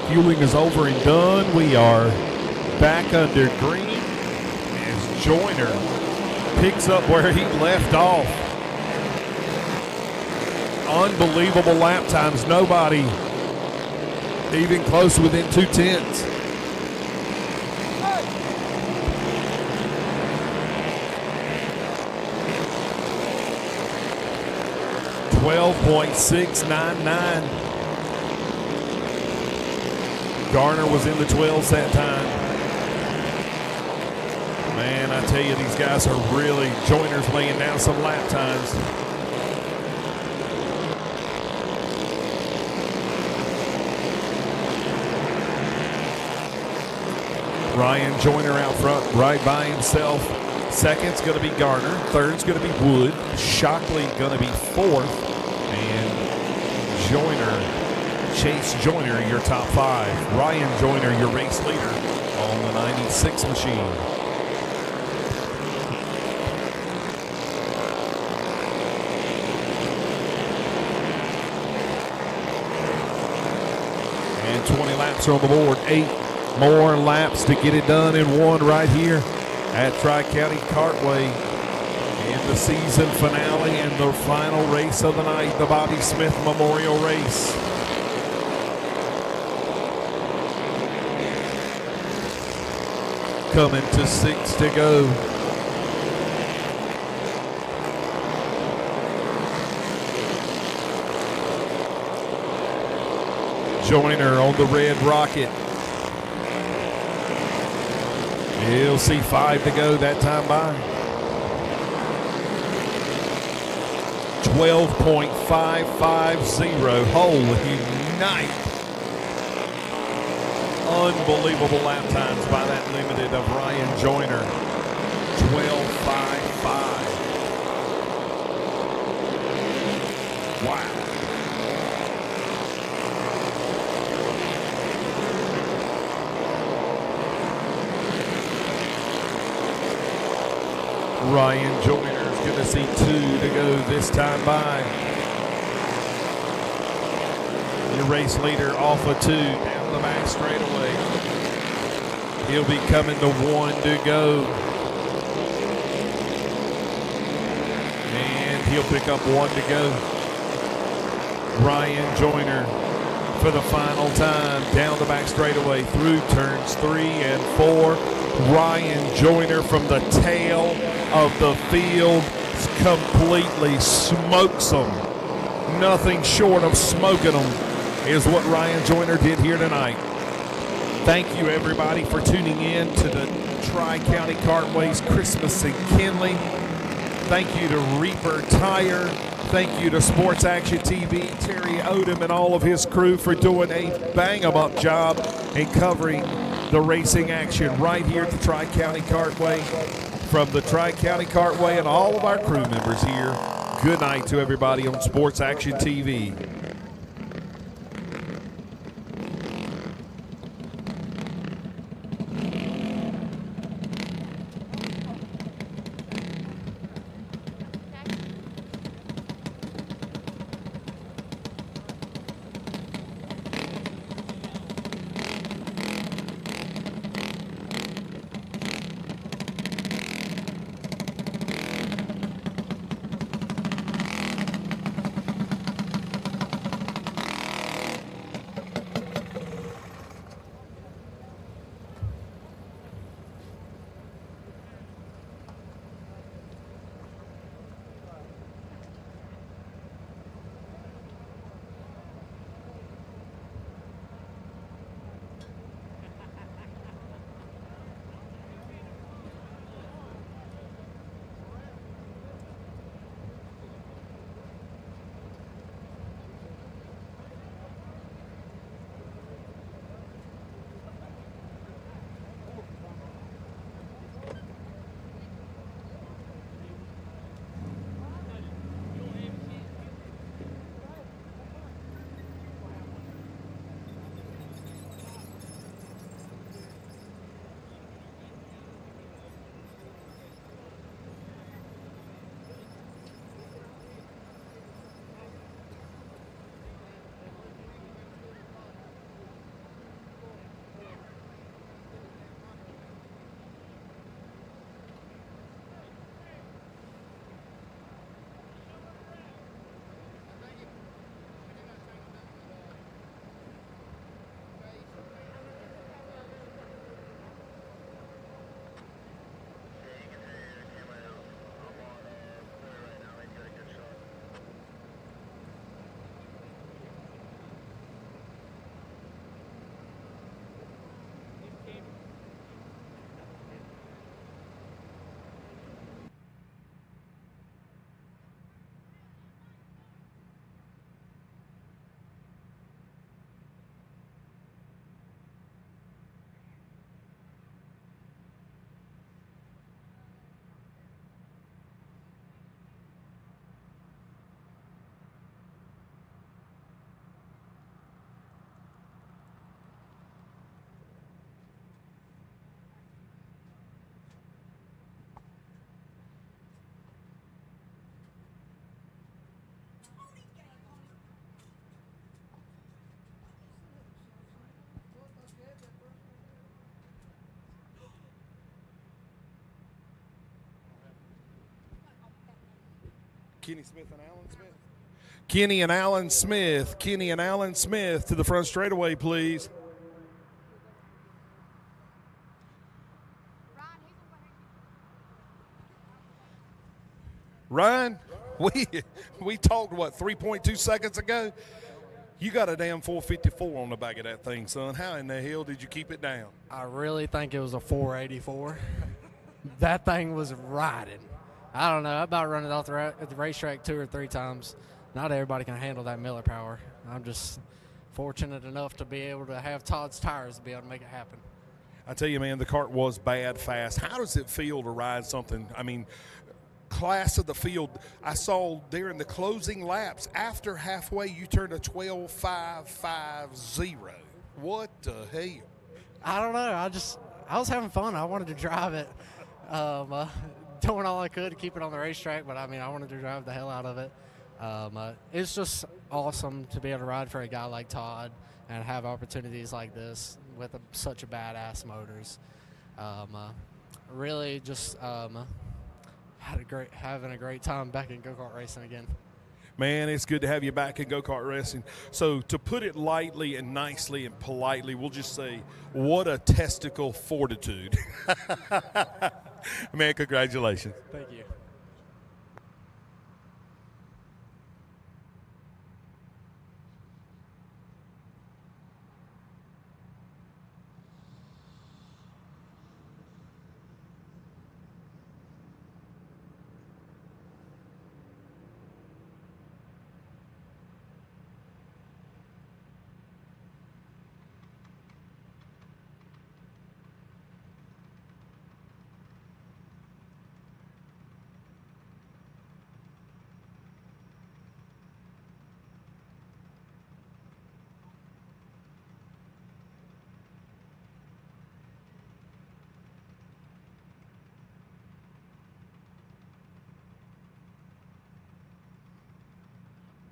refueling is over and done. We are back under green as Joyner picks up where he left off. Unbelievable lap times. Nobody even close within 2/10. 12.699. Garner was in the 12s that time. Man, I tell you, these guys are really, Joyner's laying down some lap times. Ryan Joyner out front, right by himself. Second's going to be Garner. Third's going to be Wood. Shockley going to be fourth. And Joyner, Chase Joyner, your top five. Ryan Joyner, your race leader on the 96 machine. And 20 laps are on the board. 8 more laps to get it done in one right here at Tri-County Cartway. And the season finale and the final race of the night, the Bobby Smith Memorial Race. Coming to 6 to go. Joyner on the red rocket. He'll see 5 to go that time by. 12.550. Holy night. Unbelievable lap times by that limited of Ryan Joyner. 12.55. Wow. Ryan Joyner is going to see 2 to go this time by. Your race leader off of 2 down the back straightaway. He'll be coming to 1 to go. And he'll pick up 1 to go. Ryan Joyner for the final time down the back straightaway through turns 3 and 4. Ryan Joyner from the tail of the field completely smokes them. Nothing short of smoking them is what Ryan Joyner did here tonight. Thank you everybody for tuning in to the Tri-County Cartways Christmas in Kenly. Thank you to Reaper Tire. Thank you to Sports Action TV, Terry Odom and all of his crew for doing a bang-em-up job in covering the racing action right here at the Tri-County Cartway. From the Tri-County Cartway and all of our crew members here, good night to everybody on Sports Action TV. Kenny Smith and Alan Smith. Kenny and Alan Smith. Kenny and Alan Smith to the front straightaway, please. Ryan, we talked, 3.2 seconds ago? You got a damn 454 on the back of that thing, son. How in the hell did you keep it down? I really think it was a 484. That thing was riding. I don't know. I about run it off the racetrack 2 or 3 times. Not everybody can handle that Miller power. I'm just fortunate enough to be able to have Todd's tires to be able to make it happen. I tell you, man, the kart was bad fast. How does it feel to ride something? I mean, class of the field, I saw there in the closing laps, after halfway, you turned a 12.550. What the hell? I don't know. I was having fun. I wanted to drive it. Doing all I could to keep it on the racetrack, but I mean, I wanted to drive the hell out of it. It's just awesome to be able to ride for a guy like Todd and have opportunities like this with such a badass motors. Really just having a great time back in go-kart racing again. Man, it's good to have you back in go-kart racing. So to put it lightly and nicely and politely, we'll just say, what a testicle fortitude. Man, congratulations. Thank you.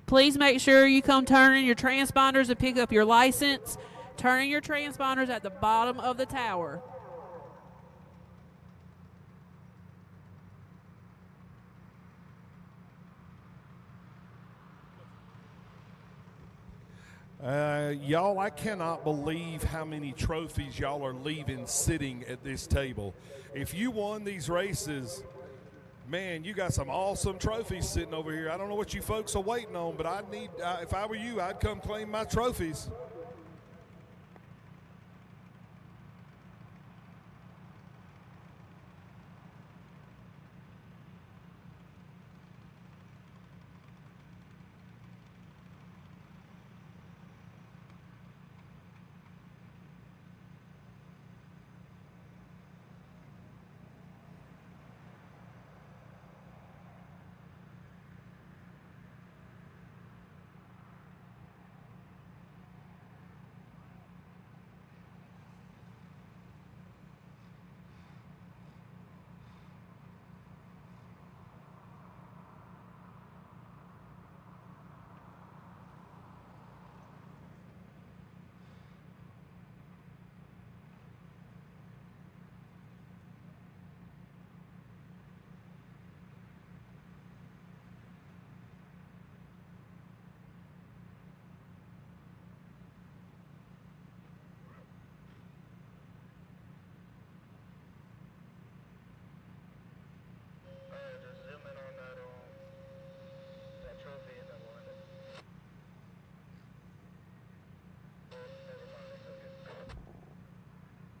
Please make sure you come turn in your transponders and pick up your license. Turn in your transponders at the bottom of the tower. Y'all, I cannot believe how many trophies y'all are leaving sitting at this table. If you won these races, man, you got some awesome trophies sitting over here. I don't know what you folks are waiting on, but if I were you, I'd come claim my trophies.